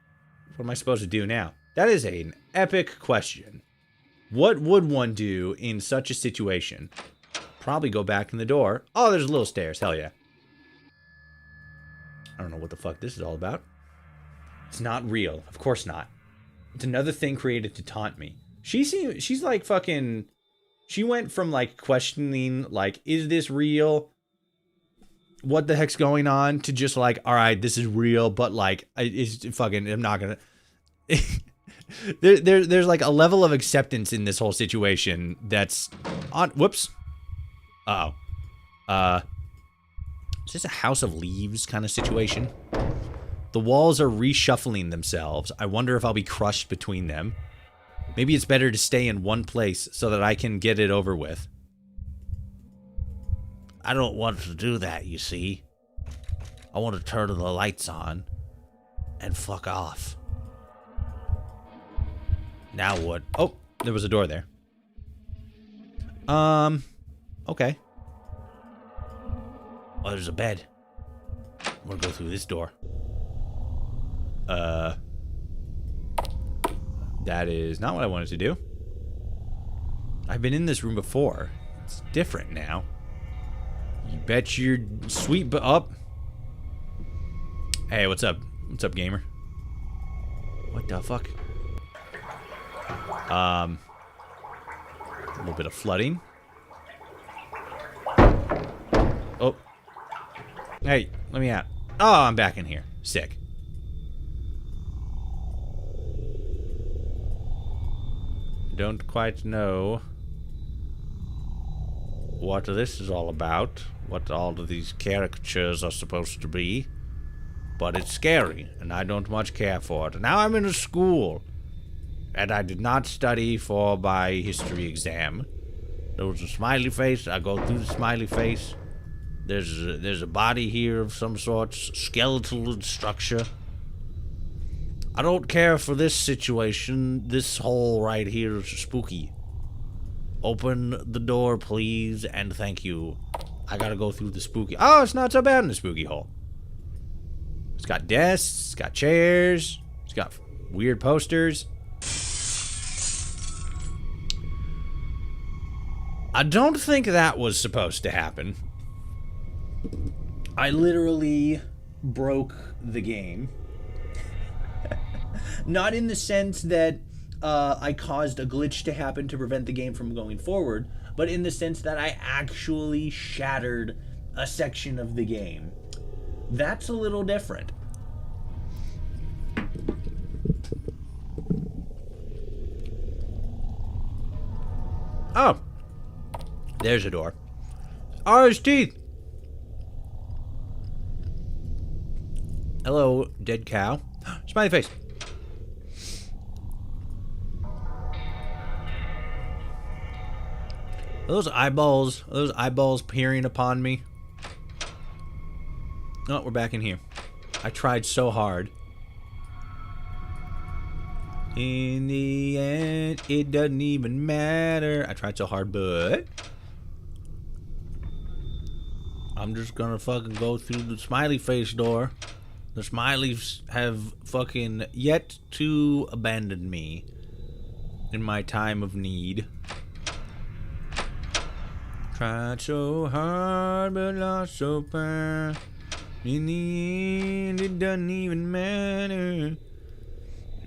am I supposed to do now? That is an epic question. What would one do in such a situation? Probably go back in the door. Oh, there's little stairs. Hell yeah. I don't know what the fuck this is all about. It's not real. Of course not. It's another thing created to taunt me. She's like fucking... She went from like questioning, like, is this real? What the heck's going on? To just like, all right, this is real, but like, it's fucking, I'm not gonna... There's like a level of acceptance in this whole situation that's on. Whoops. Uh-oh. Is this a House of Leaves kind of situation? The walls are reshuffling themselves. I wonder if I'll be crushed between them. Maybe it's better to stay in one place so that I can get it over with. I don't want to do that, you see. I want to turn the lights on and fuck off. Now what? Oh, there was a door there. Okay. Oh, there's a bed. I'm gonna go through this door. That is not what I wanted to do. I've been in this room before. It's different now. You bet your sweet up. Hey, what's up? What's up, gamer? What the fuck? A little bit of flooding. Oh. Hey, let me out. Oh, I'm back in here. Sick. Don't quite know what this is all about, what all of these caricatures are supposed to be, but it's scary, and I don't much care for it. And now I'm in a school, and I did not study for my history exam. There was a smiley face. I go through the smiley face. There's a body here of some sort, skeletal structure. I don't care for this situation. This hole right here is spooky. Open the door, please, and thank you. I gotta go through the spooky... Oh, it's not so bad in the spooky hole. It's got desks, it's got chairs, it's got weird posters. I don't think that was supposed to happen. I literally broke the game. Not in the sense that I caused a glitch to happen to prevent the game from going forward, but in the sense that I actually shattered a section of the game. That's a little different. Oh. There's a door. Oh, his teeth. Hello, dead cow. Smiley face. Are those eyeballs peering upon me? Oh, we're back in here. I tried so hard. In the end, it doesn't even matter. I tried so hard, but I'm just gonna fucking go through the smiley face door. The smileys have fucking yet to abandon me in my time of need. Tried so hard, but lost so far. In the end, it doesn't even matter.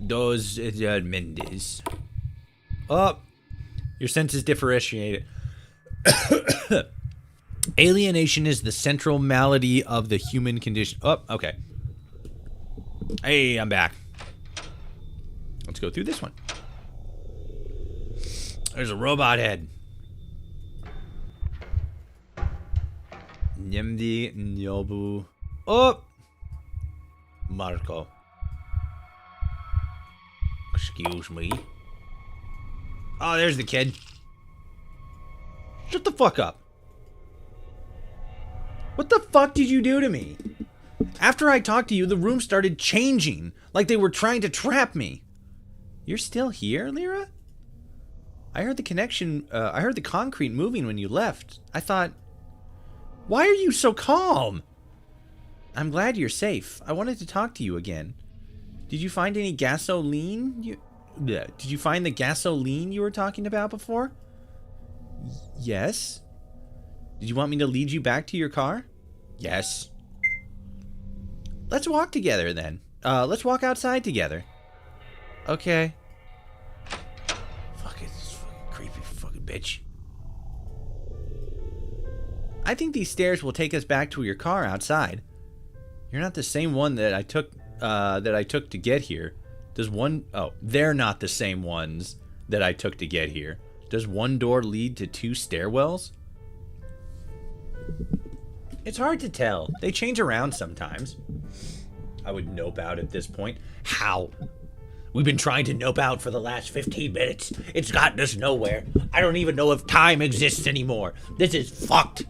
Those Mendes. Oh, your senses differentiate it. Alienation is the central malady of the human condition. Oh, okay. Hey, I'm back. Let's go through this one. There's a robot head. Nyemdi Nyobu. Oh! Marco. Excuse me. Oh, there's the kid. Shut the fuck up. What the fuck did you do to me? After I talked to you, the room started changing, like they were trying to trap me. You're still here, Lyra? I heard the connection, I heard the concrete moving when you left. I thought, why are you so calm? I'm glad you're safe. I wanted to talk to you again. Did you find any gasoline? Did you find the gasoline you were talking about before? Yes. Did you want me to lead you back to your car? Yes. Let's walk together then. Let's walk outside together. Okay. Fuck it, this fucking creepy fucking bitch. I think these stairs will take us back to your car outside. You're not the same one that I took to get here. Oh, they're not the same ones that I took to get here. Does one door lead to 2 stairwells? It's hard to tell. They change around sometimes. I would nope out at this point. How? We've been trying to nope out for the last 15 minutes. It's gotten us nowhere. I don't even know if time exists anymore. This is fucked.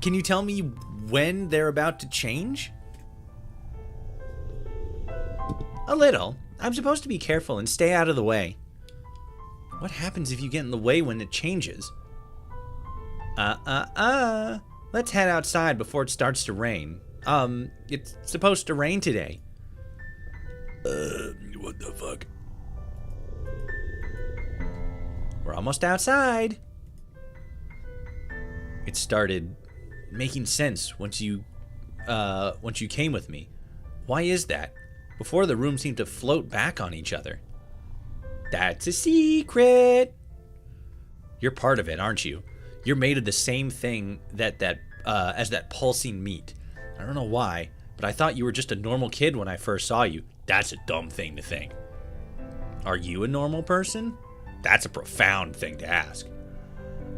Can you tell me when they're about to change? A little. I'm supposed to be careful and stay out of the way. What happens if you get in the way when it changes? Let's head outside before it starts to rain. It's supposed to rain today. What the fuck? We're almost outside. It started making sense once you came with me. Why is that? Before, the room seemed to float back on each other. That's a secret. You're part of it, aren't you? You're made of the same thing as that pulsing meat. I don't know why, but I thought you were just a normal kid when I first saw you. That's a dumb thing to think. Are you a normal person? That's a profound thing to ask.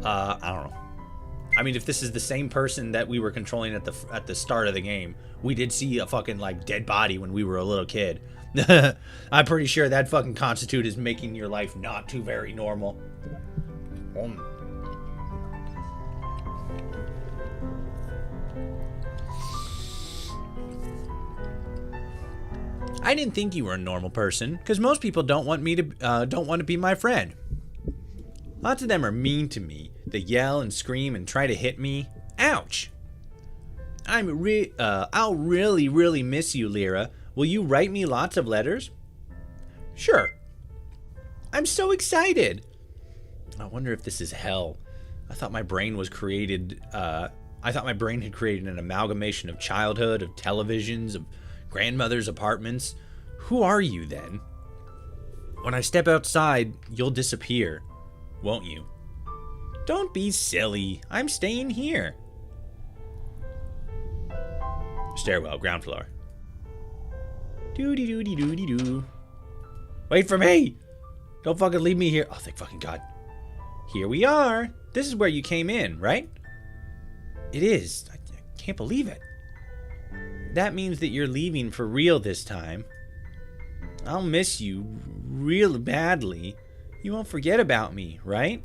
I don't know. I mean, if this is the same person that we were controlling at the start of the game, we did see a fucking like dead body when we were a little kid. I'm pretty sure that fucking constitute is making your life not too very normal. I didn't think you were a normal person, because most people don't want to be my friend. Lots of them are mean to me. They yell and scream and try to hit me. Ouch! I'll really, really miss you, Lyra. Will you write me lots of letters? Sure. I'm so excited. I wonder if this is hell. I thought my brain had created an amalgamation of childhood, of televisions, of grandmother's apartments. Who are you then? When I step outside, you'll disappear, won't you? Don't be silly. I'm staying here. Stairwell, ground floor. Doo-dee-doo-dee-doo-dee-doo. Wait for me! Don't fucking leave me here. Oh, thank fucking God. Here we are. This is where you came in, right? It is. I can't believe it. That means that you're leaving for real this time. I'll miss you real badly. You won't forget about me, right?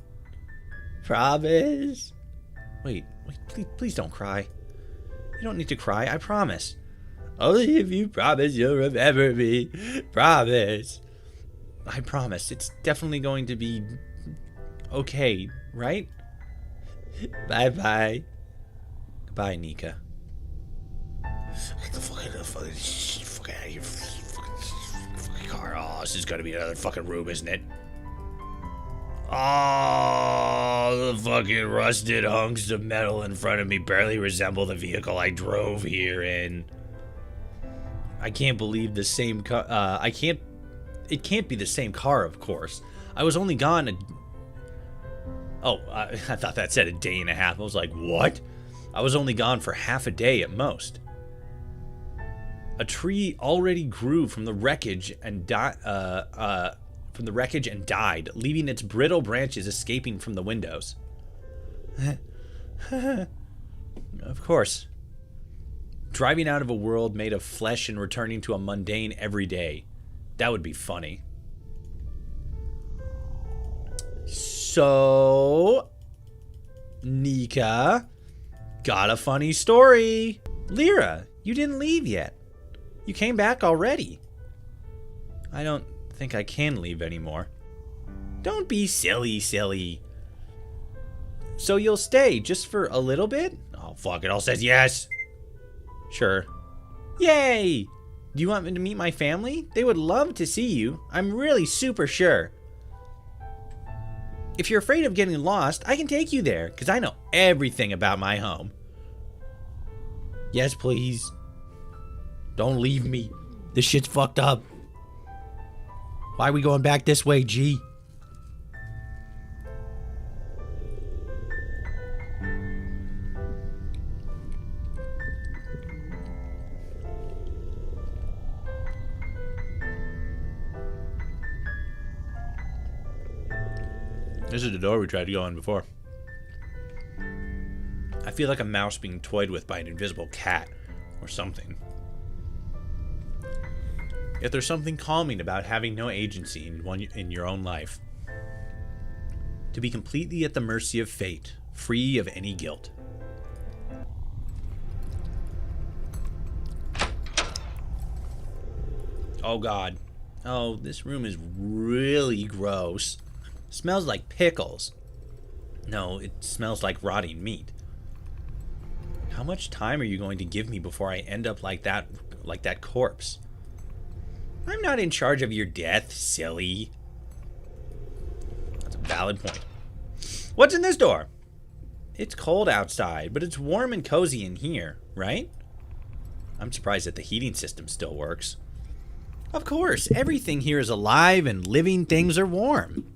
Promise? Wait, please don't cry. You don't need to cry, I promise. Only if you promise you'll remember me. Promise. I promise. It's definitely going to be okay, right? Bye-bye. Goodbye, Nika. Get the fuck out of here. Fucking car. Oh, this is gonna be another fucking room, isn't it? Oh, the fucking rusted hunks of metal in front of me barely resemble the vehicle I drove here in. I can't believe the same car. It can't be the same car, of course. I was only gone I thought that said a day and a half. I was like, what? I was only gone for half a day at most. A tree already grew from the wreckage and died, leaving its brittle branches escaping from the windows. Of course. Driving out of a world made of flesh and returning to a mundane everyday. That would be funny. So, Nika, got a funny story. Lyra, you didn't leave yet. You came back already. I don't think I can leave anymore. Don't be silly. So you'll stay just for a little bit? Oh, fuck it all says yes. Sure. Yay! Do you want me to meet my family? They would love to see you. I'm really super sure. If you're afraid of getting lost, I can take you there, because I know everything about my home. Yes, please. Don't leave me. This shit's fucked up. Why are we going back this way, G? This is the door we tried to go in before. I feel like a mouse being toyed with by an invisible cat or something. Yet there's something calming about having no agency in your own life. To be completely at the mercy of fate, free of any guilt. Oh God. Oh, this room is really gross. Smells like pickles. No, it smells like rotting meat. How much time are you going to give me before I end up like that corpse? I'm not in charge of your death, silly. That's a valid point. What's in this door? It's cold outside, but it's warm and cozy in here, right? I'm surprised that the heating system still works. Of course, everything here is alive and living things are warm.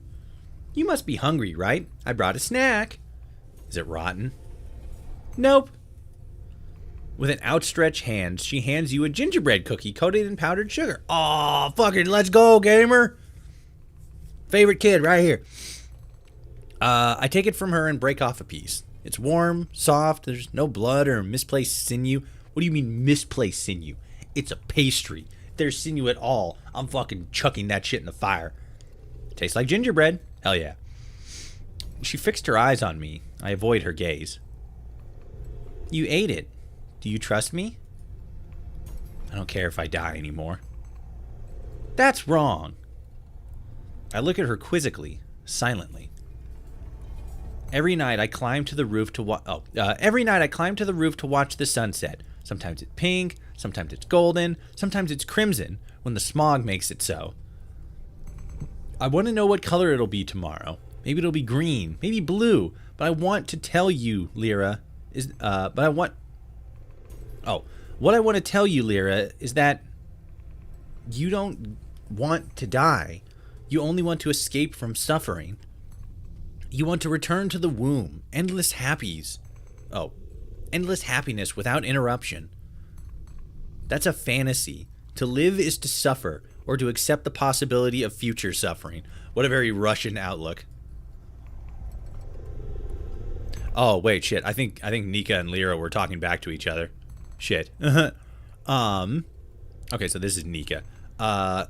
You must be hungry, right? I brought a snack. Is it rotten? Nope. With an outstretched hand, she hands you a gingerbread cookie coated in powdered sugar. Aw, fucking let's go, gamer. Favorite kid right here. I take it from her and break off a piece. It's warm, soft, there's no blood or misplaced sinew. What do you mean misplaced sinew? It's a pastry. If there's sinew at all, I'm fucking chucking that shit in the fire. Tastes like gingerbread. Hell yeah. She fixed her eyes on me. I avoid her gaze. You ate it. Do you trust me? I don't care if I die anymore. That's wrong. I look at her quizzically, silently. Every night I climb to the roof to watch the sunset. Sometimes it's pink, sometimes it's golden, sometimes it's crimson when the smog makes it so. I want to know what color it'll be tomorrow. Maybe it'll be green, maybe blue, but I want to tell you, Lyra, what I want to tell you, Lyra, is that you don't want to die. You only want to escape from suffering. You want to return to the womb. Endless happiness without interruption. That's a fantasy. To live is to suffer, or to accept the possibility of future suffering. What a very Russian outlook. Oh, wait, shit. I think Nika and Lyra were talking back to each other. Shit. Okay, so this is Nika. That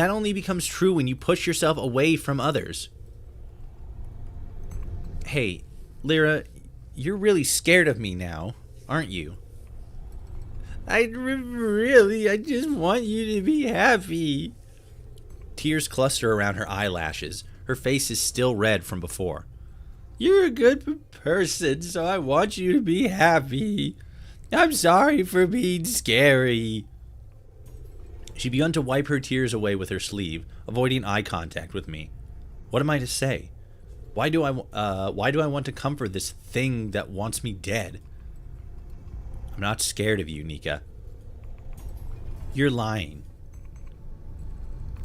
only becomes true when you push yourself away from others. Hey, Lyra, you're really scared of me now, aren't you? I just want you to be happy. Tears cluster around her eyelashes. Her face is still red from before. You're a good person, so I want you to be happy. I'm sorry for being scary. She began to wipe her tears away with her sleeve, avoiding eye contact with me. What am I to say? Why do I want to comfort this thing that wants me dead? I'm not scared of you, Nika. You're lying.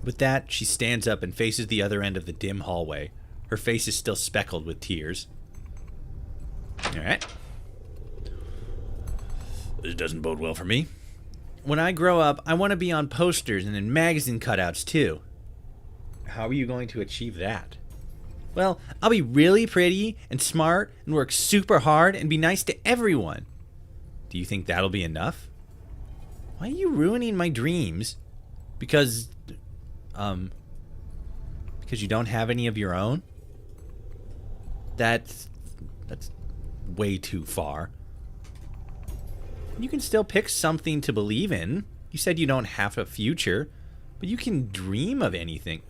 With that, she stands up and faces the other end of the dim hallway. Her face is still speckled with tears. Alright. This doesn't bode well for me. When I grow up, I want to be on posters and in magazine cutouts too. How are you going to achieve that? Well, I'll be really pretty and smart and work super hard and be nice to everyone. Do you think that'll be enough? Why are you ruining my dreams? Because you don't have any of your own? That's way too far. You can still pick something to believe in. You said you don't have a future, but you can dream of anything.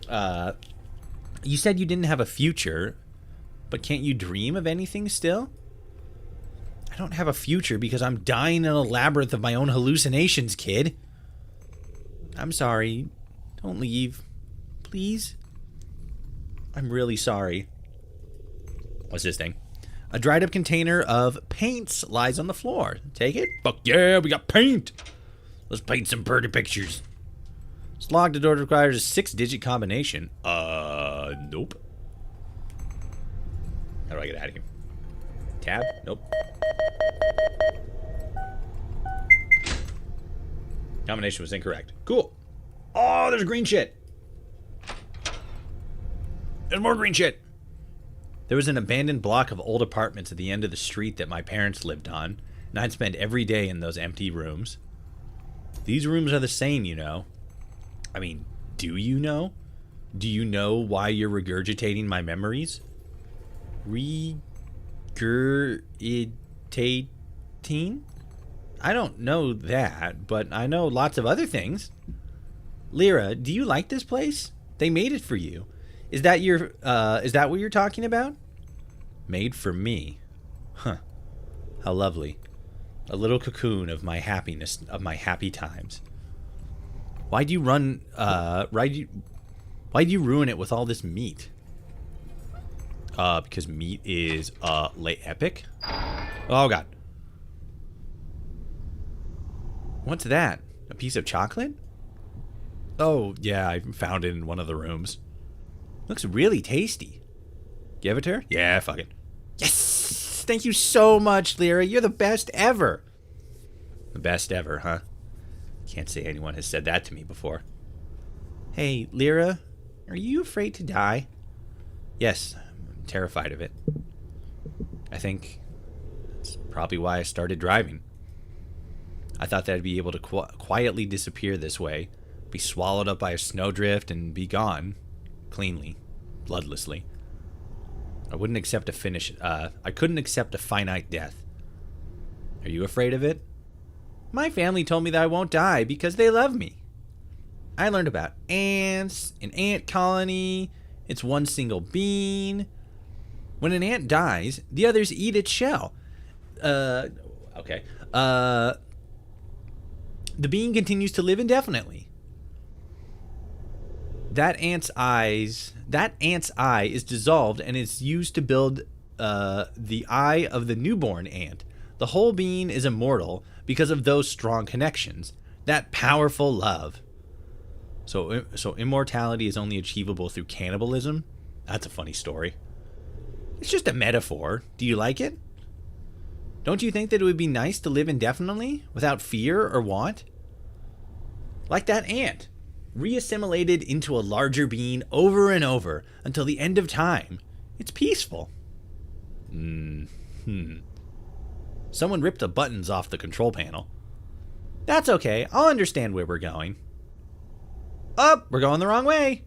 You said you didn't have a future, but can't you dream of anything still? I don't have a future because I'm dying in a labyrinth of my own hallucinations, kid. I'm sorry. Don't leave. Please? I'm really sorry. What's this thing? A dried up container of paints lies on the floor. Take it? Fuck yeah, we got paint. Let's paint some pretty pictures. This locked door requires a 6-digit combination. Nope. How do I get out of here? Tab? Nope. Combination was incorrect. Cool. Oh, there's green shit. There's more green shit. There was an abandoned block of old apartments at the end of the street that my parents lived on, and I'd spend every day in those empty rooms. These rooms are the same, you know. I mean, do you know? Do you know why you're regurgitating my memories? Regurgitating? I don't know that, but I know lots of other things. Lyra, do you like this place? They made it for you. Is that what you're talking about? Made for me. Huh. How lovely. A little cocoon of my happiness, of my happy times. Why'd you ruin it with all this meat? Because meat is, late epic? Oh, God. What's that? A piece of chocolate? Oh, yeah, I found it in one of the rooms. Looks really tasty. Give it to her? Yeah, fuck it. Yes! Thank you so much, Lyra. You're the best ever. The best ever, huh? Can't say anyone has said that to me before. Hey, Lyra, are you afraid to die? Yes, I'm terrified of it. I think that's probably why I started driving. I thought that I'd be able to quietly disappear this way, be swallowed up by a snowdrift, and be gone. Cleanly. Bloodlessly. I couldn't accept a finite death. Are you afraid of it? My family told me that I won't die because they love me. I learned about ants, an ant colony, it's one single bean. When an ant dies, the others eat its shell. Okay. The bean continues to live indefinitely. That ant's eye is dissolved and is used to build the eye of the newborn ant. The whole bean is immortal because of those strong connections, that powerful love. So immortality is only achievable through cannibalism? That's a funny story. It's just a metaphor. Do you like it? Don't you think that it would be nice to live indefinitely without fear or want? Like that ant. Reassimilated into a larger bean over and over until the end of time. It's peaceful. Someone ripped the buttons off the control panel. That's okay. I'll understand where we're going. Oh, we're going the wrong way.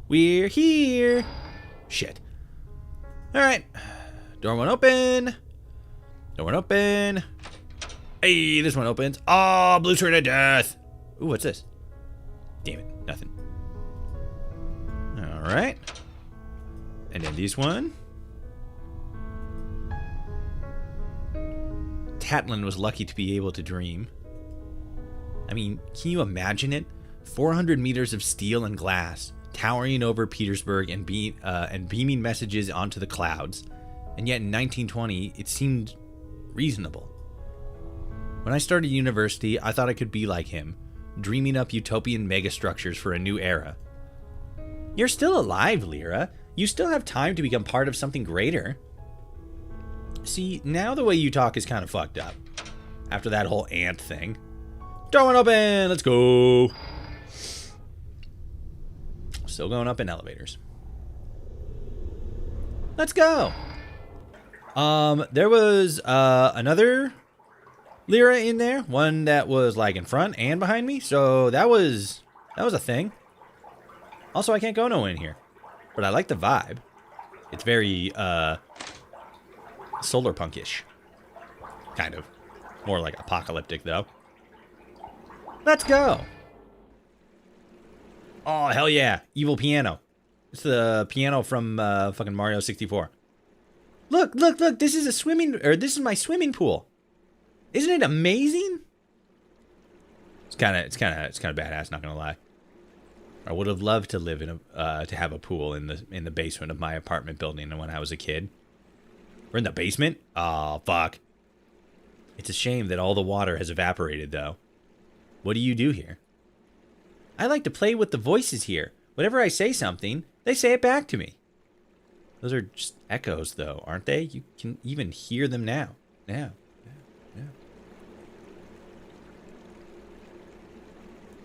We're here. Shit. All right. Door won't open. Door won't open. Hey, this one opens. Oh, blue screen of death. Ooh, what's this? Damn it, nothing. All right. And then this one. Tatlin was lucky to be able to dream. I mean, can you imagine it? 400 meters of steel and glass, towering over Petersburg and beaming messages onto the clouds. And yet in 1920, it seemed reasonable. When I started university, I thought I could be like him, dreaming up utopian megastructures for a new era. You're still alive, Lyra. You still have time to become part of something greater. See, now the way you talk is kind of fucked up. After that whole ant thing. Door won't open! Let's go! Still going up in elevators. Let's go! There was another Lyra in there. One that was like in front and behind me. So that was a thing. Also, I can't go nowhere in here. But I like the vibe. It's very solar punkish. Kind of. More like apocalyptic though. Let's go. Oh, hell yeah. Evil piano. It's the piano from fucking Mario 64. Look. This is this is my swimming pool. Isn't it amazing? It's kind of badass, not gonna lie. I would have loved to live in to have a pool in the basement of my apartment building when I was a kid. We're in the basement? Oh, fuck. It's a shame that all the water has evaporated though. What do you do here? I like to play with the voices here. Whenever I say something, they say it back to me. Those are just echoes, though, aren't they? You can even hear them now. Yeah.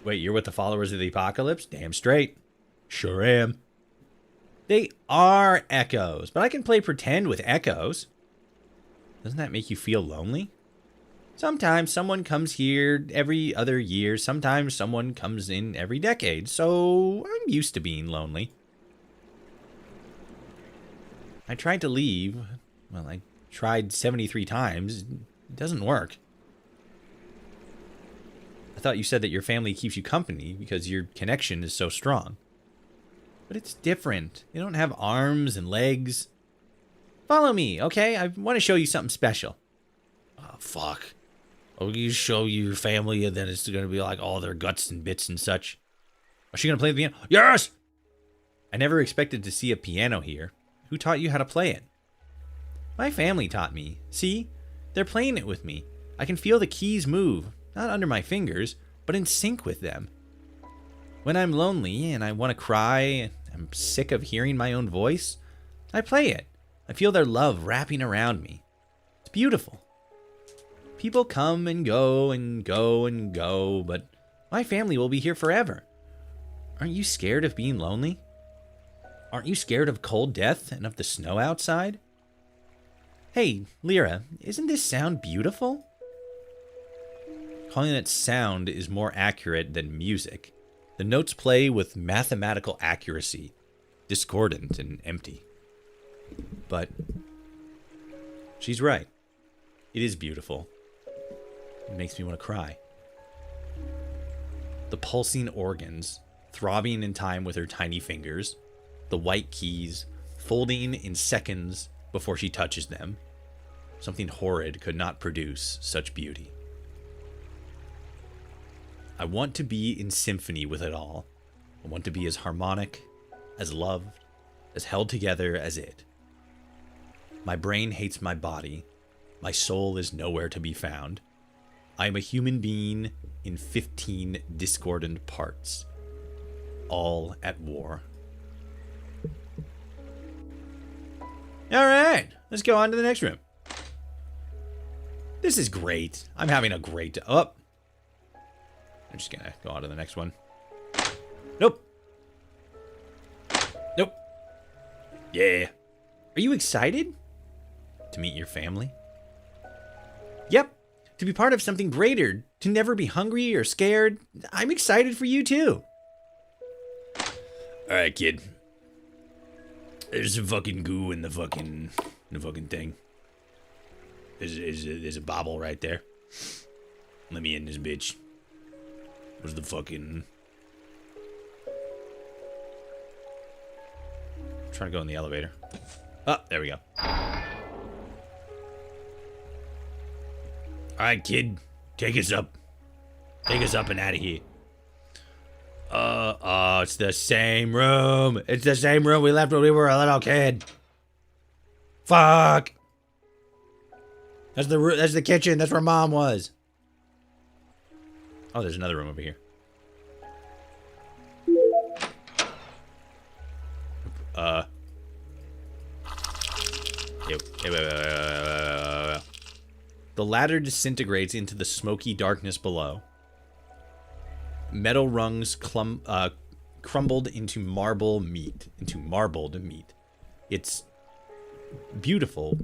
Wait, you're with the followers of the apocalypse? Damn straight. Sure am. They are echoes, but I can play pretend with echoes. Doesn't that make you feel lonely? Sometimes someone comes here every other year. Sometimes someone comes in every decade. So I'm used to being lonely. I tried to leave. Well, I tried 73 times. It doesn't work. I thought you said that your family keeps you company because your connection is so strong. But it's different. They don't have arms and legs. Follow me, okay? I want to show you something special. Oh, fuck. Oh, you show your family and then it's going to be like all their guts and bits and such. Is she going to play the piano? Yes! I never expected to see a piano here. Who taught you how to play it? My family taught me. See? They're playing it with me. I can feel the keys move. Not under my fingers, but in sync with them. When I'm lonely and I want to cry and I'm sick of hearing my own voice, I play it. I feel their love wrapping around me. It's beautiful. People come and go and go and go, but my family will be here forever. Aren't you scared of being lonely? Aren't you scared of cold death and of the snow outside? Hey, Lyra, isn't this sound beautiful? Calling it sound is more accurate than music. The notes play with mathematical accuracy, discordant and empty. But she's right. It is beautiful. It makes me want to cry. The pulsing organs, throbbing in time with her tiny fingers, the white keys, folding in seconds before she touches them. Something horrid could not produce such beauty. I want to be in symphony with it all. I want to be as harmonic, as loved, as held together as it. My brain hates my body. My soul is nowhere to be found. I am a human being in 15 discordant parts, all at war. All right, let's go on to the next room. This is great. I'm having a great... Oh. I'm just gonna go on to the next one. Nope. Nope. Yeah. Are you excited to meet your family? Yep. To be part of something greater. To never be hungry or scared. I'm excited for you too. Alright, kid. There's some fucking goo in the fucking thing. There's a bobble right there. Let me in this bitch. Where's the fucking... I'm trying to go in the elevator. Oh, there we go. Alright, kid. Take us up. Take us up and out of here. It's the same room. It's the same room we left when we were a little kid. Fuck. That's the kitchen. That's where Mom was. Oh, there's another room over here. Wait. The ladder disintegrates into the smoky darkness below. Metal rungs crumbled into marbled meat. It's beautiful.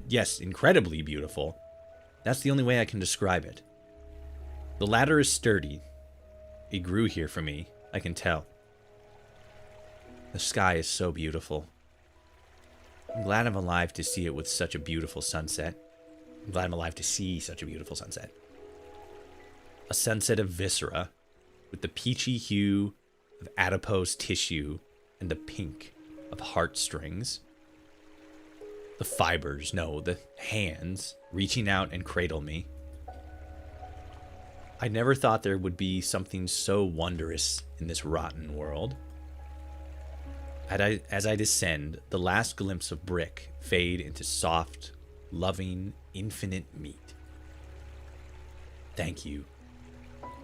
Yes, incredibly beautiful. That's the only way I can describe it. The ladder is sturdy. It grew here for me, I can tell. The sky is so beautiful. I'm glad I'm alive to see it with such a beautiful sunset. I'm glad I'm alive to see such a beautiful sunset. A sunset of viscera, with the peachy hue of adipose tissue and the pink of heartstrings. The fibers, no, the hands, reaching out and cradle me. I never thought there would be something so wondrous in this rotten world. As I descend, the last glimpse of brick fade into soft, loving, infinite meat. Thank you.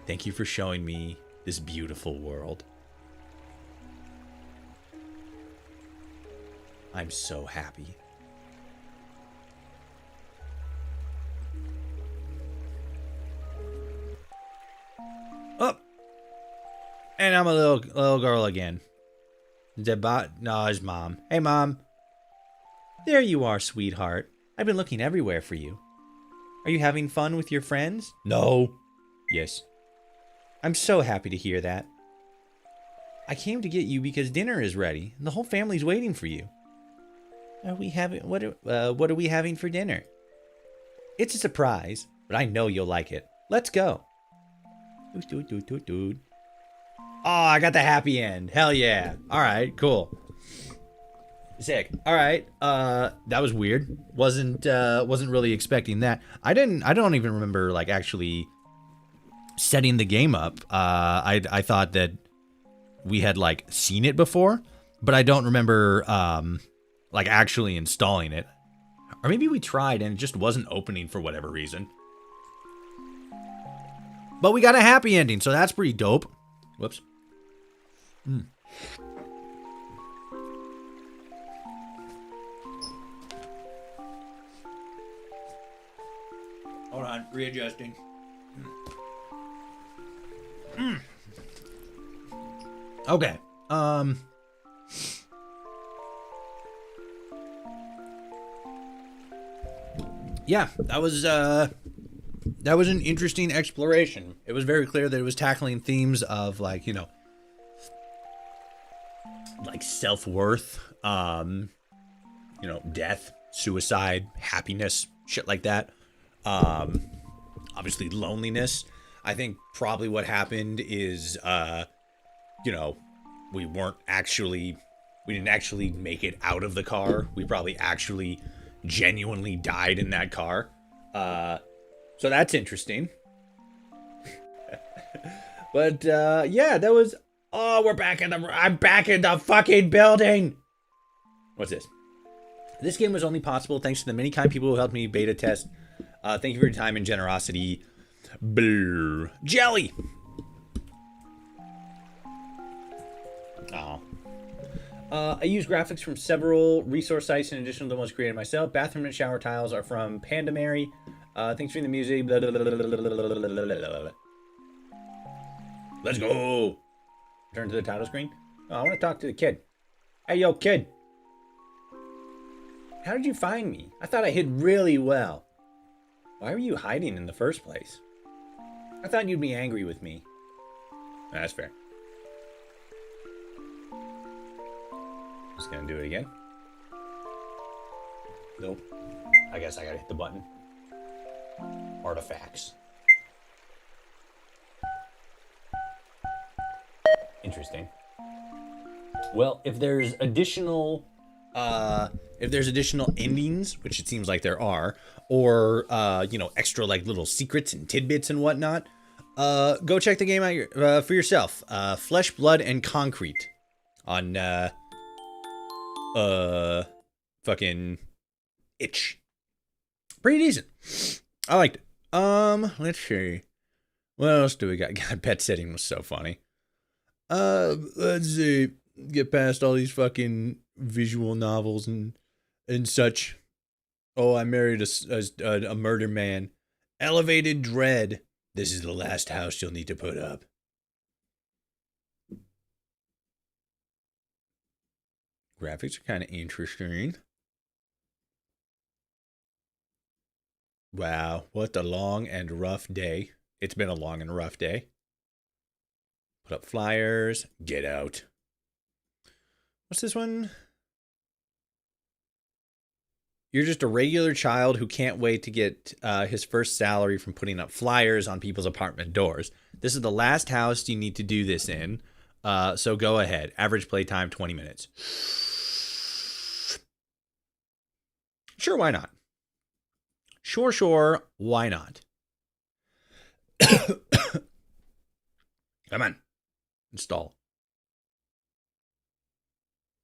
Thank you for showing me this beautiful world. I'm so happy. Oh! And I'm a little girl again. No, his mom. Hey, Mom. There you are, sweetheart. I've been looking everywhere for you. Are you having fun with your friends? No. Yes. I'm so happy to hear that. I came to get you because dinner is ready. And the whole family's waiting for you. What are we having for dinner? It's a surprise, but I know you'll like it. Let's go. Oh, I got the happy end. Hell yeah. All right, cool. Sick. All right. That was weird. Wasn't really expecting that. I don't even remember like actually setting the game up. I thought that we had like seen it before, but I don't remember like actually installing it. Or maybe we tried and it just wasn't opening for whatever reason. But we got a happy ending, so that's pretty dope. Whoops. Hold on, readjusting. Okay. Yeah, that was an interesting exploration. It was very clear that it was tackling themes of like, you know, like self-worth, you know, death, suicide, happiness, shit like that. Obviously loneliness. I think probably what happened is, you know, we didn't actually make it out of the car. We probably actually genuinely died in that car. So that's interesting. But, yeah, that was, I'm back in the fucking building. What's this? This game was only possible thanks to the many kind people who helped me beta test. Thank you for your time and generosity. Blue jelly. Oh. I use graphics from several resource sites in addition to the ones created myself. Bathroom and shower tiles are from Pandamary. Thanks for the music. Blah, blah, blah, blah, blah, blah. Let's go. Turn to the title screen. Oh, I want to talk to the kid. Hey, yo, kid. How did you find me? I thought I hid really well. Why were you hiding in the first place? I thought you'd be angry with me. That's fair. Just gonna do it again. Nope. I guess I gotta hit the button. Artifacts. Interesting. Well, if there's additional endings, which it seems like there are, or you know, extra like little secrets and tidbits and whatnot, go check the game out for yourself. Flesh, Blood, and Concrete on fucking itch. Pretty decent. I liked it. Let's see. What else do we got? God, pet sitting was so funny. Let's see. Get past all these fucking visual novels and such. Oh, I married a murder man. Elevated dread. This is the last house you'll need to put up. Graphics are kind of interesting. Wow, what a long and rough day. It's been a long and rough day. Put up flyers. Get out. What's this one? You're just a regular child who can't wait to get his first salary from putting up flyers on people's apartment doors. This is the last house you need to do this in. So go ahead. Average playtime, 20 minutes. Sure, why not? Sure, why not? Come on. Install.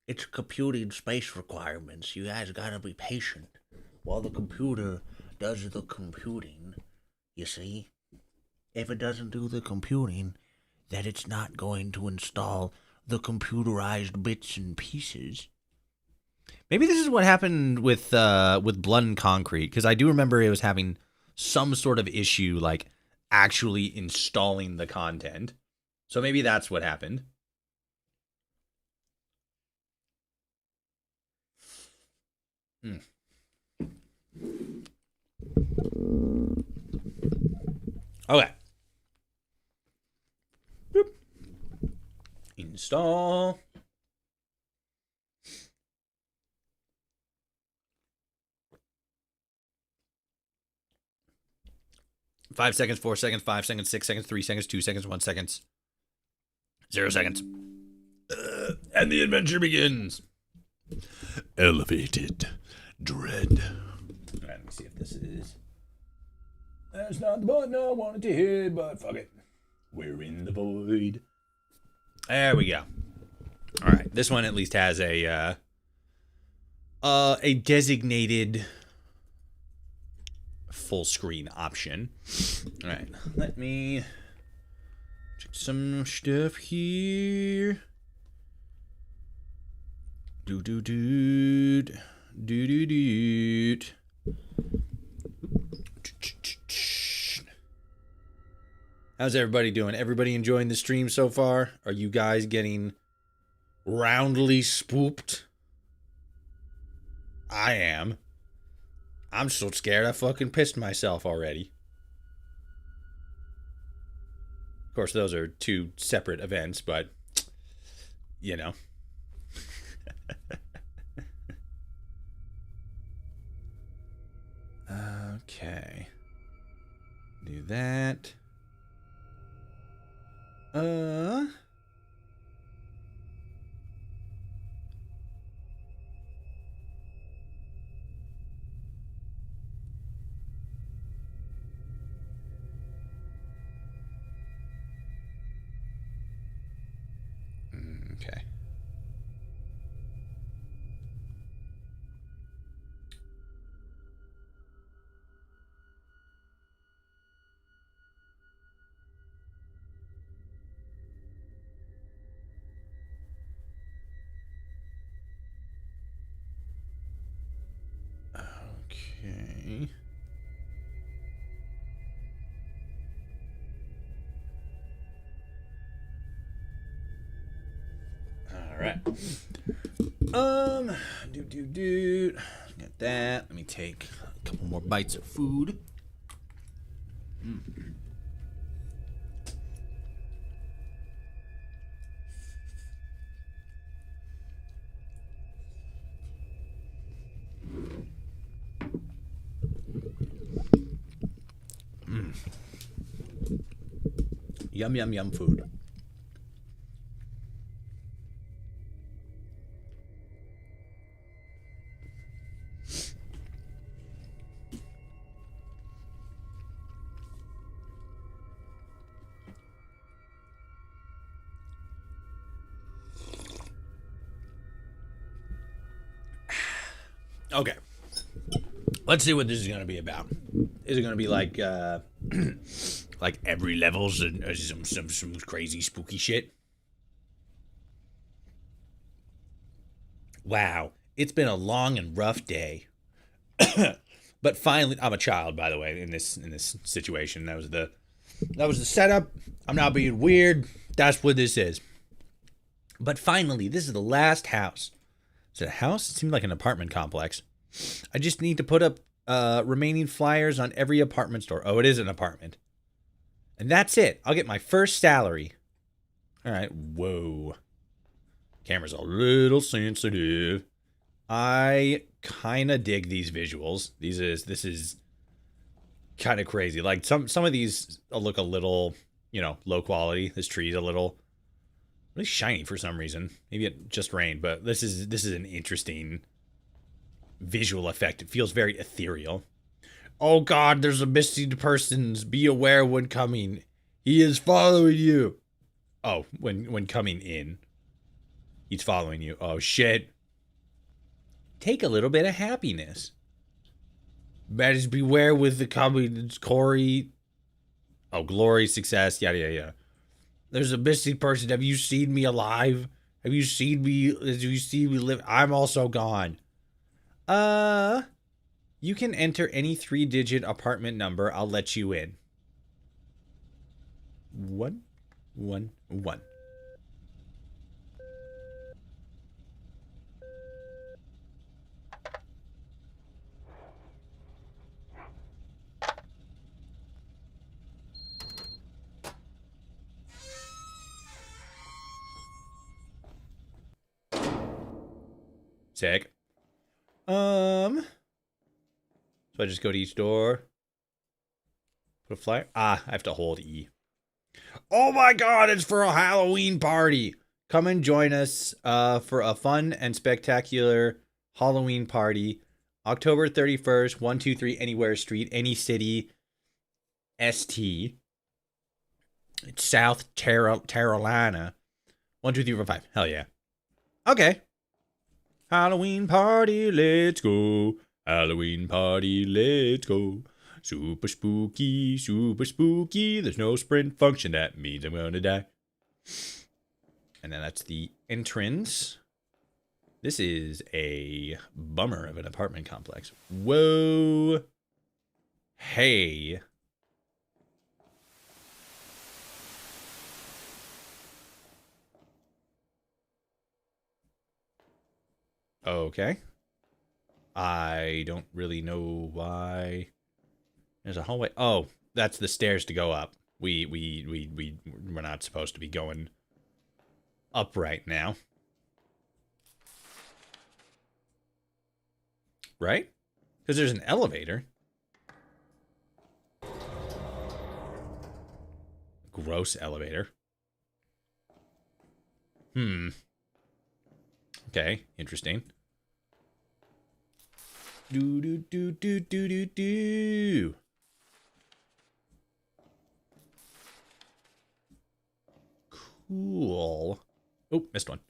It's computing space requirements. You guys gotta be patient while the computer does the computing. You see? If it doesn't do the computing, then it's not going to install the computerized bits and pieces. Maybe this is what happened with Blood and Concrete, because I do remember it was having some sort of issue, like actually installing the content. So maybe that's what happened. Okay. Boop. Install. Five seconds, 4 seconds, 5 seconds, 6 seconds, 3 seconds, 2 seconds, 1 second, 0 seconds. And the adventure begins. Elevated dread. All right, let me see if this is. That's not the button I wanted to hit, but fuck it. We're in the void. There we go. All right, this one at least has a designated full screen option. All right, let me check some stuff here. Do. How's everybody doing? Everybody enjoying the stream so far? Are you guys getting roundly spooked? I am. I'm so scared I fucking pissed myself already. Of course, those are two separate events, but, you know. Okay. Do that. Okay. Okay. All right. Got that. Let me take a couple more bites of food. Yum, yum, yum food. Okay. Let's see what this is going to be about. Is it going to be like like every level's some crazy spooky shit? Wow. It's been a long and rough day. But finally, I'm a child, by the way, in this situation. That was the setup. I'm not being weird. That's what this is. But finally, this is the last house. Is it a house? It seemed like an apartment complex. I just need to put up remaining flyers on every apartment store. Oh, it is an apartment. And that's it. I'll get my first salary. All right. Whoa. Camera's a little sensitive. I kind of dig these visuals. This is kind of crazy. Like some of these look a little, low quality. This tree's a little really shiny for some reason. Maybe it just rained, but this is an interesting visual effect. It feels very ethereal. Oh God, there's a missing persons. Be aware when coming. He is following you. Oh, when coming in. He's following you. Oh shit. Take a little bit of happiness. Matters beware with the coming Corey. Oh, glory, success, yada yada yada. There's a missing person. Have you seen me alive? Have you seen me live? I'm also gone. You can enter any 3-digit apartment number. I'll let you in. 111. Sick. So I just go to each door. Put a flyer. Ah, I have to hold E. Oh my god, it's for a Halloween party. Come and join us for a fun and spectacular Halloween party. October 31st, 123 Anywhere Street, any city, ST. It's South Carolina. 1, 2, 3, 4, 5. Hell yeah. Okay. Halloween party, let's go. Halloween party, let's go. Super spooky, super spooky. There's no sprint function. That means I'm gonna die. And then that's the entrance. This is a bummer of an apartment complex. Whoa. Hey. Okay. I don't really know why. There's a hallway. Oh, that's the stairs to go up. We're not supposed to be going up right now. Right? Because there's an elevator. Gross elevator. Okay, interesting. Do. Cool. Oh, missed one.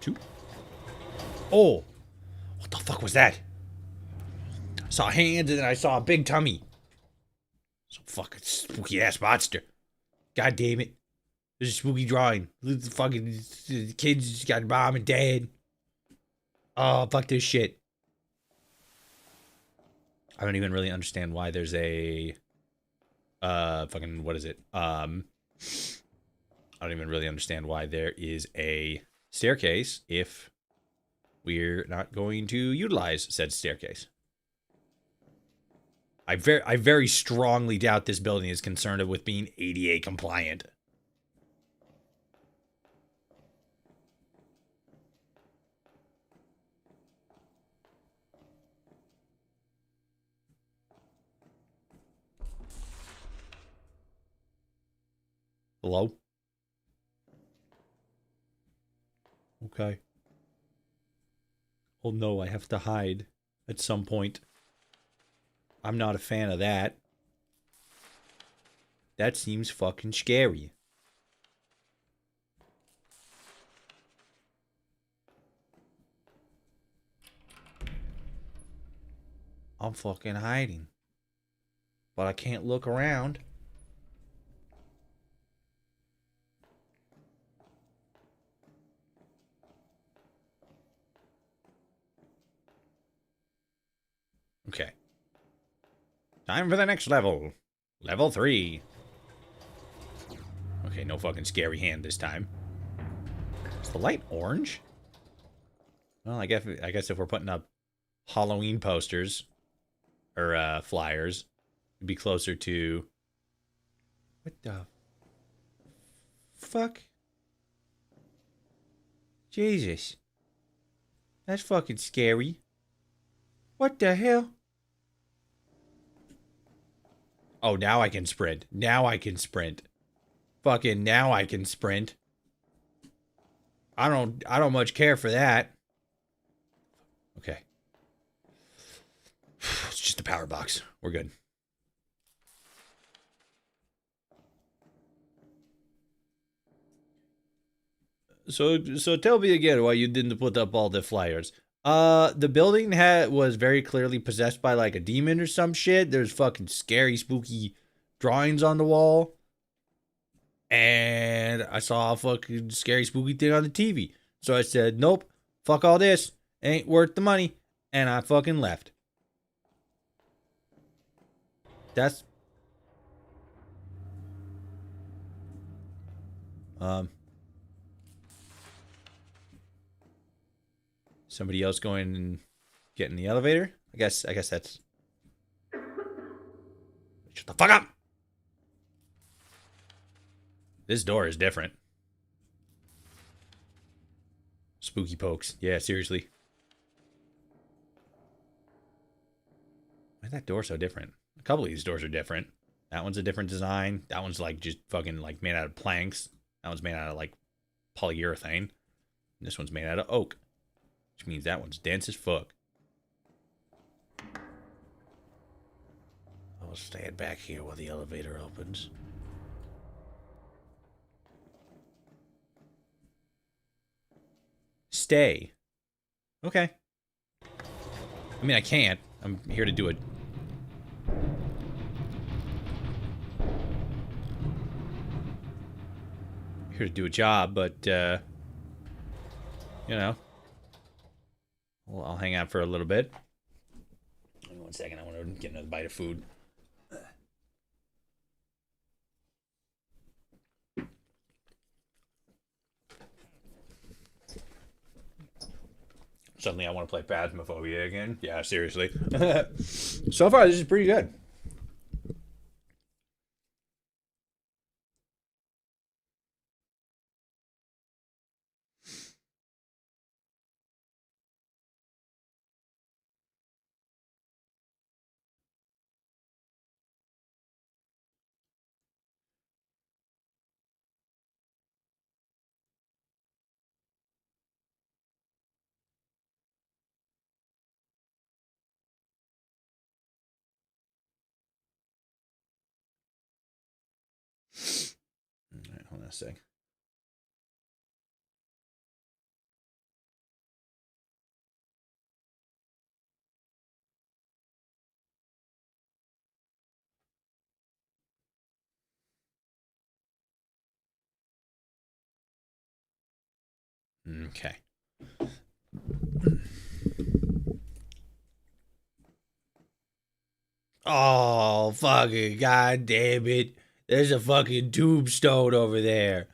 Two. Oh, what the fuck was that? I saw hands and then I saw a big tummy. Some fucking spooky ass monster. God damn it. There's a spooky drawing. The fucking kids got mom and dad. Oh, fuck this shit. I don't even really understand why there's a fucking what is it? I don't even really understand why there is a staircase if we're not going to utilize said staircase. I very strongly doubt this building is concerned with being ADA compliant. Hello? Okay. Oh no, I have to hide at some point. I'm not a fan of that. That seems fucking scary. I'm fucking hiding. But I can't look around. Okay. Time for the next level. Level 3. Okay, no fucking scary hand this time. Is the light orange? Well, I guess if we're putting up Halloween posters or flyers, it'd be closer to what the fuck? Jesus. That's fucking scary. What the hell? Oh, now I can sprint. Now I can sprint. Fucking now I can sprint. I don't much care for that. Okay. It's just a power box. We're good. So tell me again why you didn't put up all the flyers. The building was very clearly possessed by like a demon or some shit. There's fucking scary, spooky drawings on the wall. And I saw a fucking scary, spooky thing on the TV. So I said, nope, fuck all this. Ain't worth the money. And I fucking left. That's... Somebody else going and get in the elevator? I guess that's... Shut the fuck up! This door is different. Spooky pokes. Yeah, seriously. Why is that door so different? A couple of these doors are different. That one's a different design. That one's like just fucking like made out of planks. That one's made out of like polyurethane. And this one's made out of oak. Which means that one's dense as fuck. I'll stand back here while the elevator opens. Stay. Okay. I mean, I can't. I'm here to do it. Here to do a job, but, you know. Well, I'll hang out for a little bit. Give me 1 second. I want to get another bite of food. Suddenly I want to play Phasmophobia again. Yeah, seriously. So far, this is pretty good. All right, hold on a sec. Okay. Oh, fucking god damn it. There's a fucking tombstone over there.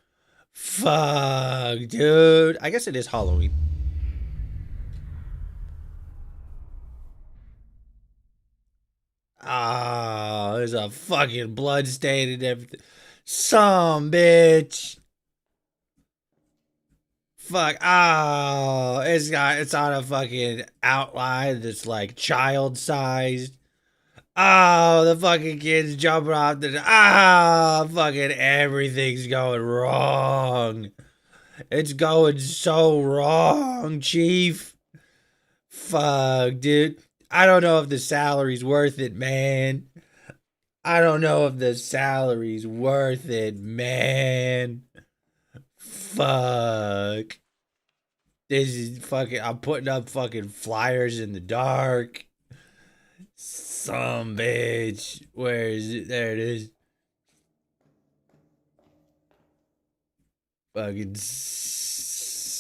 Fuck, dude. I guess it is Halloween. Oh, there's a fucking blood stain and everything. Some bitch. Fuck. Oh, it's on a fucking outline that's like child sized. Oh, the fucking kid's jumping off the. Fucking everything's going wrong. It's going so wrong, Chief. Fuck, dude. I don't know if the salary's worth it, man. I don't know if the salary's worth it, man. Fuck. This is fucking. I'm putting up fucking flyers in the dark. Some bitch. Where is it? There it is. Fucking sucks.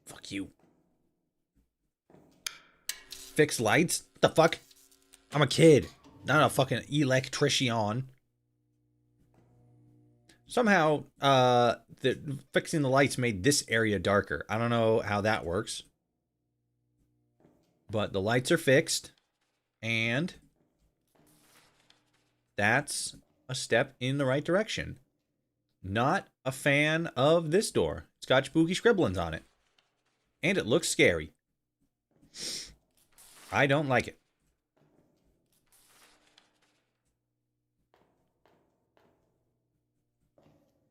Fuck you. Fix lights? The fuck? I'm a kid, not a fucking electrician. Somehow, fixing the lights made this area darker. I don't know how that works. But the lights are fixed. And that's a step in the right direction. Not a fan of this door. It's got spooky scribblings on it. And it looks scary. I don't like it.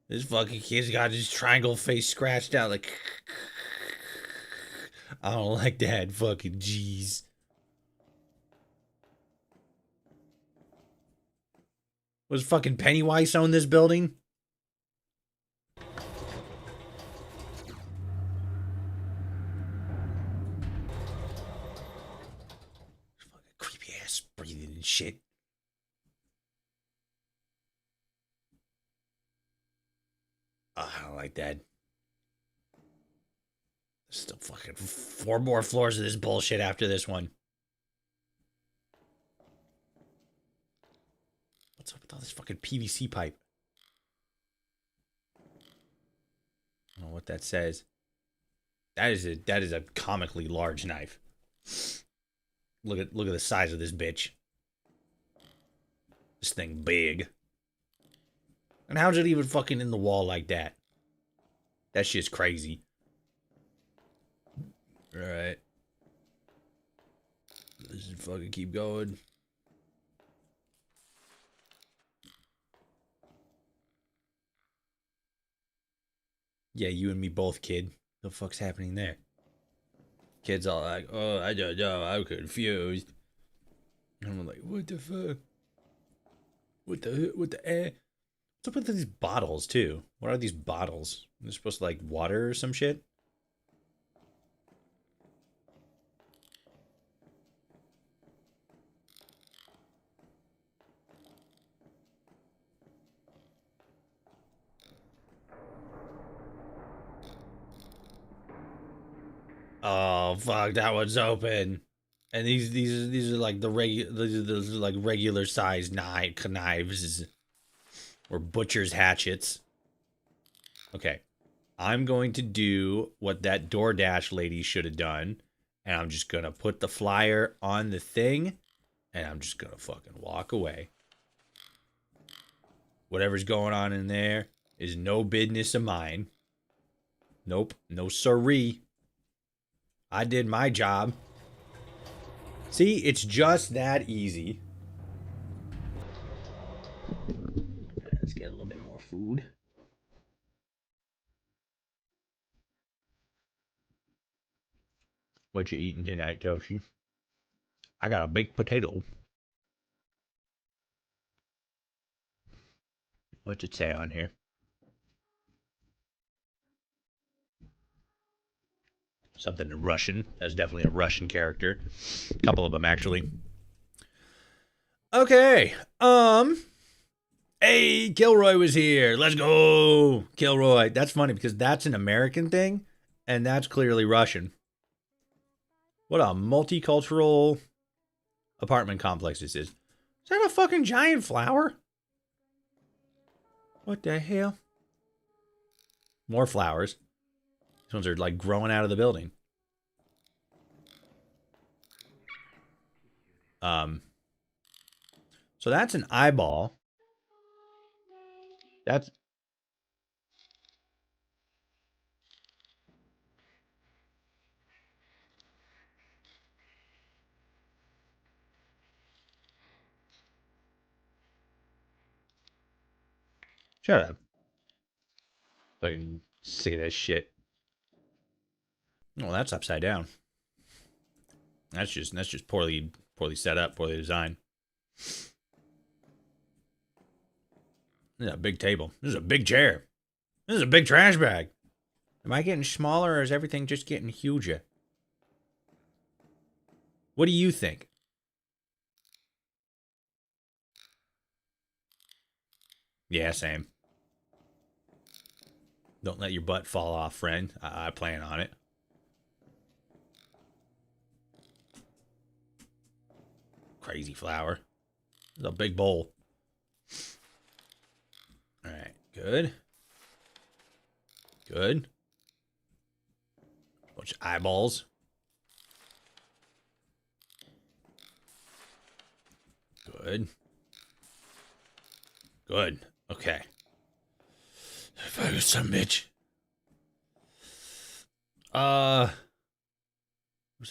This fucking kid's got his triangle face scratched out like... I don't like that fucking jeez. Was fucking Pennywise own this building? Fucking creepy ass breathing and shit. Oh, I don't like that. There's still fucking 4 more floors of this bullshit after this one. What's up with all this fucking PVC pipe? I don't know what that says. That is a comically large knife. Look at the size of this bitch. This thing big. And how's it even fucking in the wall like that? That shit's crazy. Alright. Let's just fucking keep going. Yeah, you and me both, kid. The fuck's happening there? Kid's all like, oh, I don't know, I'm confused. And I'm like, what the fuck? What the eh? What's up with these bottles, too? What are these bottles? They're supposed to, like, water or some shit? Oh fuck, that one's open. And these are like these are like regular sized knives or butcher's hatchets. Okay. I'm going to do what that DoorDash lady should have done, and I'm just going to put the flyer on the thing, and I'm just going to fucking walk away. Whatever's going on in there is no business of mine. Nope, no siree. I did my job. See, it's just that easy. Let's get a little bit more food. What you eating tonight, Toshi? I got a baked potato. What's it say on here? Something in Russian. That's definitely a Russian character. A couple of them, actually. Okay. Hey, Kilroy was here. Let's go. Kilroy. That's funny because that's an American thing, and that's clearly Russian. What a multicultural apartment complex this is. Is that a fucking giant flower? What the hell? More flowers. These ones are like growing out of the building. So that's an eyeball. That's... Shut up. I can say that shit. Well, that's upside down. That's just poorly set up, poorly designed. This is a big table. This is a big chair. This is a big trash bag. Am I getting smaller or is everything just getting huger? What do you think? Yeah, same. Don't let your butt fall off, friend. I plan on it. Crazy flower. This is a big bowl. All right, good. Good. Bunch of eyeballs. Good. Good. Okay. Focus, some bitch. What's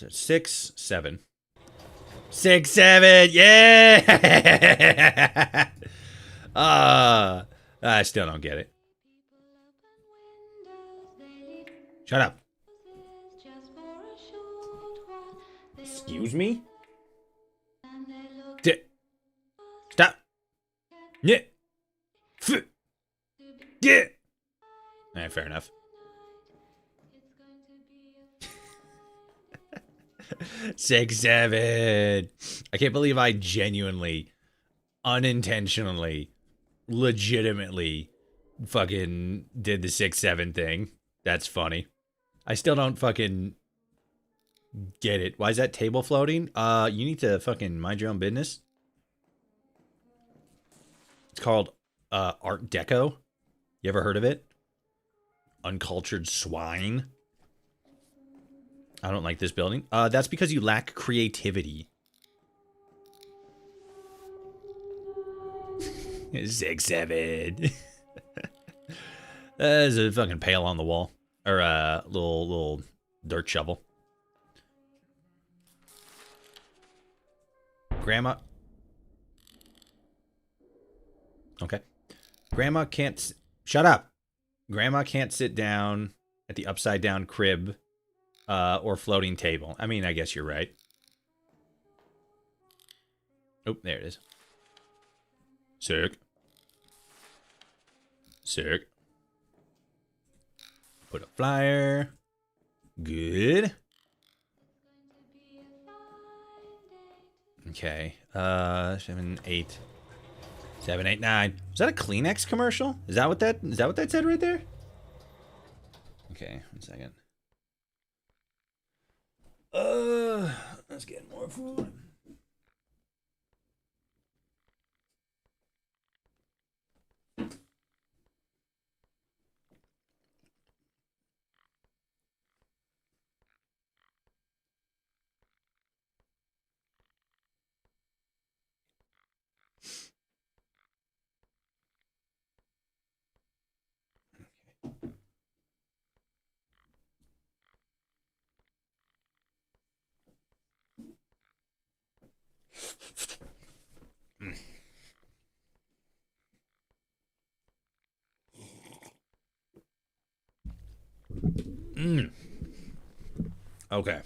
that? 6, 7. 6, 7. Yeah. I still don't get it. Shut up. Excuse me? Stop. Yeah. Yeah. All right, fair enough. 6, 7. I can't believe I genuinely, unintentionally, legitimately fucking did the 6, 7 thing. That's funny. I still don't fucking get it. Why is that table floating? You need to fucking mind your own business. It's called Art Deco. You ever heard of it? Uncultured swine. I don't like this building. That's because you lack creativity. 6, 7. There's a fucking pail on the wall. Or a little dirt shovel. Grandma. Okay. Grandma can't... Shut up. Grandma can't sit down at the upside down crib or floating table. I mean, I guess you're right. Oh, there it is. Sick. Sick. Put a flyer. Good. Okay. 7, 8. 7, 8, 9. Is that a Kleenex commercial? Is that what that said right there? Okay, 1 second. Let's get more food. Okay.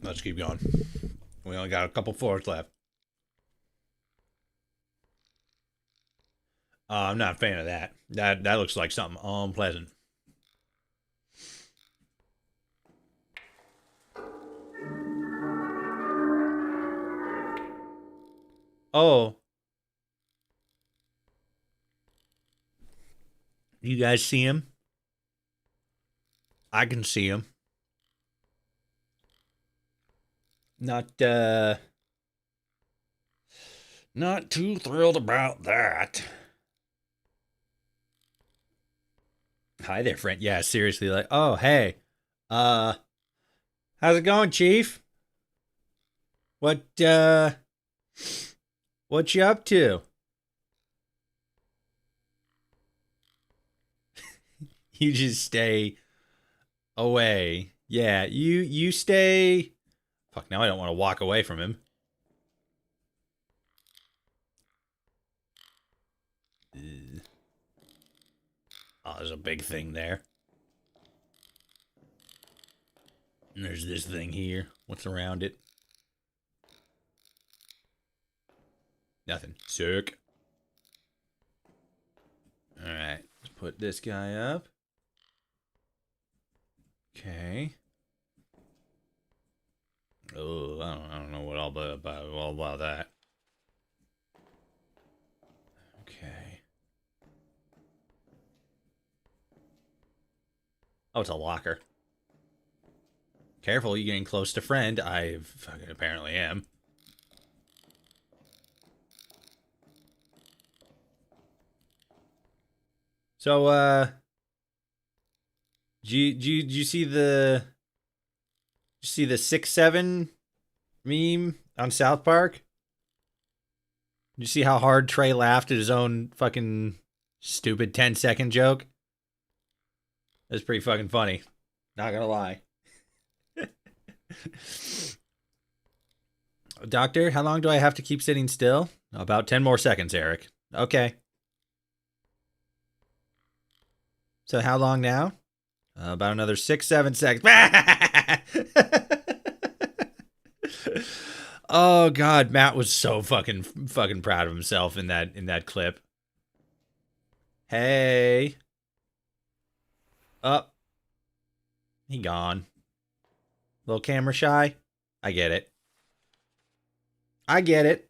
Let's keep going. We only got a couple floors left. I'm not a fan of that. That looks like something unpleasant. Oh. You guys see him? I can see him. Not too thrilled about that. Hi there, friend. Yeah, seriously, like, oh, hey. How's it going, Chief? What you up to? You just stay away. Yeah, you stay. Fuck, now I don't want to walk away from him. Oh, there's a big thing there. And there's this thing here. What's around it? Nothing. Sick. Alright, let's put this guy up. Okay. Oh, I don't know what all about that. Okay. Oh, it's a locker. Careful, you're getting close to friend. I fucking apparently am. So, did you see the 6-7 meme on South Park? Did you see how hard Trey laughed at his own fucking stupid 10-second joke? That's pretty fucking funny. Not gonna lie. Doctor, how long do I have to keep sitting still? About 10 more seconds, Eric. Okay. So how long now? About another 6-7 seconds. Oh God, Matt was so fucking proud of himself in that clip. Hey. Up. He gone. Little camera shy. I get it. I get it.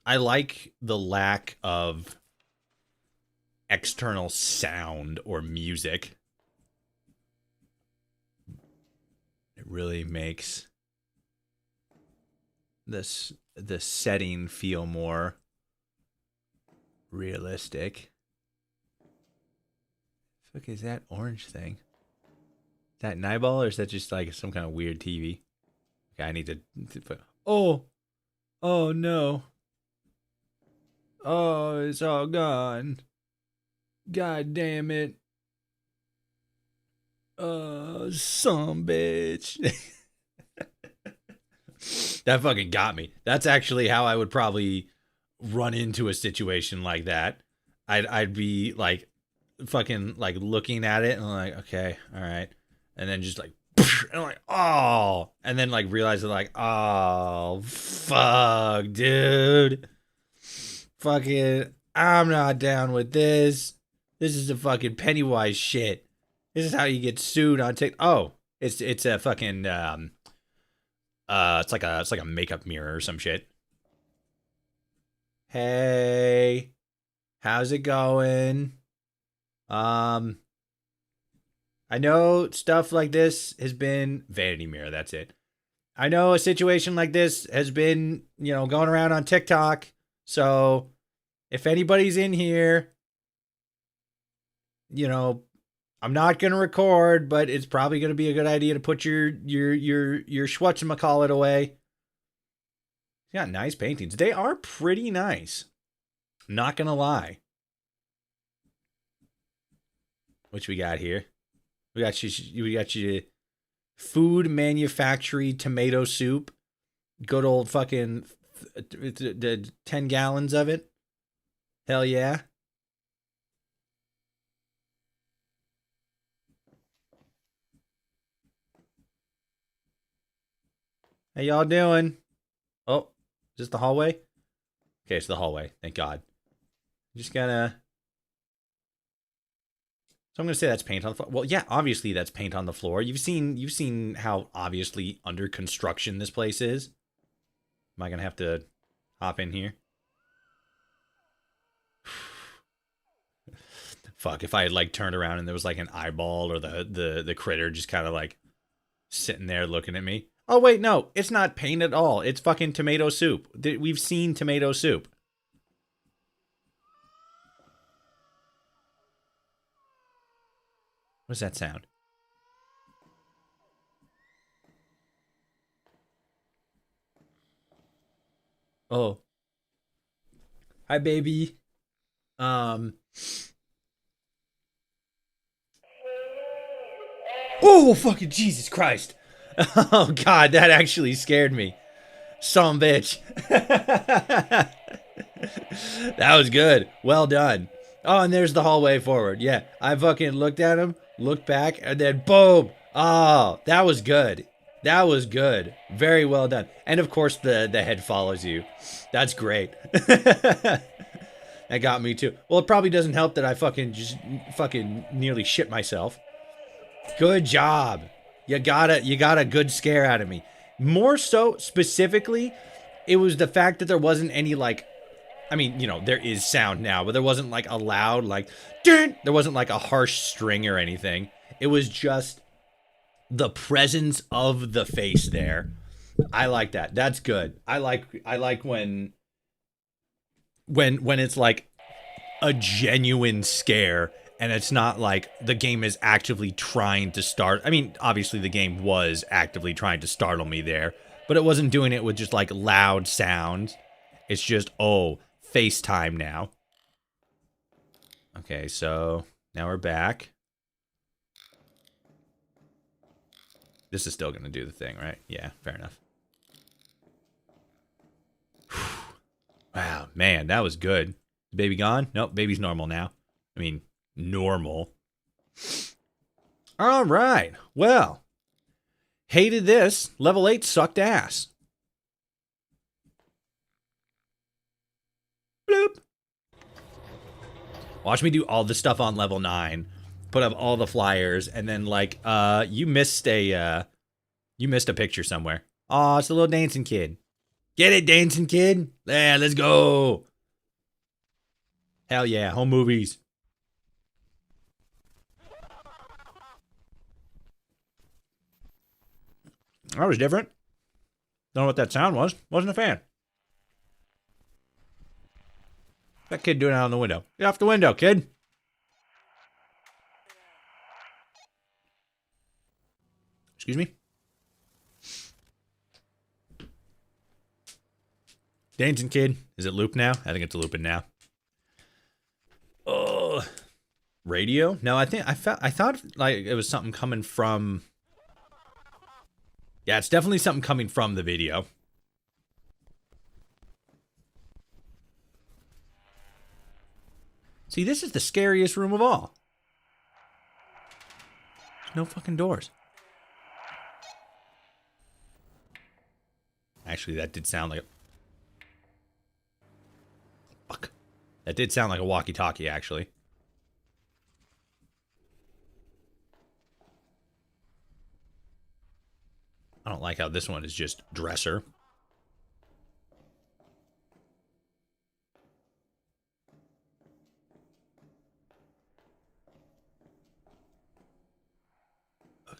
I like the lack of external sound or music. It really makes the setting feel more realistic. Fuck is that orange thing? Is that an eyeball or is that just like some kind of weird TV? Okay, I need to put. Oh no. Oh, it's all gone. God damn it. Some bitch. That fucking got me. That's actually how I would probably run into a situation like that. I'd be like fucking like looking at it and I'm like, okay, all right. And then just like and I'm like, oh, and then like realize like, oh fuck, dude. Fucking I'm not down with this. This is a fucking Pennywise shit. This is how you get sued on TikTok. Oh, it's a fucking it's like a makeup mirror or some shit. Hey, how's it going? I know stuff like this has been vanity mirror. That's it. I know a situation like this has been, going around on TikTok. So if anybody's in here, I'm not gonna record, but it's probably gonna be a good idea to put your Schwarzenegger away. He's got nice paintings. They are pretty nice. Not gonna lie. What we got here? We got your food manufacturing tomato soup. Good old fucking 10 gallons of it. Hell yeah. How y'all doing? Oh, is this the hallway? Okay, it's the hallway. Thank God. Just gonna... So I'm gonna say that's paint on the floor. Well, yeah, obviously that's paint on the floor. You've seen how obviously under construction this place is. Am I gonna have to hop in here? Fuck, if I had like turned around and there was like an eyeball or the critter just kind of like sitting there looking at me. Oh wait, no, it's not paint at all. It's fucking tomato soup. We've seen tomato soup. What's that sound? Oh. Hi, baby. Oh, fucking Jesus Christ. Oh, God, that actually scared me. Son of a bitch. That was good. Well done. Oh, and there's the hallway forward. Yeah, I fucking looked at him, looked back, and then boom. Oh, that was good. That was good. Very well done. And of course, the head follows you. That's great. That got me too. Well, it probably doesn't help that I fucking nearly shit myself. Good job. You got a good scare out of me. More so, specifically, it was the fact that there wasn't any like, I mean, there is sound now, but there wasn't like a loud like, there wasn't like a harsh string or anything. It was just the presence of the face there. I like that. That's good. I like when it's like a genuine scare and it's not like the game is actively trying to start. I mean, obviously the game was actively trying to startle me there, but it wasn't doing it with just like loud sounds. It's just, oh, FaceTime now. Okay, so now we're back. This is still going to do the thing, right? Yeah, fair enough. Wow, man, that was good. Baby gone? Nope, baby's normal now. I mean, normal. All right, well, hated this. Level 8 sucked ass. Bloop. Watch me do all the stuff on level 9. Put up all the flyers, and then like, you missed a picture somewhere. Aw, it's a little dancing kid. Get it, dancing kid? Yeah, let's go. Hell yeah, home movies. That was different. Don't know what that sound was. Wasn't a fan. That kid doing out on the window? Get off the window, kid. Excuse me? Dancing kid. Is it loop now? I think it's looping now. Oh. Radio? No, I thought like it was something coming from... Yeah, it's definitely something coming from the video. See, this is the scariest room of all. There's no fucking doors. Actually, that did sound like a... Fuck. That did sound like a walkie-talkie, actually. I don't like how this one is just dresser.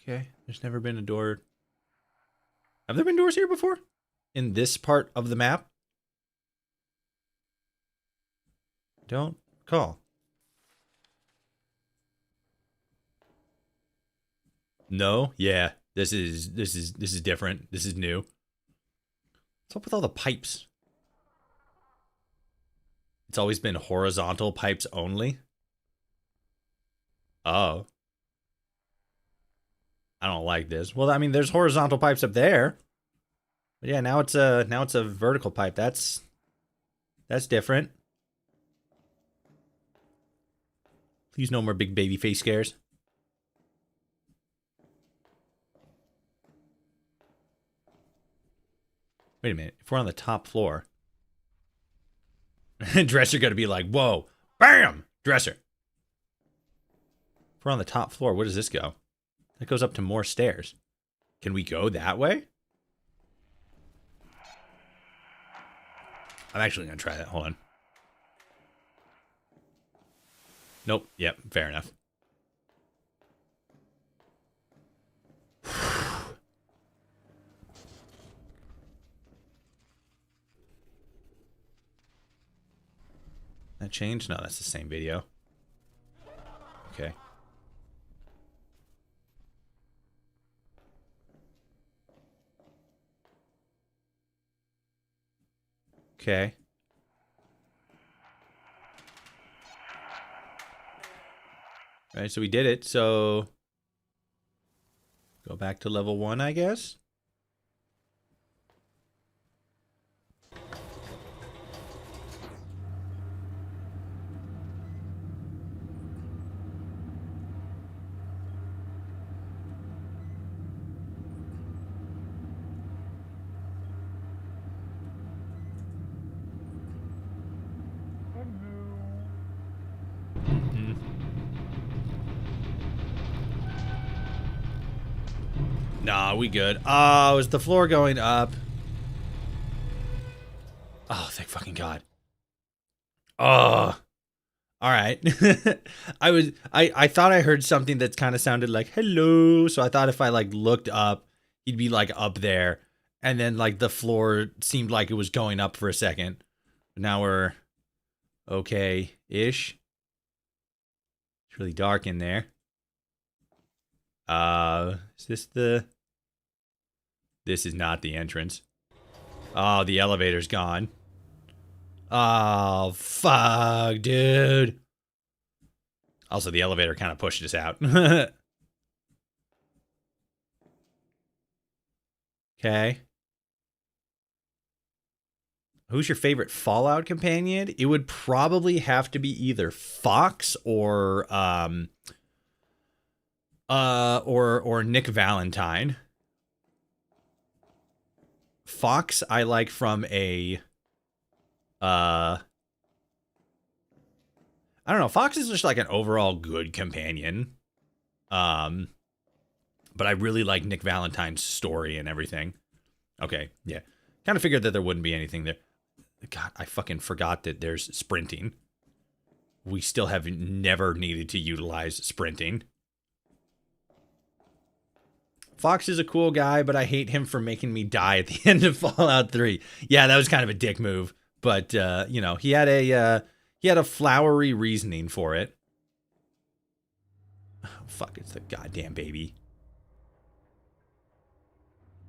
Okay, there's never been a door. Have there been doors here before? In this part of the map? Don't call. No? Yeah. This is different. This is new. What's up with all the pipes? It's always been horizontal pipes only. Oh. I don't like this. Well, I mean, there's horizontal pipes up there. But yeah, now it's a vertical pipe. That's different. Please no more big baby face scares. Wait a minute. If we're on the top floor, dresser got to be like, whoa, bam, dresser. If we're on the top floor, where does this go? That goes up to more stairs. Can we go that way? I'm actually going to try that. Hold on. Nope. Yep. Fair enough. That changed? No, that's the same video. Okay. Okay. All right, so we did it. So go back to level 1, I guess. Nah, we good. Oh, is the floor going up? Oh, thank fucking God. Oh. All right. I thought I heard something that kind of sounded like hello. So I thought if I like looked up, he'd be like up there. And then like the floor seemed like it was going up for a second. But now we're okay-ish. It's really dark in there. Is this the... This is not the entrance. Oh, the elevator's gone. Oh, fuck, dude. Also, the elevator kind of pushed us out. Okay. Who's your favorite Fallout companion? It would probably have to be either Fox or Nick Valentine. Fox I like from a I don't know, Fox is just like an overall good companion. But I really like Nick Valentine's story and everything. Okay, yeah. Kind of figured that there wouldn't be anything there. God, I fucking forgot that there's sprinting. We still have never needed to utilize sprinting. Fox is a cool guy, but I hate him for making me die at the end of Fallout 3. Yeah, that was kind of a dick move. But, you know, he had He had a flowery reasoning for it. Oh, fuck, it's the goddamn baby.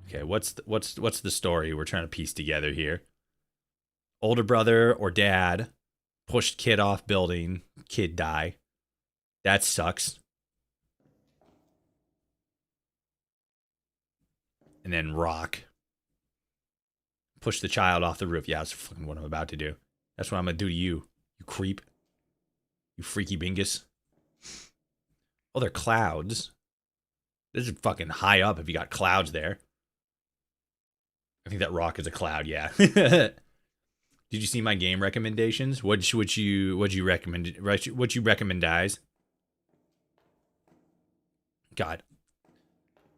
Okay, what's the story we're trying to piece together here? Older brother or dad pushed kid off building, kid die. That sucks. And then rock. Push the child off the roof. Yeah, that's fucking what I'm about to do. That's what I'm gonna do to you, you creep. You freaky bingus. Oh, they're clouds. This is fucking high up if you got clouds there. I think that rock is a cloud, yeah. Did you see my game recommendations? What you recommend? What you recommendize? God,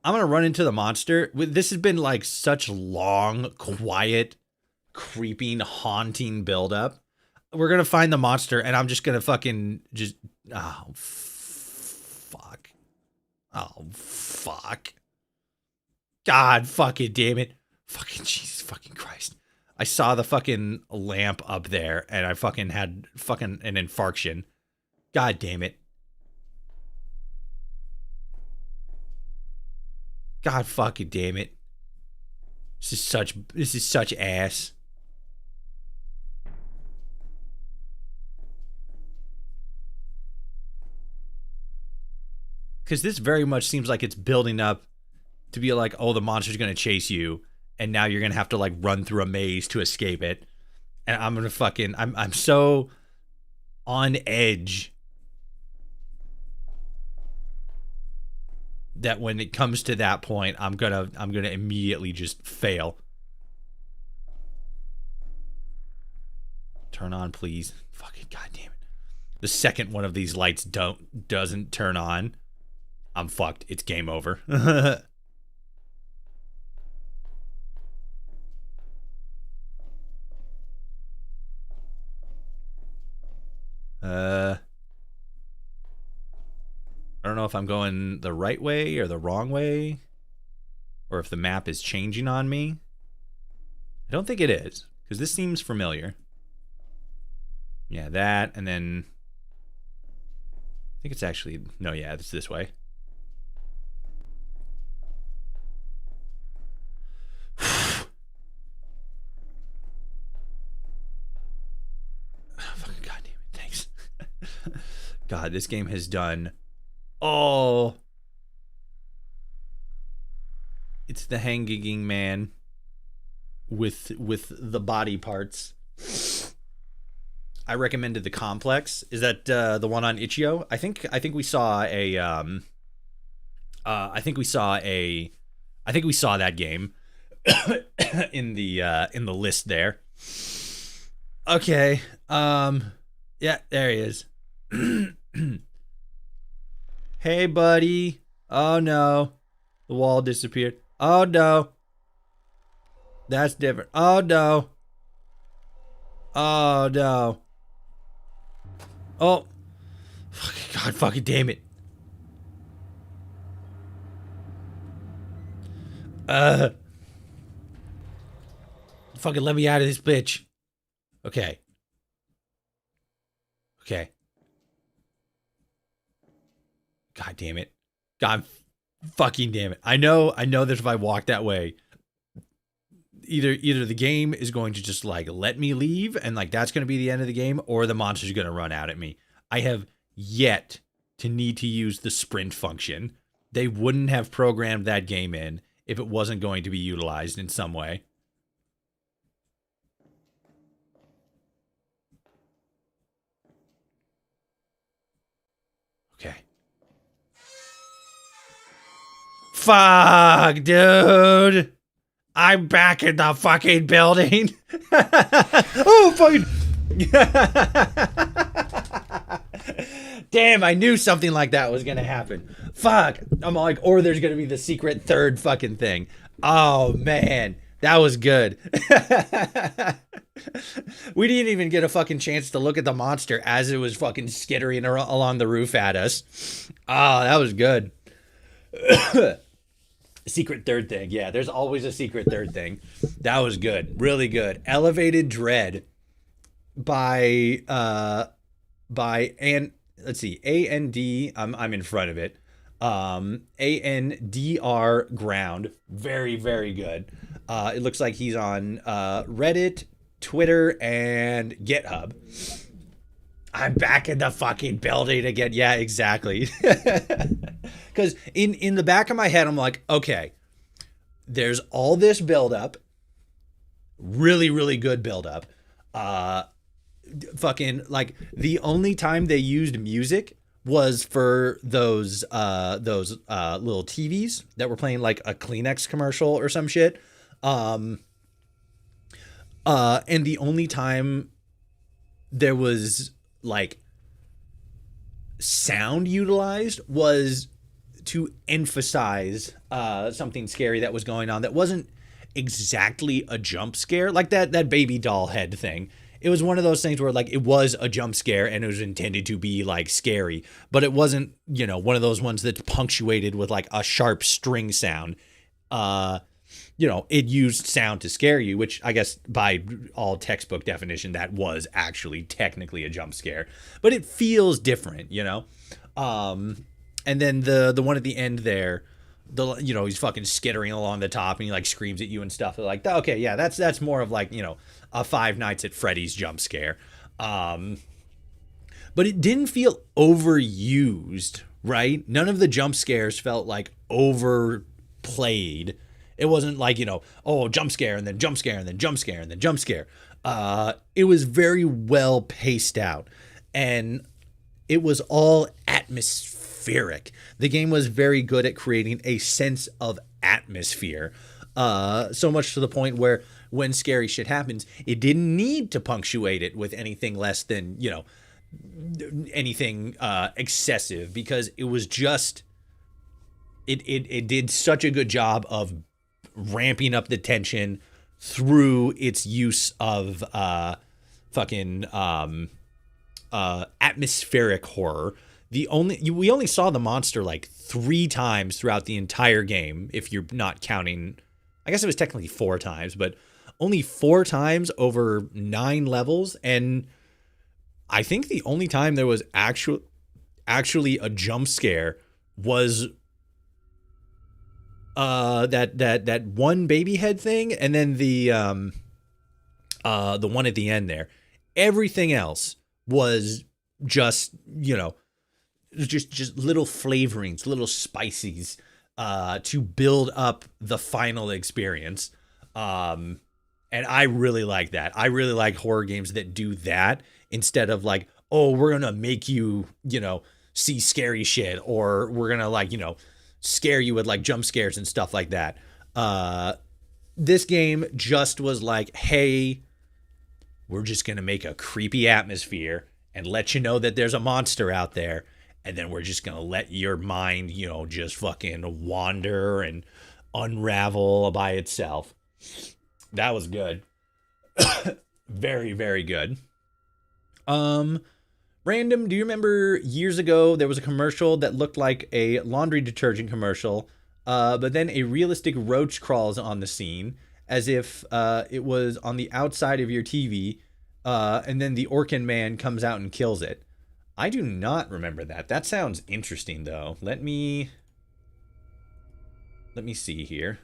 I'm gonna run into the monster. This has been like such long, quiet, creeping, haunting buildup. We're gonna find the monster, and I'm just gonna fucking just. Oh, fuck. Oh, fuck. God, fucking damn it. Fucking Jesus fucking Christ. I saw the fucking lamp up there and I fucking had fucking an infarction. God damn it. God fucking damn it. This is such ass. Because this very much seems like it's building up to be like, oh, the monster's going to chase you. And now you're going to have to like run through a maze to escape it. And I'm going to fucking, I'm so on edge that when it comes to that point, I'm going to immediately just fail. Turn on, please. Fucking goddamn it. The second one of these lights doesn't turn on, I'm fucked. It's game over. I don't know if I'm going the right way or the wrong way, or if the map is changing on me. I don't think it is, because this seems familiar. Yeah, that, and then I think it's actually, no, yeah, it's this way. Fucking goddamn it, thanks. God, this game has done, oh, it's the hanging man with the body parts. I recommended the complex. Is that the one on Itch.io? I think we saw a I think we saw that game in the list there. Okay. Yeah, there he is. Hey, buddy. Oh no. The wall disappeared. Oh no. That's different. Oh no. Oh no. Oh. Fucking God, fucking damn it. Fucking let me out of this bitch. Okay. Okay. God damn it. God fucking damn it. I know that if I walk that way, either the game is going to just like let me leave and like that's going to be the end of the game, or the monster's going to run out at me. I have yet to need to use the sprint function. They wouldn't have programmed that game in if it wasn't going to be utilized in some way. Okay. Fuck, dude. I'm back in the fucking building. Oh, fucking. Damn, I knew something like that was going to happen. Fuck. I'm like, or there's going to be the secret third fucking thing. Oh, man. That was good. We didn't even get a fucking chance to look at the monster as it was fucking skittering along the roof at us. Oh, that was good. Secret third thing. Yeah, there's always a secret third thing. That was good. Really good. Elevated dread. and let's see, AND. I'm in front of it. ANDR Ground. Very, very good. It looks like he's on Reddit, Twitter, and GitHub. I'm back in the fucking building again. Yeah, exactly. Because in the back of my head, I'm like, okay, there's all this buildup. Really, really good buildup. Fucking like the only time they used music was for those little TVs that were playing like a Kleenex commercial or some shit. And the only time there was like sound utilized was to emphasize something scary that was going on that wasn't exactly a jump scare, like that baby doll head thing. It was one of those things where like it was a jump scare and it was intended to be like scary, but it wasn't, one of those ones that's punctuated with like a sharp string sound. It used sound to scare you, which I guess by all textbook definition, that was actually technically a jump scare, but it feels different, And then the one at the end there, he's fucking skittering along the top and he like screams at you and stuff. They're like, okay, yeah, that's more of like, a Five Nights at Freddy's jump scare. But it didn't feel overused, right? None of the jump scares felt like overplayed. It wasn't like, jump scare and then jump scare and then jump scare and then jump scare. It was very well paced out and it was all atmospheric. The game was very good at creating a sense of atmosphere. So much to the point where when scary shit happens, it didn't need to punctuate it with anything less than, anything excessive, because it was just, it did such a good job of ramping up the tension through its use of atmospheric horror. We only saw the monster like 3 times throughout the entire game, if you're not counting. I guess it was technically 4 times, but only 4 times over 9 levels. And I think the only time there was actually a jump scare was that one baby head thing, and then the one at the end there. Everything else was just, just little flavorings, little spices to build up the final experience. And I really like that. I really like horror games that do that instead of like, oh, we're going to make you, see scary shit, or we're going to like, scare you with like jump scares and stuff like that. This game just was like, hey, we're just going to make a creepy atmosphere and let you know that there's a monster out there. And then we're just going to let your mind, just fucking wander and unravel by itself. That was good. Very, very good. Random, do you remember years ago there was a commercial that looked like a laundry detergent commercial, but then a realistic roach crawls on the scene as if it was on the outside of your TV, and then the Orkin man comes out and kills it. I do not remember that. That sounds interesting, though. Let me see here.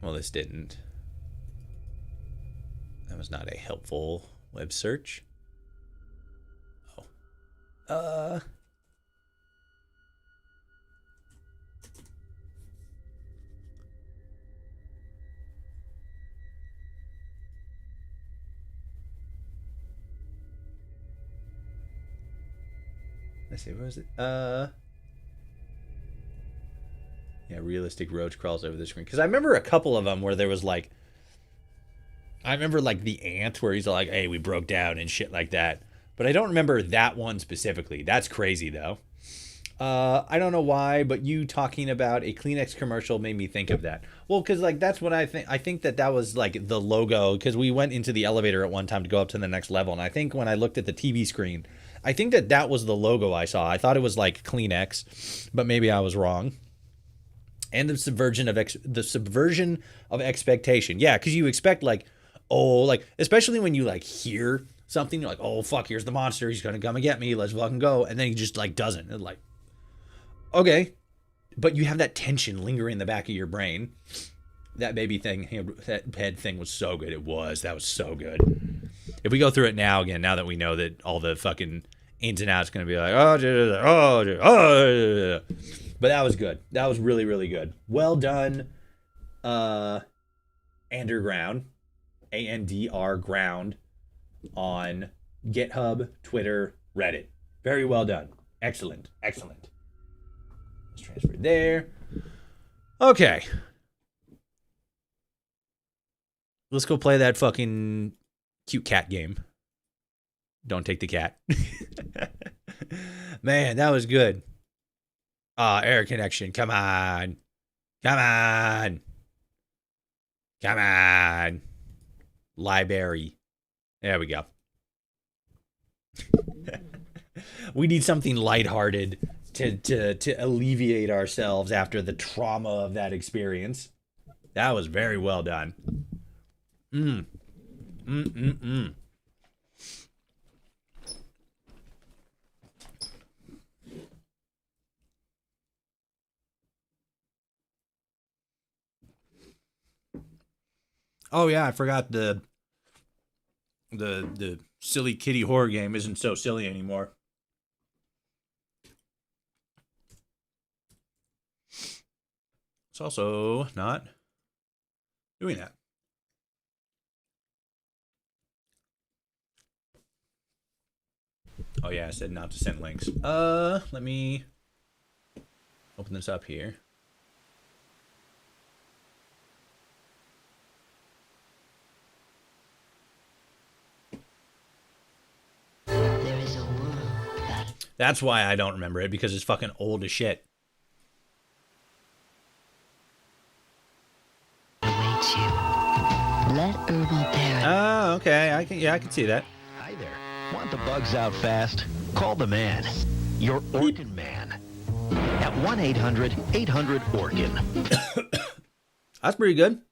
Well, this didn't. That was not a helpful web search. Oh. Let's see, what was it? Yeah, realistic roach crawls over the screen. Because I remember a couple of them where there was like, I remember like the ant where he's like, hey, we broke down and shit like that. But I don't remember that one specifically. That's crazy though. I don't know why, but you talking about a Kleenex commercial made me think of that. Well, because like that's what I think. I think that was like the logo, because we went into the elevator at one time to go up to the next level, and I think when I looked at the TV screen, I think that was the logo I saw. I thought it was like Kleenex, but maybe I was wrong. And the subversion of expectation. Yeah, because you expect like, oh, like especially when you like hear something, you're like, oh fuck, here's the monster. He's gonna come and get me. Let's fucking go. And then he just like doesn't. And like, okay, but you have that tension lingering in the back of your brain. That baby thing, that head thing was so good. That was so good. If we go through it now again, now that we know that all the fucking ins and outs going to be like, oh, but that was good. That was really, really good. Well done, Underground, ANDR ground on GitHub, Twitter, Reddit. Very well done. Excellent. Excellent. Let's transfer there. Okay. Let's go play that fucking cute cat game. Don't take the cat. Man, that was good. Error connection. Come on. Come on. Come on. Library. There we go. We need something lighthearted to alleviate ourselves after the trauma of that experience. That was very well done. Oh yeah, I forgot the silly kitty horror game isn't so silly anymore. It's also not doing that. Oh yeah, I said not to send links. Let me open this up here. There is a world that That's why I don't remember it, because it's fucking old as shit. awaits you. Let herbal paradise. Oh, okay. I can see that. Hi there. Want the bugs out fast? Call the man. Your Orkin man. At 1-800-800-ORKIN. That's pretty good.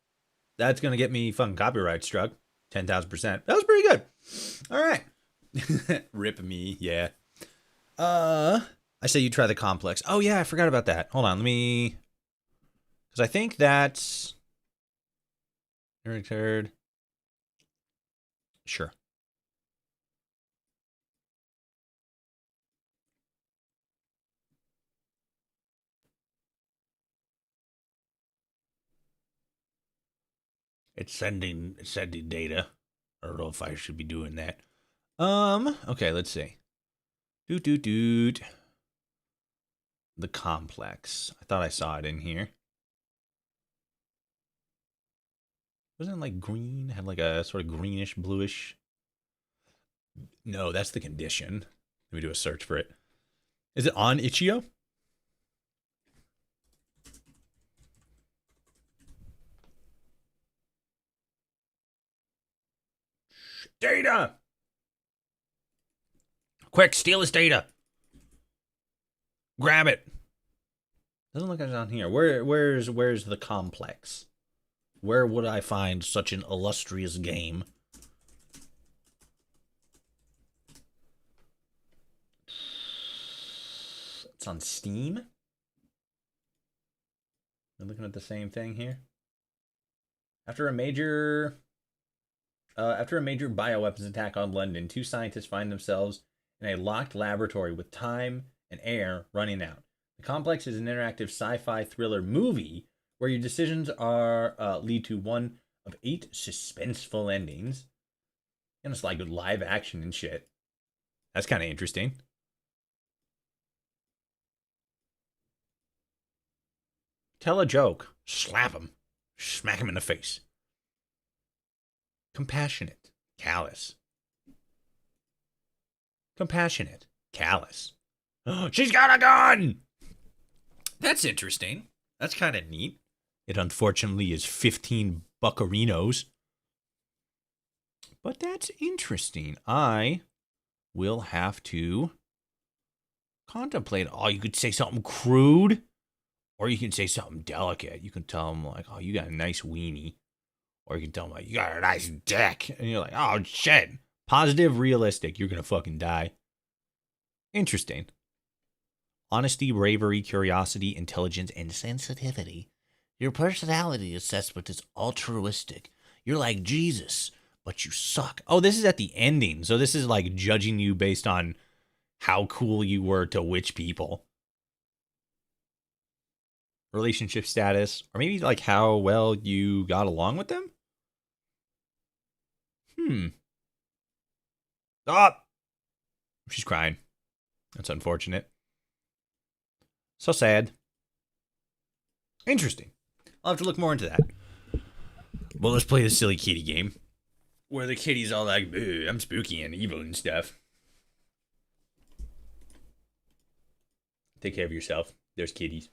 That's gonna get me fucking copyright struck. 10,000%. That was pretty good. All right. Rip me, yeah. I say you try the complex. Oh yeah, I forgot about that. Hold on, let me. Because I think that's. Third. Sure. It's sending data. I don't know if I should be doing that. Okay, let's see. Doot. The complex. I thought I saw it in here. Wasn't it like green? Had like a sort of greenish, bluish. No, that's the condition. Let me do a search for it. Is it on Itch.io? Data! Quick, steal his data. Grab it. Doesn't look like it's on here. Where's the complex? Where would I find such an illustrious game? It's on Steam. We're looking at the same thing here. After a major bioweapons attack on London, 2 scientists find themselves in a locked laboratory with time and air running out. The complex is an interactive sci-fi thriller movie where your decisions are lead to one of 8 suspenseful endings. And it's like live action and shit. That's kind of interesting. Tell a joke. Slap him. Smack him in the face. Compassionate. Callous. Compassionate. Callous. She's got a gun! That's interesting. That's kind of neat. It unfortunately is 15 buccarinos. But that's interesting. I will have to contemplate. Oh, you could say something crude, or you can say something delicate. You can tell them, like, oh, you got a nice weenie. Or you can tell them, like, you got a nice dick. And you're like, oh, shit. Positive, realistic. You're going to fucking die. Interesting. Honesty, bravery, curiosity, intelligence, and sensitivity. Your personality assessment is altruistic. You're like Jesus, but you suck. Oh, this is at the ending. So this is like judging you based on how cool you were to which people. Relationship status, or maybe like how well you got along with them? Stop! She's crying. That's unfortunate. So sad. Interesting. I'll have to look more into that. Well, let's play the silly kitty game. Where the kitty's all like, I'm spooky and evil and stuff. Take care of yourself. There's kitties.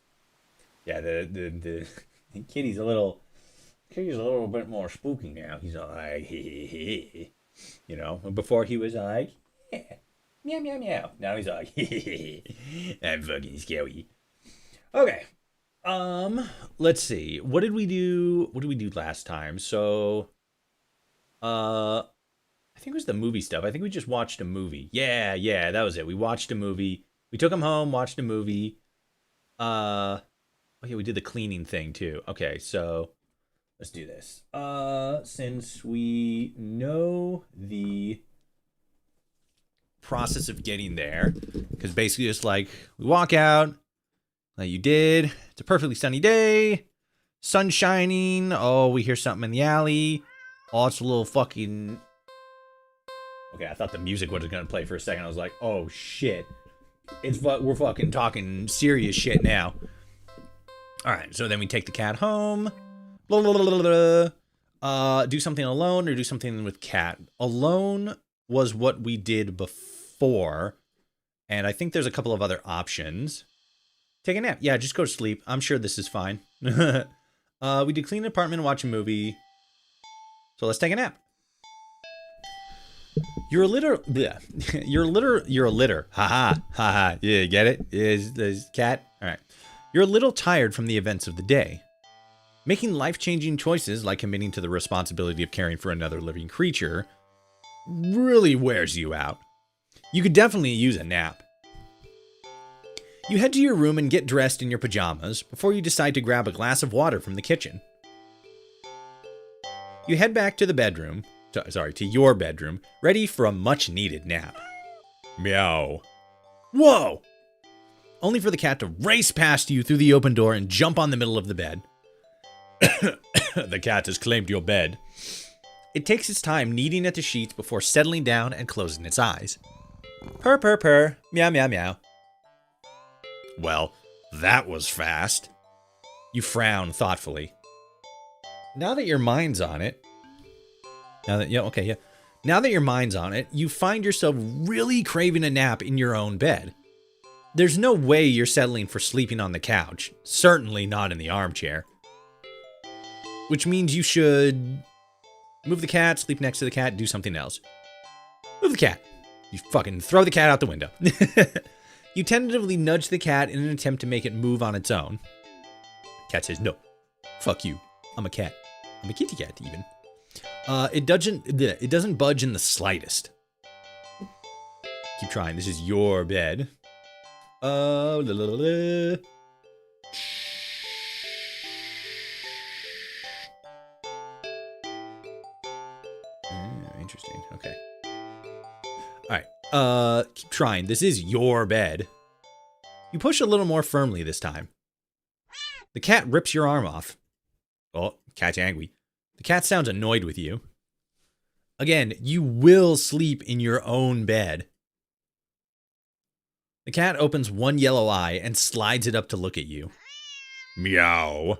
Yeah, the kitty's a little bit more spooky now. He's all like, hey. You know, before he was like, yeah, meow, meow, meow. Now he's like, I'm fucking scary. Okay. Let's see. What did we do last time? So, I think it was the movie stuff. I think we just watched a movie. Yeah, that was it. We watched a movie. We took him home, watched a movie. Oh yeah, we did the cleaning thing too. Okay, so let's do this. Since we know the process of getting there, because basically it's like we walk out, like you did. It's a perfectly sunny day, sun shining. Oh, we hear something in the alley. Oh, it's a little fucking. Okay, I thought the music was gonna play for a second. I was like, oh shit, we're fucking talking serious shit now. All right, so then we take the cat home. Blah, blah, blah, blah, blah. Do something alone or do something with cat. Alone was what we did before, and I think there's a couple of other options. Take a nap. Yeah, just go to sleep. I'm sure this is fine. We did clean an apartment and watch a movie. So let's take a nap. You're a litter. Yeah. You're a litter. Ha. Yeah, get it? Is cat? All right. You're a little tired from the events of the day. Making life-changing choices like committing to the responsibility of caring for another living creature really wears you out. You could definitely use a nap. You head to your room and get dressed in your pajamas before you decide to grab a glass of water from the kitchen. You head back to your bedroom, ready for a much-needed nap. Meow. Whoa! Only for the cat to race past you through the open door and jump on the middle of the bed. The cat has claimed your bed. It takes its time kneading at the sheets before settling down and closing its eyes. Purr, purr, purr. Meow, meow, meow. Well, that was fast. You frown thoughtfully. Now that your mind's on it, Now that your mind's on it, you find yourself really craving a nap in your own bed. There's no way you're settling for sleeping on the couch. Certainly not in the armchair. Which means you should move the cat, sleep next to the cat, do something else. Move the cat. You fucking throw the cat out the window. You tentatively nudge the cat in an attempt to make it move on its own. Cat says, no. Fuck you. I'm a cat. I'm a kitty cat, even. It doesn't budge in the slightest. Keep trying. This is your bed. Interesting. Okay. All right. Keep trying. This is your bed. You push a little more firmly this time. The cat rips your arm off. Oh, cat's angry. The cat sounds annoyed with you. Again, you will sleep in your own bed. The cat opens one yellow eye and slides it up to look at you. Meow.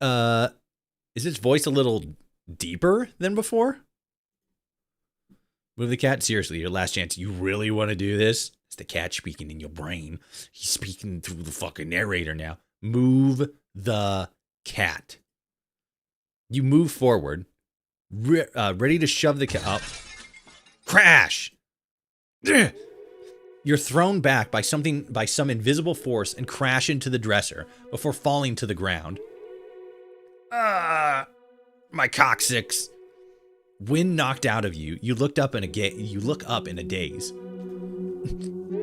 Is its voice a little deeper than before? Move the cat. Seriously, your last chance. You really want to do this? It's the cat speaking in your brain. He's speaking through the fucking narrator now. Move the cat. You move forward, ready to shove the cat up. Crash! You're thrown back by some invisible force and crash into the dresser before falling to the ground. My coccyx. Wind knocked out of you. You look up in a daze.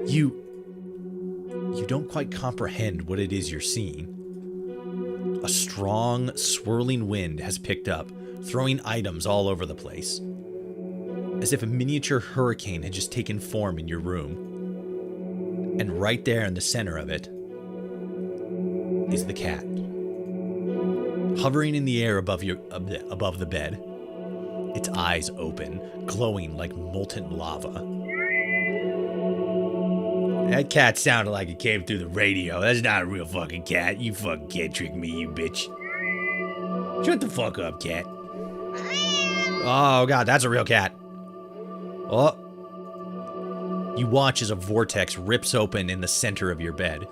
You don't quite comprehend what it is you're seeing. A strong, swirling wind has picked up, throwing items all over the place. As if a miniature hurricane had just taken form in your room. And right there in the center of it is the cat. Hovering in the air above the bed. Its eyes open, glowing like molten lava. That cat sounded like it came through the radio. That's not a real fucking cat. You fucking can't trick me, you bitch. Shut the fuck up, cat. Oh, God, that's a real cat. Oh. You watch as a vortex rips open in the center of your bed.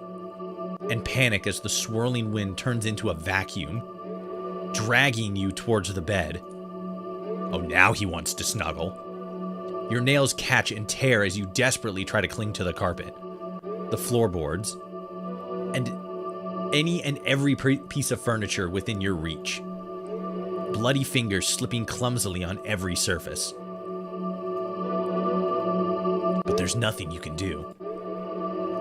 And panic as the swirling wind turns into a vacuum, dragging you towards the bed. Oh, now he wants to snuggle. Your nails catch and tear as you desperately try to cling to the carpet, the floorboards, and any and every piece of furniture within your reach. Bloody fingers slipping clumsily on every surface. But there's nothing you can do.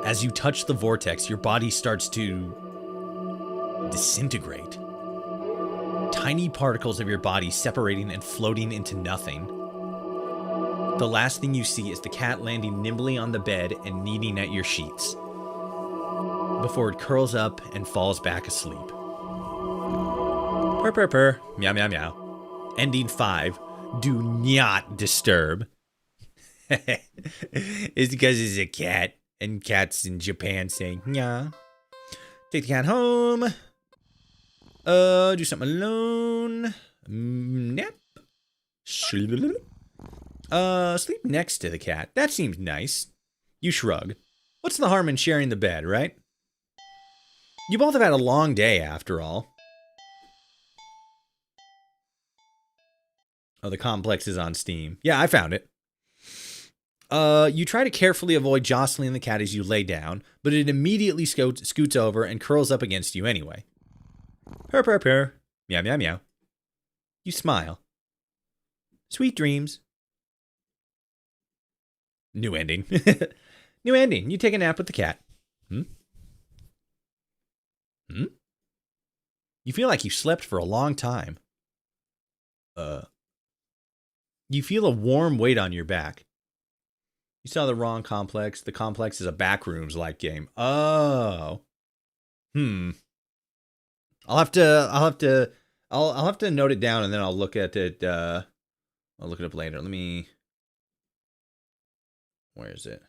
As you touch the vortex, your body starts to disintegrate. Tiny particles of your body separating and floating into nothing. The last thing you see is the cat landing nimbly on the bed and kneading at your sheets, before it curls up and falls back asleep. Purr, purr, purr. Meow, meow, meow. Ending 5. Do not disturb. It's because it's a cat, and cats in Japan say, yeah. Take the cat home. Do something alone. Nap. Sleep next to the cat. That seems nice. You shrug. What's the harm in sharing the bed, right? You both have had a long day, after all. Oh, the complex is on Steam. Yeah, I found it. You try to carefully avoid jostling the cat as you lay down, but it immediately scoots over and curls up against you anyway. Purr, purr, purr. Meow, meow, meow. You smile. Sweet dreams. New ending. New ending. You take a nap with the cat. You feel like you slept for a long time. You feel a warm weight on your back. You saw the wrong complex. The complex is a Backrooms-like game. Oh. I'll have to note it down and then I'll look at it. I'll look it up later. Where is it?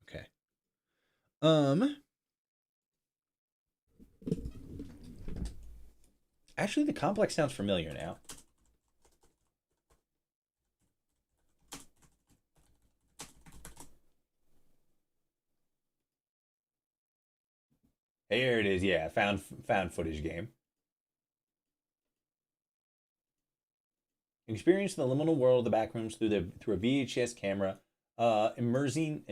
Okay. Actually, the complex sounds familiar now. Here it is. Yeah, found footage game. Experience the liminal world of the Backrooms through a VHS camera, immersing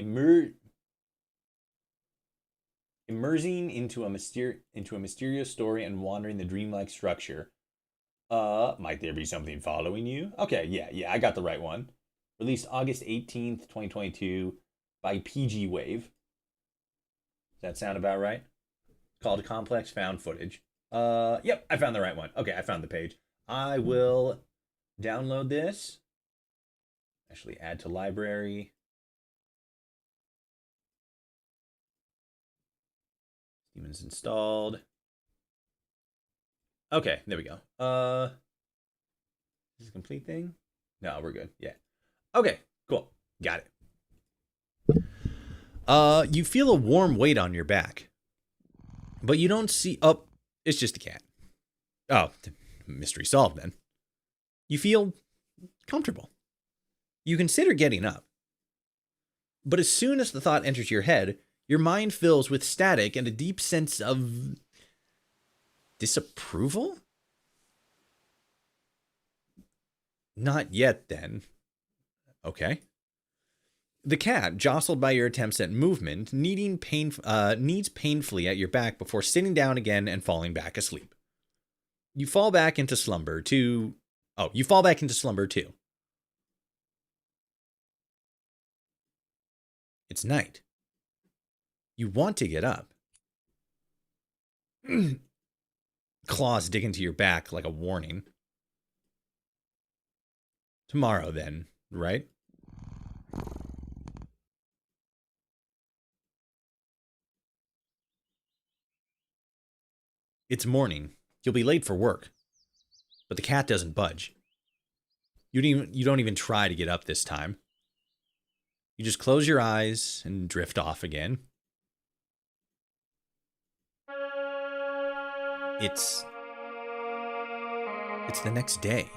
into a mysterious story and wandering the dreamlike structure. Might there be something following you? Okay, yeah, I got the right one. Released August 18th, 2022 by PG Wave. Does that sound about right? Called Complex Found Footage. Yep, I found the right one. Okay, I found the page. I will download this. Actually, add to library. Demons installed. Okay, there we go. Is this a complete thing? No, we're good. Yeah. Okay, cool. Got it. You feel a warm weight on your back. But you don't see... Oh, it's just a cat. Oh, mystery solved then. You feel comfortable. You consider getting up. But as soon as the thought enters your head, your mind fills with static and a deep sense of disapproval? Not yet, then. Okay. The cat, jostled by your attempts at movement, needs painfully at your back before sitting down again and falling back asleep. You fall back into slumber too. It's night. You want to get up. Claws dig into your back like a warning. Tomorrow, then, right? It's morning. You'll be late for work. But the cat doesn't budge. You don't even try to get up this time. You just close your eyes and drift off again. It's the next day.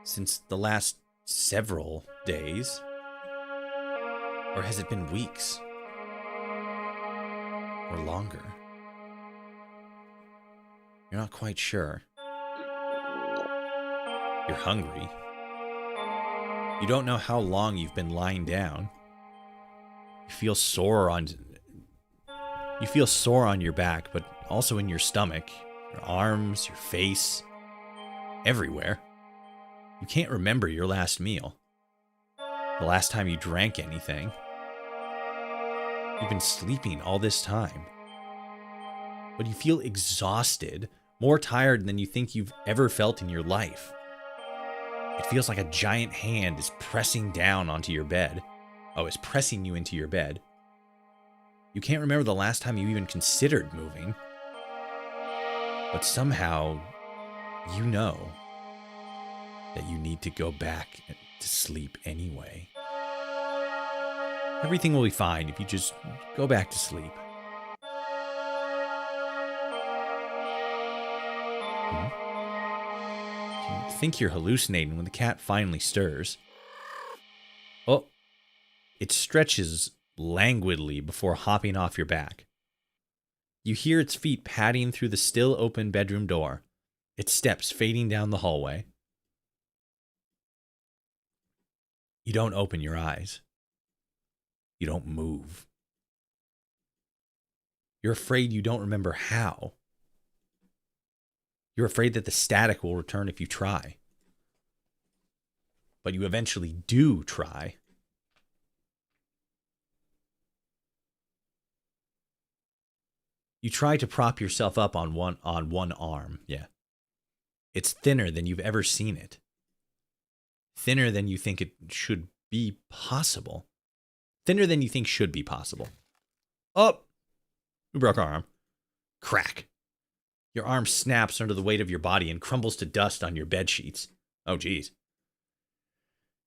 Since the last several days. Or has it been weeks? Or longer? You're not quite sure. You're hungry. You don't know how long you've been lying down. You feel sore on your back, but also in your stomach, your arms, your face, everywhere. You can't remember your last meal. The last time you drank anything. You've been sleeping all this time. But you feel exhausted, more tired than you think you've ever felt in your life. It feels like a giant hand is pressing down onto your bed. Oh, it's pressing you into your bed. You can't remember the last time you even considered moving. But somehow, you know that you need to go back to sleep anyway. Everything will be fine if you just go back to sleep. You think you're hallucinating when the cat finally stirs. Oh, it stretches languidly before hopping off your back. You hear its feet padding through the still open bedroom door, its steps fading down the hallway. You don't open your eyes. You don't move. You're afraid you don't remember how. You're afraid that the static will return if you try. But you eventually do try. You try to prop yourself up on one arm. Yeah. It's thinner than you've ever seen it. Thinner than you think it should be possible. Thinner than you think should be possible. Oh! We broke our arm. Crack. Your arm snaps under the weight of your body and crumbles to dust on your bed sheets. Oh, geez.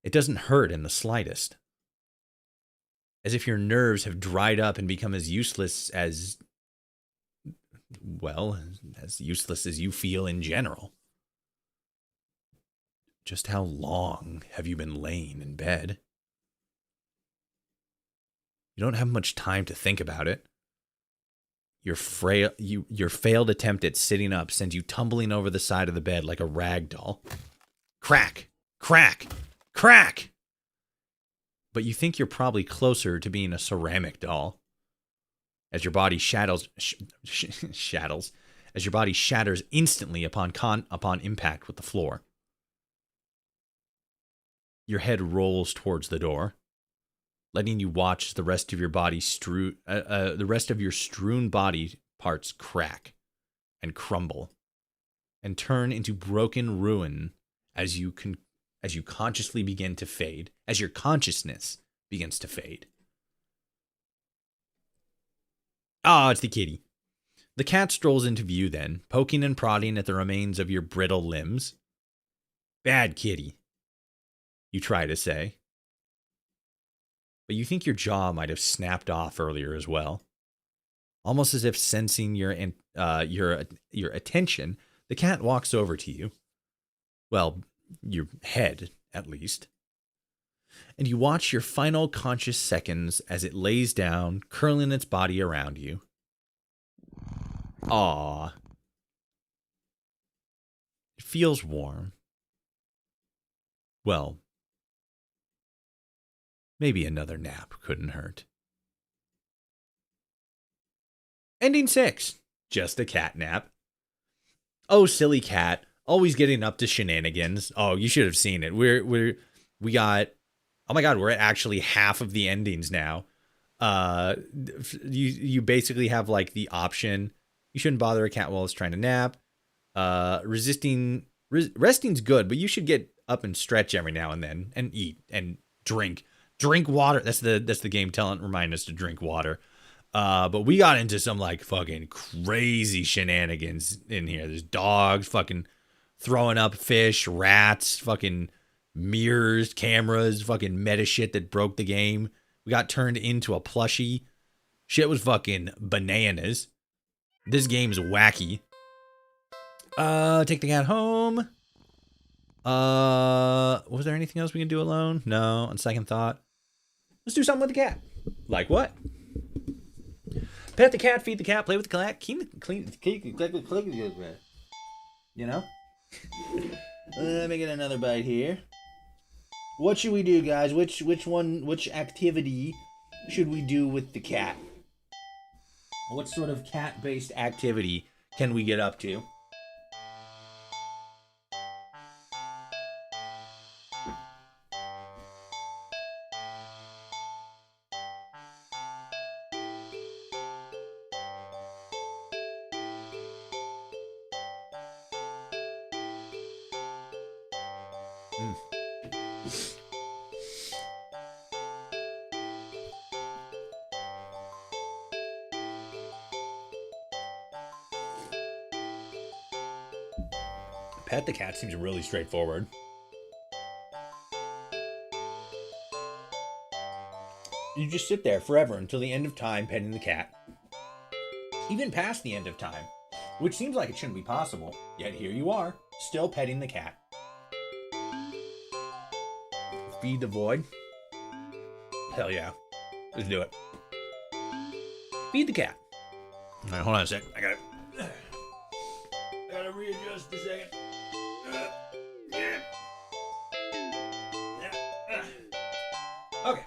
It doesn't hurt in the slightest. As if your nerves have dried up and become as useless as you feel in general. Just how long have you been laying in bed? You don't have much time to think about it. Your failed attempt at sitting up sends you tumbling over the side of the bed like a rag doll. Crack! Crack! Crack! But you think you're probably closer to being a ceramic doll. As your body shatters instantly upon impact with the floor. Your head rolls towards the door, letting you watch the rest of your strewn body parts crack and crumble and turn into broken ruin as you consciously begin to fade, as your consciousness begins to fade. Oh, it's the kitty. The cat strolls into view then, poking and prodding at the remains of your brittle limbs. Bad kitty, you try to say. But you think your jaw might have snapped off earlier as well. Almost as if sensing your attention, the cat walks over to you. Well, your head, at least. And you watch your final conscious seconds as it lays down, curling its body around you. Aww. It feels warm. Well, maybe another nap couldn't hurt. Ending 6. Just a cat nap. Oh, silly cat. Always getting up to shenanigans. Oh, you should have seen it. We got, oh my God, we're at actually half of the endings now. You basically have like the option. You shouldn't bother a cat while it's trying to nap. Resting's good, but you should get up and stretch every now and then and eat and drink water. That's the game telling, remind us to drink water. But we got into some like fucking crazy shenanigans in here. There's dogs fucking throwing up fish, rats, fucking mirrors, cameras, fucking meta shit that broke the game. We got turned into a plushie. Shit was fucking bananas. This game's wacky. Take the cat home. Was there anything else we can do alone? No, on second thought. Let's do something with the cat. Like what? Pet the cat, feed the cat, play with the cat, clean. You know? Let me get another bite here. What should we do, guys? Which activity should we do with the cat? What sort of cat-based activity can we get up to? Pet the cat seems really straightforward. You just sit there forever until the end of time petting the cat. Even past the end of time, which seems like it shouldn't be possible, yet here you are, still petting the cat. Feed the void? Hell yeah. Let's do it. Feed the cat. All right, hold on a sec. I gotta readjust a second. Okay.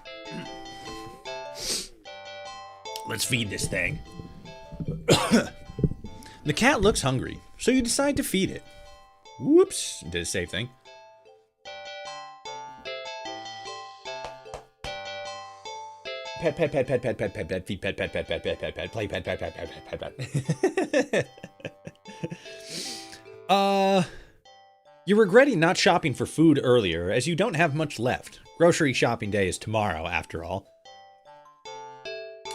Let's feed this thing. The cat looks hungry, so you decide to feed it. Whoops, did a safe thing. Pet, feed, pet, play, pet. You're regretting not shopping for food earlier, as you don't have much left. Grocery shopping day is tomorrow, after all.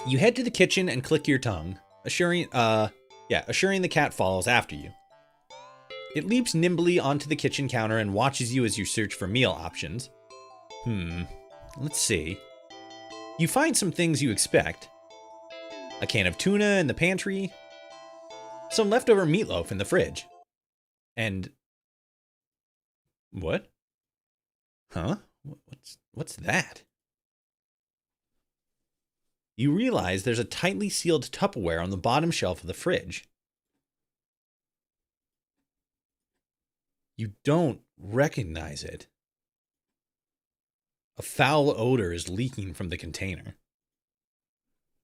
You head to the kitchen and click your tongue, assuring the cat follows after you. It leaps nimbly onto the kitchen counter and watches you as you search for meal options. Let's see. You find some things you expect. A can of tuna in the pantry. Some leftover meatloaf in the fridge. And... what? Huh? What's that? You realize there's a tightly sealed Tupperware on the bottom shelf of the fridge. You don't recognize it. A foul odor is leaking from the container.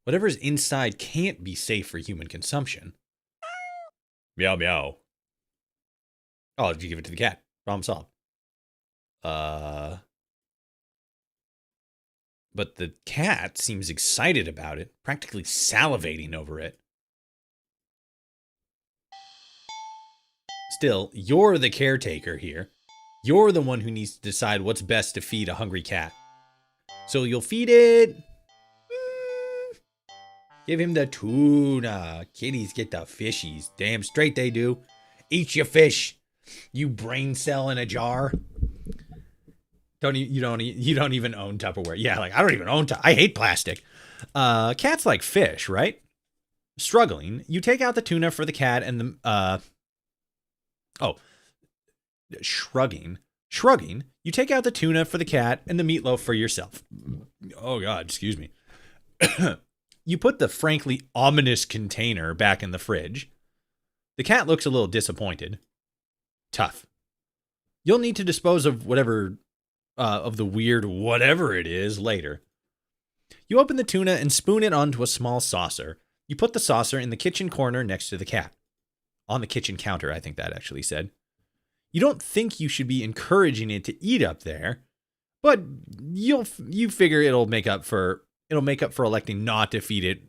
Whatever's inside can't be safe for human consumption. Meow meow. Oh, did you give it to the cat? Problem solved. But the cat seems excited about it, practically salivating over it. Still, you're the caretaker here. You're the one who needs to decide what's best to feed a hungry cat. So you'll feed it... Give him the tuna. Kitties get the fishies. Damn straight they do. Eat your fish. You brain cell in a jar. You don't even own Tupperware. Yeah, like I don't even own. I hate plastic. Cats like fish, right? Struggling, you take out the tuna for the cat and the shrugging, you take out the tuna for the cat and the meatloaf for yourself. Oh God, excuse me. You put the frankly ominous container back in the fridge. The cat looks a little disappointed. Tough. You'll need to dispose of whatever, of the weird whatever it is later. You open the tuna and spoon it onto a small saucer. You put the saucer in the kitchen corner next to the cat. On the kitchen counter, I think that actually said. You don't think you should be encouraging it to eat up there, but you figure it'll make up for electing not to feed it.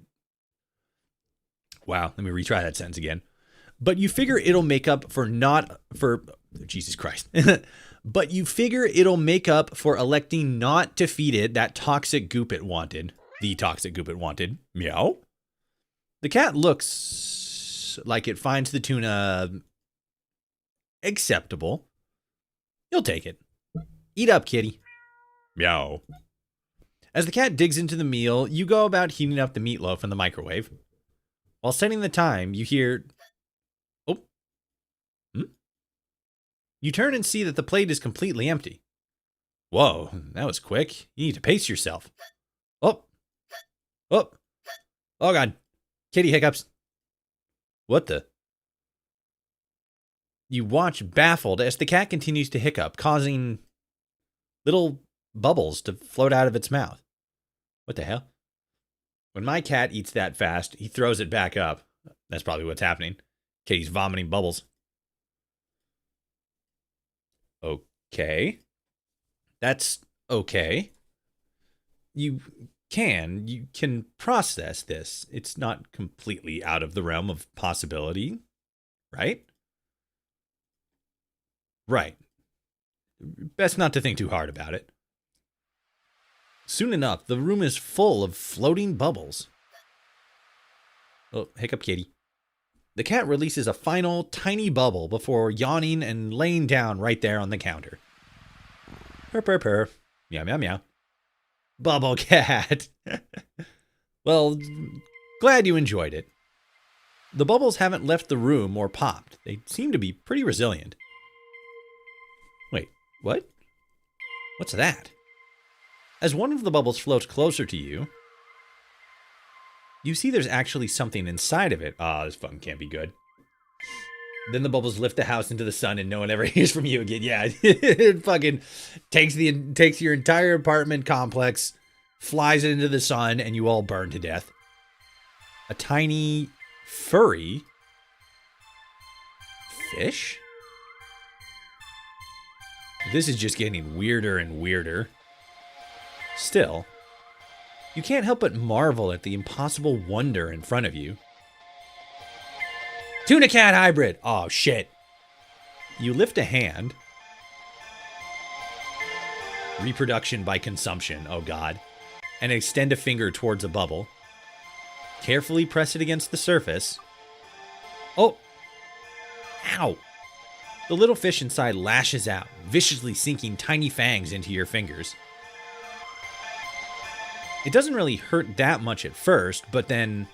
Wow, let me retry that sentence again. But you figure it'll make up for Jesus Christ. But you figure it'll make up for electing not to feed it that toxic goop it wanted. The toxic goop it wanted. Meow. The cat looks like it finds the tuna acceptable. You'll take it. Eat up, kitty. Meow. As the cat digs into the meal, you go about heating up the meatloaf in the microwave. While setting the time, you hear... Oh. You turn and see that the plate is completely empty. Whoa, that was quick. You need to pace yourself. Oh. Oh. Oh, God. Kitty hiccups. What the? You watch baffled as the cat continues to hiccup, causing little bubbles to float out of its mouth. What the hell? When my cat eats that fast, he throws it back up. That's probably what's happening. Kitty's vomiting bubbles. Okay. That's okay. You can process this. It's not completely out of the realm of possibility, right? Right. Best not to think too hard about it. Soon enough, the room is full of floating bubbles. Oh, hiccup kitty. The cat releases a final tiny bubble before yawning and laying down right there on the counter. Purr, purr, purr. Meow, meow, meow. Bubble cat. Well, glad you enjoyed it. The bubbles haven't left the room or popped. They seem to be pretty resilient. Wait, what? What's that? As one of the bubbles floats closer to you, you see there's actually something inside of it. Ah, this fucking can't be good. Then the bubbles lift the house into the sun and no one ever hears from you again. Yeah, it fucking takes your entire apartment complex, flies it into the sun, and you all burn to death. A tiny, furry fish? This is just getting weirder and weirder. Still, you can't help but marvel at the impossible wonder in front of you. Tuna cat hybrid! Oh, shit. You lift a hand. Reproduction by consumption, oh god. And extend a finger towards a bubble. Carefully press it against the surface. Oh! Ow! The little fish inside lashes out, viciously sinking tiny fangs into your fingers. It doesn't really hurt that much at first, but then...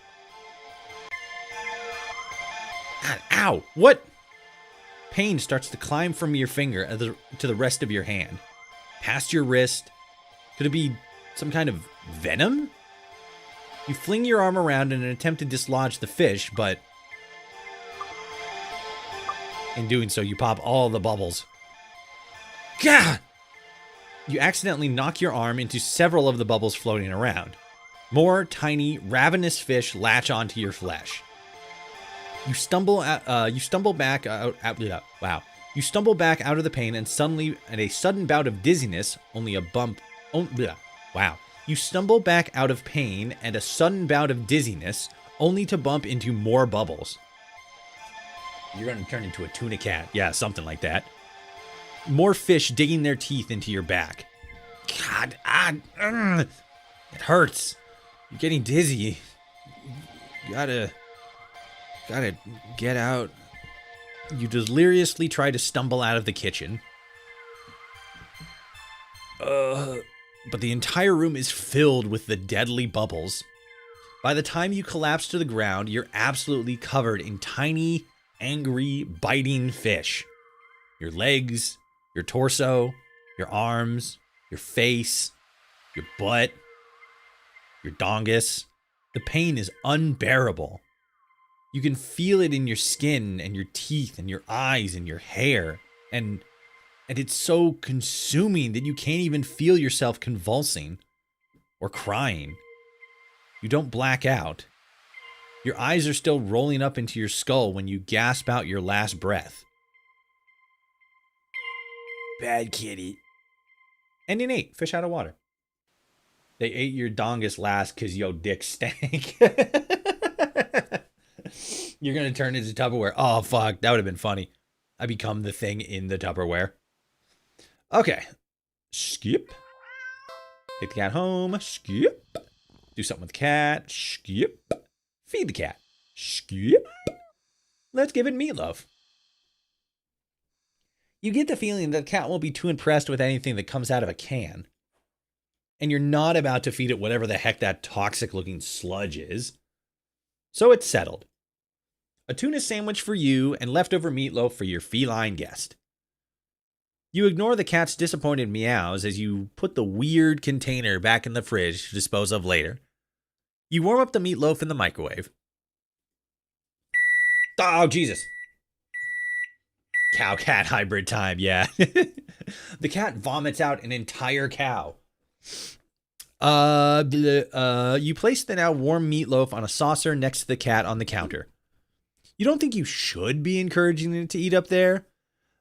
Ow! What? Pain starts to climb from your finger to the rest of your hand. Past your wrist. Could it be some kind of venom? You fling your arm around in an attempt to dislodge the fish, but... in doing so, you pop all the bubbles. Gah! You accidentally knock your arm into several of the bubbles floating around. More tiny, ravenous fish latch onto your flesh. You stumble back out of the pain and a sudden bout of dizziness, You stumble back out of pain and a sudden bout of dizziness, only to bump into more bubbles. You're going to turn into a tuna cat. Yeah, something like that. More fish digging their teeth into your back. God, it hurts. You're getting dizzy. Gotta get out. You deliriously try to stumble out of the kitchen. But the entire room is filled with the deadly bubbles. By the time you collapse to the ground, you're absolutely covered in tiny, angry, biting fish. Your legs, your torso, your arms, your face, your butt, your dongus. The pain is unbearable. You can feel it in your skin and your teeth and your eyes and your hair. And it's so consuming that you can't even feel yourself convulsing or crying. You don't black out. Your eyes are still rolling up into your skull when you gasp out your last breath. Bad kitty. Ending 8, fish out of water. They ate your dongus last because yo dick stank. You're going to turn into Tupperware. Oh, fuck. That would have been funny. I become the thing in the Tupperware. Okay. Skip. Take the cat home. Skip. Do something with the cat. Skip. Feed the cat. Skip. Let's give it meatloaf. You get the feeling that the cat won't be too impressed with anything that comes out of a can. And you're not about to feed it whatever the heck that toxic-looking sludge is. So it's settled. A tuna sandwich for you and leftover meatloaf for your feline guest. You ignore the cat's disappointed meows as you put the weird container back in the fridge to dispose of later. You warm up the meatloaf in the microwave. Oh, Jesus. Cow-cat hybrid time, yeah. The cat vomits out an entire cow. You place the now warm meatloaf on a saucer next to the cat on the counter. You don't think you should be encouraging it to eat up there,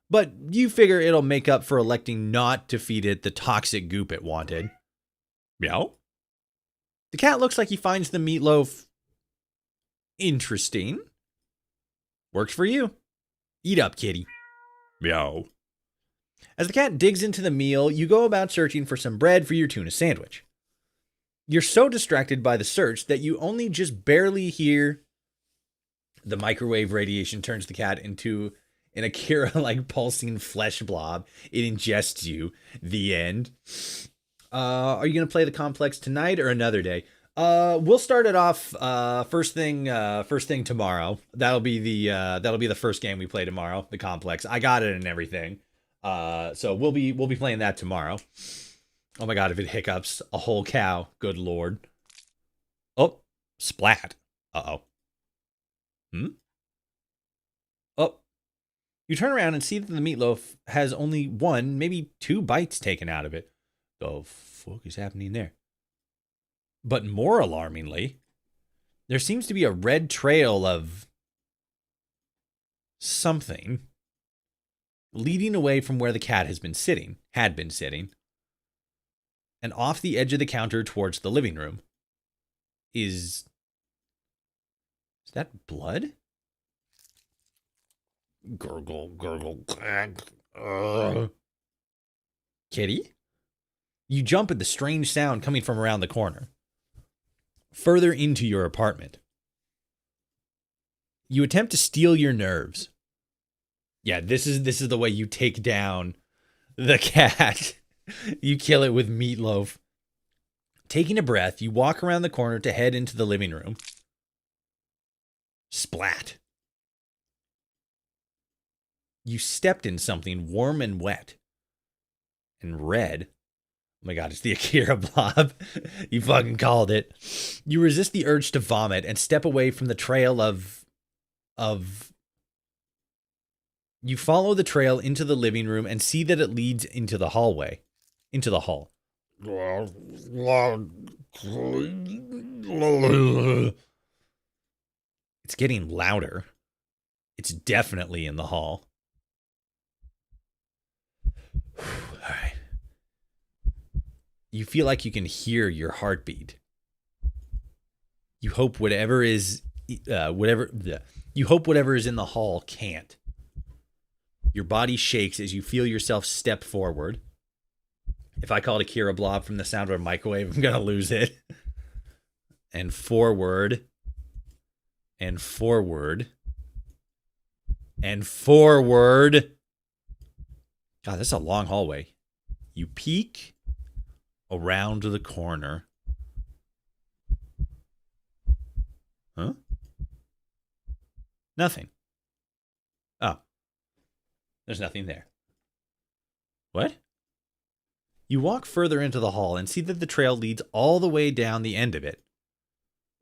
but you figure it'll make up for electing not to feed it the toxic goop it wanted. Meow. The cat looks like he finds the meatloaf interesting. Works for you. Eat up, kitty. Meow. As the cat digs into the meal, you go about searching for some bread for your tuna sandwich. You're so distracted by the search that you only just barely hear the microwave radiation turns the cat into an Akira-like pulsing flesh blob. It ingests you. The end. Are you going to play the complex tonight or another day? We'll start it off first thing tomorrow. That'll be the first game we play tomorrow, the complex. I got it and everything. So we'll be playing that tomorrow. Oh my god, if it hiccups, a whole cow. Good lord. Oh, splat. Uh-oh. Oh. You turn around and see that the meatloaf has only 1, maybe 2 bites taken out of it. The fuck is happening there? But more alarmingly, there seems to be a red trail of something leading away from where the cat had been sitting, and off the edge of the counter towards the living room. Is that blood? Gurgle, gurgle, kitty? You jump at the strange sound coming from around the corner. Further into your apartment. You attempt to steal your nerves. Yeah, this is the way you take down the cat. You kill it with meatloaf. Taking a breath, you walk around the corner to head into the living room. Splat. You stepped in something warm and wet. And red. Oh my god, it's the Akira blob. You fucking called it. You resist the urge to vomit and step away from the trail of... You follow the trail into the living room and see that it leads into the hallway. Into the hall. It's getting louder. It's definitely in the hall. All right. You feel like you can hear your heartbeat. You hope whatever is whatever is in the hall can't. Your body shakes as you feel yourself step forward. If I called Akira blob from the sound of a microwave, I'm going to lose it. And forward. and forward and forward. God, this is a long hallway. You peek around the corner. Huh? Nothing. Oh. There's nothing there. What? You walk further into the hall and see that the trail leads all the way down the end of it.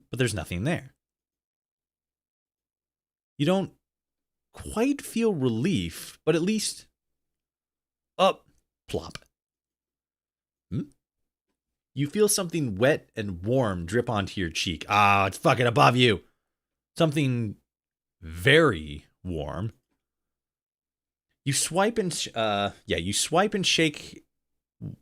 But there's nothing there. You don't quite feel relief, but at least up, plop. You feel something wet and warm drip onto your cheek. Ah, it's fucking above you. Something very warm. You swipe and you swipe and shake.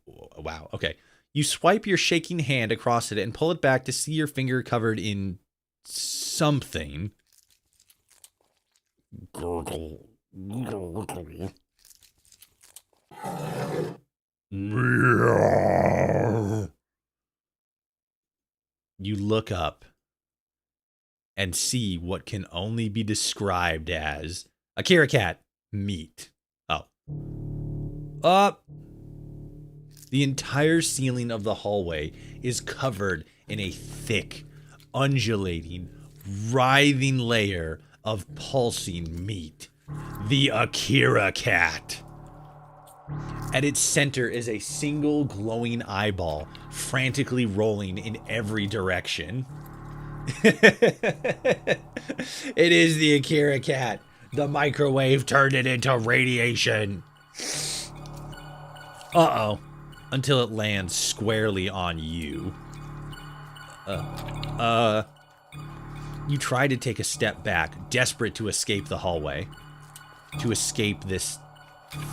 Wow. Okay. You swipe your shaking hand across it and pull it back to see your finger covered in something. Gurgle. Gurgle. You look up and see what can only be described as a Kira cat meat. Oh. Up. The entire ceiling of the hallway is covered in a thick, undulating, writhing layer of pulsing meat. The Akira cat. At its center is a single glowing eyeball, frantically rolling in every direction. It is the Akira cat. The microwave turned it into radiation. Uh-oh. Until it lands squarely on you. You try to take a step back, desperate to escape the hallway. To escape this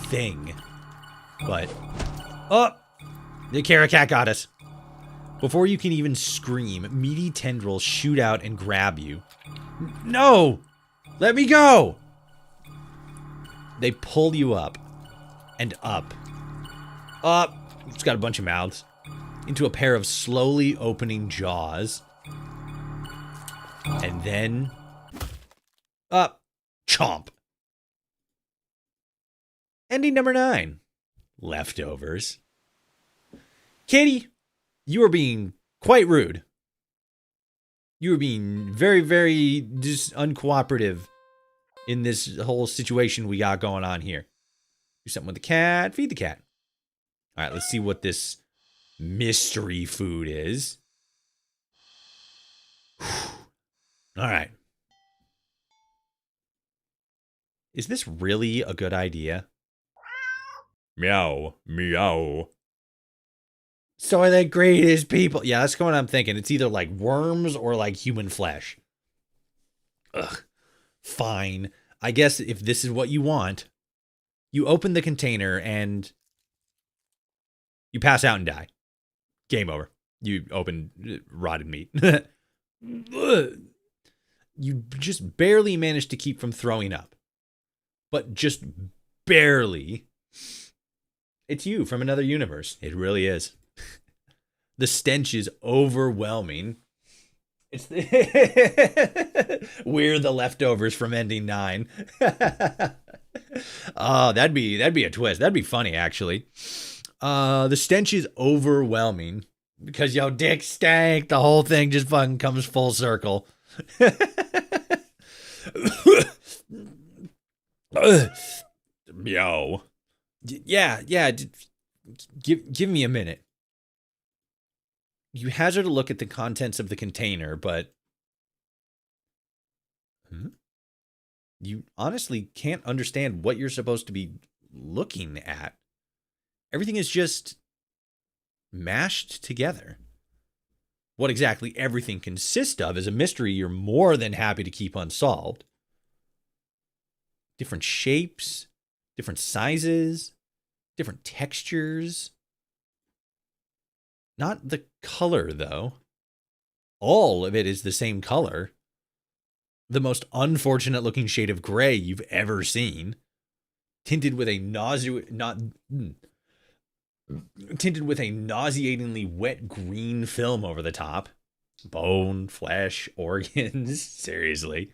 thing. But, the Akira cat got us. Before you can even scream, meaty tendrils shoot out and grab you. No! Let me go! They pull you up. And up. Up. It's got a bunch of mouths. Into a pair of slowly opening jaws. And then... up. Chomp. Ending number 9. Leftovers. Katie, you are being quite rude. You are being very, very just uncooperative in this whole situation we got going on here. Do something with the cat. Feed the cat. All right, let's see what this mystery food is. All right. Is this really a good idea? Meow, meow. So are the greatest people. Yeah, that's what I'm thinking. It's either like worms or like human flesh. Ugh. Fine. I guess if this is what you want, you open the container and you pass out and die. Game over. You open rotted meat. You just barely managed to keep from throwing up. But just barely. It's you from another universe. It really is. The stench is overwhelming. It's we're the leftovers from ending 9. Oh, that'd be a twist. That'd be funny, actually. The stench is overwhelming because yo dick stank. The whole thing just fucking comes full circle. Yo. Yeah. Give me a minute. You hazard a look at the contents of the container, but you honestly can't understand what you're supposed to be looking at. Everything is just mashed together. What exactly everything consists of is a mystery you're more than happy to keep unsolved. Different shapes, different sizes, different textures. Not the color, though. All of it is the same color. The most unfortunate looking shade of gray you've ever seen. Tinted with a nauseatingly wet green film over the top. Bone, flesh, organs. Seriously.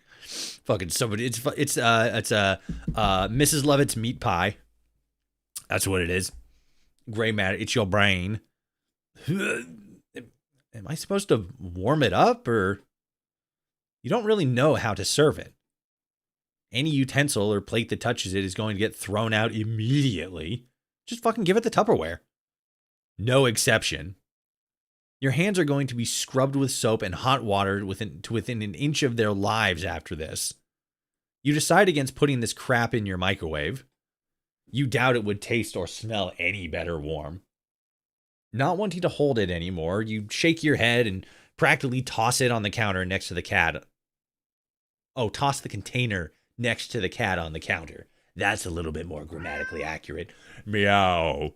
Fucking somebody. It's Mrs. Lovett's meat pie. That's what it is. Gray matter. It's your brain. Am I supposed to warm it up, or you don't really know how to serve it? Any utensil or plate that touches it is going to get thrown out immediately. Just fucking give it the Tupperware. No exception. Your hands are going to be scrubbed with soap and hot water within an inch of their lives after this. You decide against putting this crap in your microwave. You doubt it would taste or smell any better warm. Not wanting to hold it anymore, you shake your head and practically toss it on the counter next to the cat. Oh, toss the container next to the cat on the counter. That's a little bit more grammatically accurate. Meow.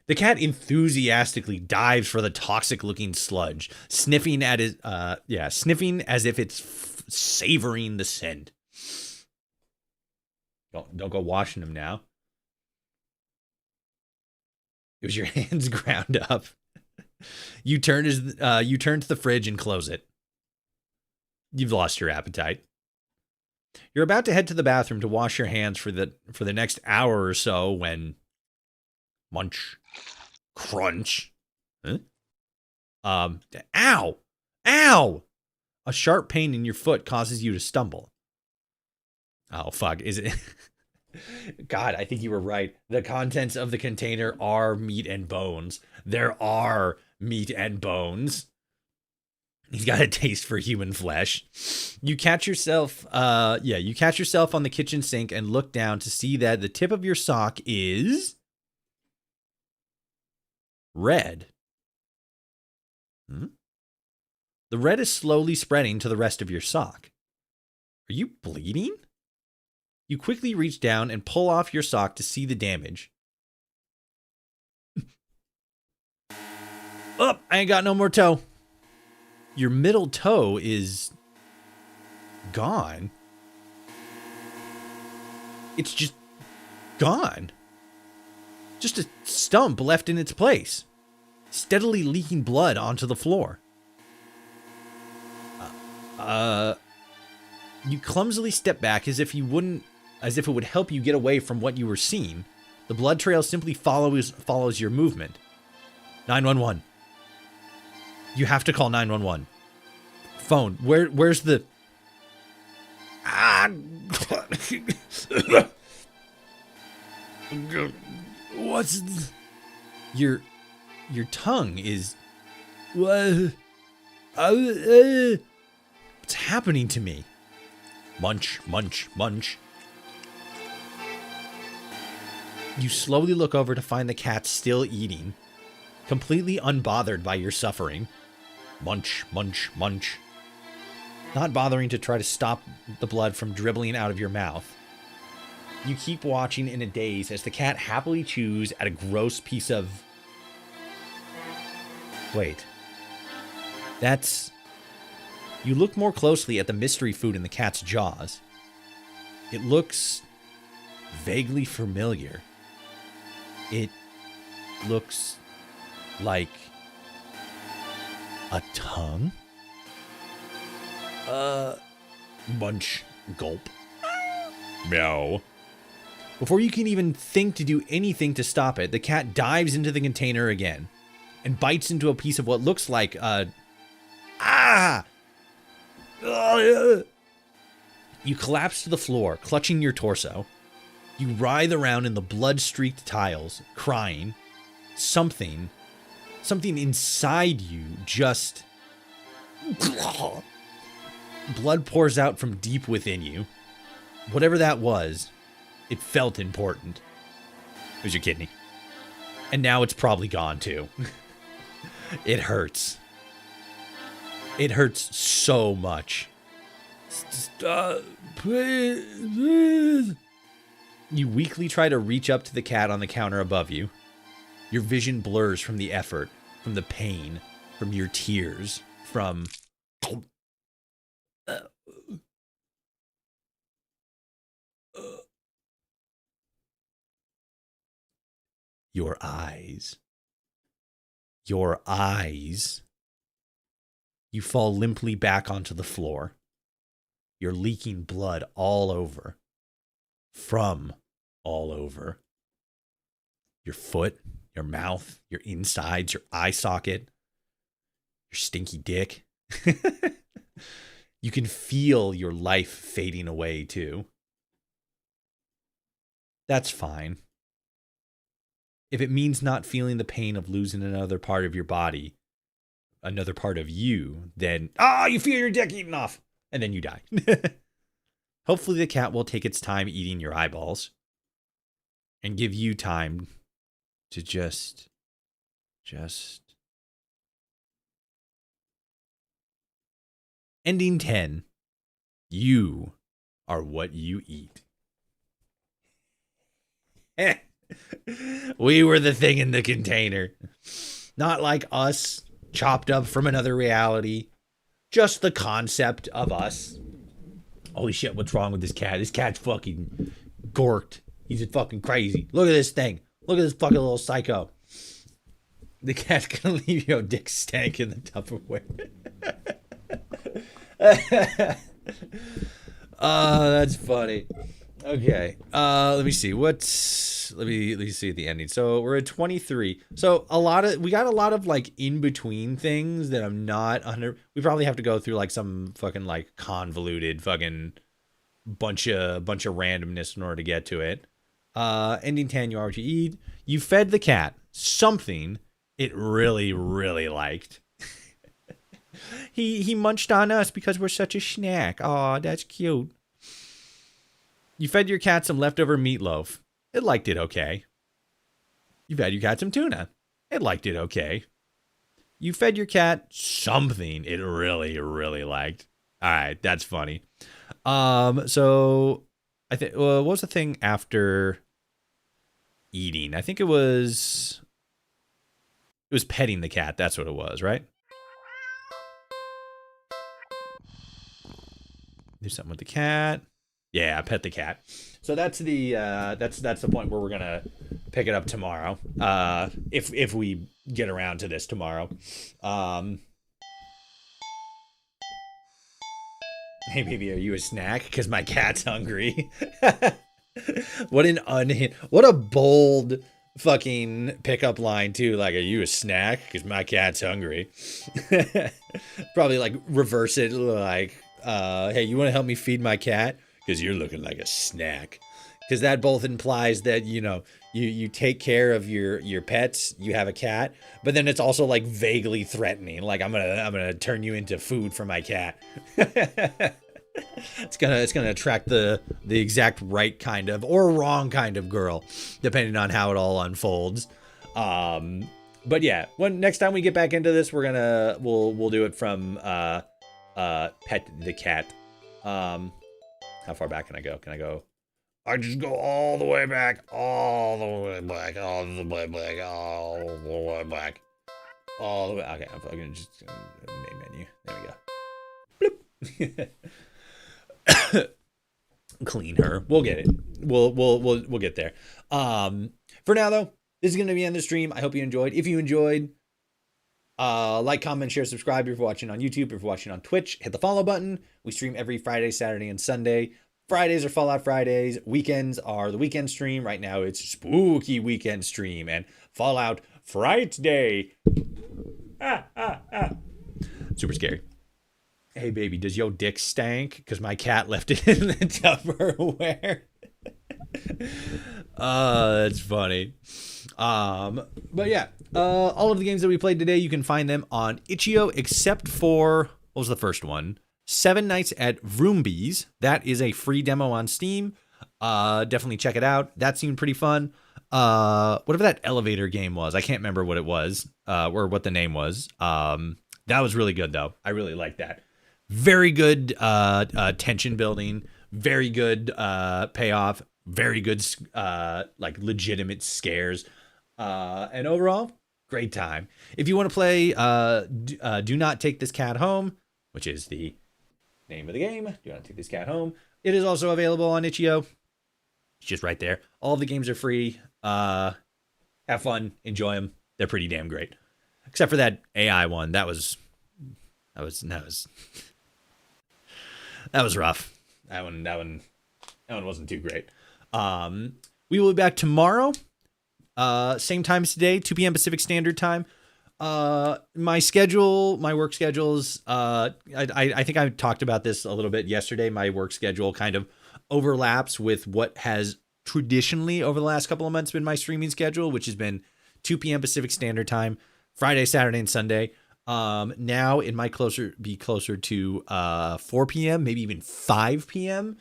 The cat enthusiastically dives for the toxic-looking sludge, sniffing as if it's savoring the scent. Don't go washing them now. It was your hands ground up. You turn to the fridge and close it. You've lost your appetite. You're about to head to the bathroom to wash your hands for the next hour or so when munch, crunch. Huh? Ow! Ow! A sharp pain in your foot causes you to stumble. Oh, fuck. Is it? God, I think you were right. The contents of the container are meat and bones. There are meat and bones. He's got a taste for human flesh. You catch yourself on the kitchen sink and look down to see that the tip of your sock is red. The red is slowly spreading to the rest of your sock. Are you bleeding? You quickly reach down and pull off your sock to see the damage. Oh, I ain't got no more toe. Your middle toe is gone. It's just gone. Just a stump left in its place, steadily leaking blood onto the floor. You clumsily step back as if it would help you get away from what you were seeing. The blood trail simply follows your movement. 911. You have to call 911. Phone. Where's the... What's... Your tongue is... What's happening to me? Munch, munch, munch. You slowly look over to find the cat still eating, completely unbothered by your suffering. Munch, munch, munch. Not bothering to try to stop the blood from dribbling out of your mouth. You keep watching in a daze as the cat happily chews at a gross piece of... Wait. That's... You look more closely at the mystery food in the cat's jaws. It looks vaguely familiar. It looks like a tongue? Munch, gulp. Meow. Before you can even think to do anything to stop it, the cat dives into the container again and bites into a piece of what looks like You collapse to the floor, clutching your torso. You writhe around in the blood-streaked tiles, crying. Something inside you just... Blood pours out from deep within you. Whatever that was, it felt important. It was your kidney. And now it's probably gone too. It hurts. It hurts so much. Stop, please. You weakly try to reach up to the cat on the counter above you. Your vision blurs from the effort, from the pain, from your tears, from... Your eyes. Your eyes You fall limply back onto the floor. You're leaking blood all over. From all over. Your foot, your mouth, your insides, your eye socket, your stinky dick. You can feel your life fading away too. That's fine. If it means not feeling the pain of losing another part of your body, another part of you, then, you feel your dick eaten off, and then you die. Hopefully the cat will take its time eating your eyeballs and give you time to just. Ending 10. You are what you eat. We were the thing in the container. Not like us, chopped up from another reality. Just the concept of us. Holy shit, what's wrong with this cat? This cat's fucking gorked. He's fucking crazy. Look at this thing. Look at this fucking little psycho. The cat's gonna leave your dick stank in the Tupperware. That's funny. Okay. Let me see. Let me see the ending. So we're at 23. So we got a lot of like in between things that I'm not under. We probably have to go through like some fucking like convoluted fucking bunch of randomness in order to get to it. Ending 10, you are what you eat. You fed the cat something it really, really liked. He munched on us because we're such a snack. Aw, that's cute. You fed your cat some leftover meatloaf. It liked it okay. You fed your cat some tuna. It liked it okay. You fed your cat something it really, really liked. All right, that's funny. So I think what was the thing after eating? I think it was petting the cat. That's what it was, right? Do something with the cat. Yeah, pet the cat. So that's the point where we're gonna pick it up tomorrow. If we get around to this tomorrow. Hey baby, are you a snack? Because my cat's hungry. What a bold fucking pickup line too. Like, are you a snack? Because my cat's hungry. Probably like reverse it like, hey, you want to help me feed my cat? Because you're looking like a snack. Because that both implies that, you know, you take care of your pets, you have a cat, but then it's also like vaguely threatening. Like, I'm gonna turn you into food for my cat. It's gonna attract the exact right kind of or wrong kind of girl, depending on how it all unfolds. But yeah, next time we get back into this, we'll do it from pet the cat. How far back can I go? I just go all the way back, all the way back, all the way back, all the way back, all the way. Okay, I'm fucking just main menu. There we go. Bloop. Clean her. We'll get it. We'll get there. For now though, this is gonna be the end of the stream. I hope you enjoyed. If you enjoyed, like, comment, share, subscribe if you're watching on YouTube. If you're watching on Twitch, hit the follow button. We stream every Friday, Saturday, and Sunday. Fridays are Fallout Fridays. Weekends are the weekend stream. Right now it's spooky weekend stream and Fallout Fright Day. Super scary. Hey baby, does your dick stank? Because my cat left it in the Tupperware. That's funny. But yeah, all of the games that we played today, you can find them on itch.io, except for, what was the first one? 7 Nights at Vroombies. That is a free demo on Steam. Definitely check it out. That seemed pretty fun. Whatever that elevator game was, I can't remember what it was, or what the name was. That was really good though. I really liked that. Very good tension building. Very good payoff. Very good like legitimate scares. And overall, great time. If you want to play Do Not Take This Cat Home, which is the name of the game, Do Not Take This Cat Home, it is also available on itch.io. It's just right there. All the games are free. Have fun. Enjoy them. They're pretty damn great. Except for that AI one. That was That was rough. That one wasn't too great. We will be back tomorrow. Same time as today, 2 p.m. Pacific Standard Time. My work schedules, I think I talked about this a little bit yesterday. My work schedule kind of overlaps with what has traditionally over the last couple of months been my streaming schedule, which has been 2 p.m. Pacific Standard Time, Friday, Saturday, and Sunday. Now it might be closer to 4 p.m., maybe even 5 p.m.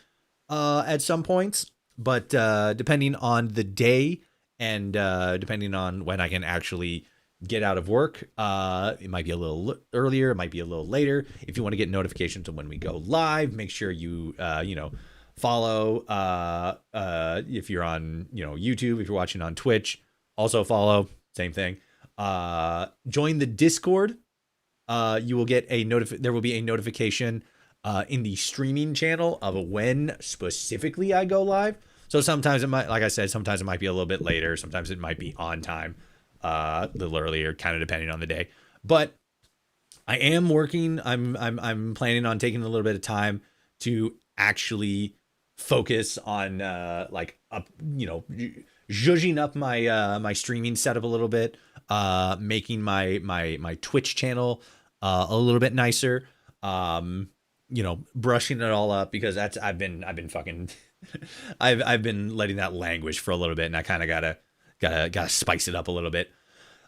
At some points. But depending on the day and depending on when I can actually get out of work, it might be a little earlier, it might be a little later. If you want to get notifications of when we go live, make sure you follow. If you're on YouTube, if you're watching on Twitch, also follow. Same thing. Join the Discord. You will get there will be a notification in the streaming channel of when specifically I go live. So sometimes it might, like I said, sometimes it might be a little bit later. Sometimes it might be on time, a little earlier, kind of depending on the day. But I am working. I'm planning on taking a little bit of time to actually focus on zhuzhing up my streaming setup a little bit, making my Twitch channel a little bit nicer, brushing it all up, because I've been fucking I've been letting that languish for a little bit, and I kind of gotta spice it up a little bit.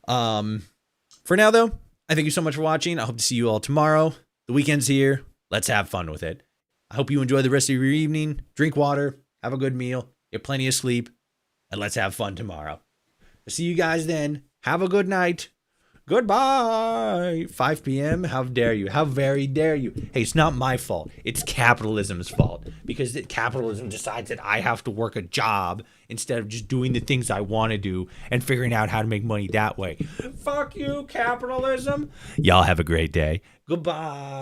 For now though, I thank you so much for watching. I hope to see you all tomorrow. The weekend's here. Let's have fun with it. I hope you enjoy the rest of your evening. Drink water, have a good meal, get plenty of sleep, and let's have fun tomorrow. I'll see you guys then. Have a good night. Goodbye. 5 p.m. How dare you? How very dare you? Hey, it's not my fault. It's capitalism's fault, because capitalism decides that I have to work a job instead of just doing the things I want to do and figuring out how to make money that way. Fuck you, capitalism. Y'all have a great day. Goodbye.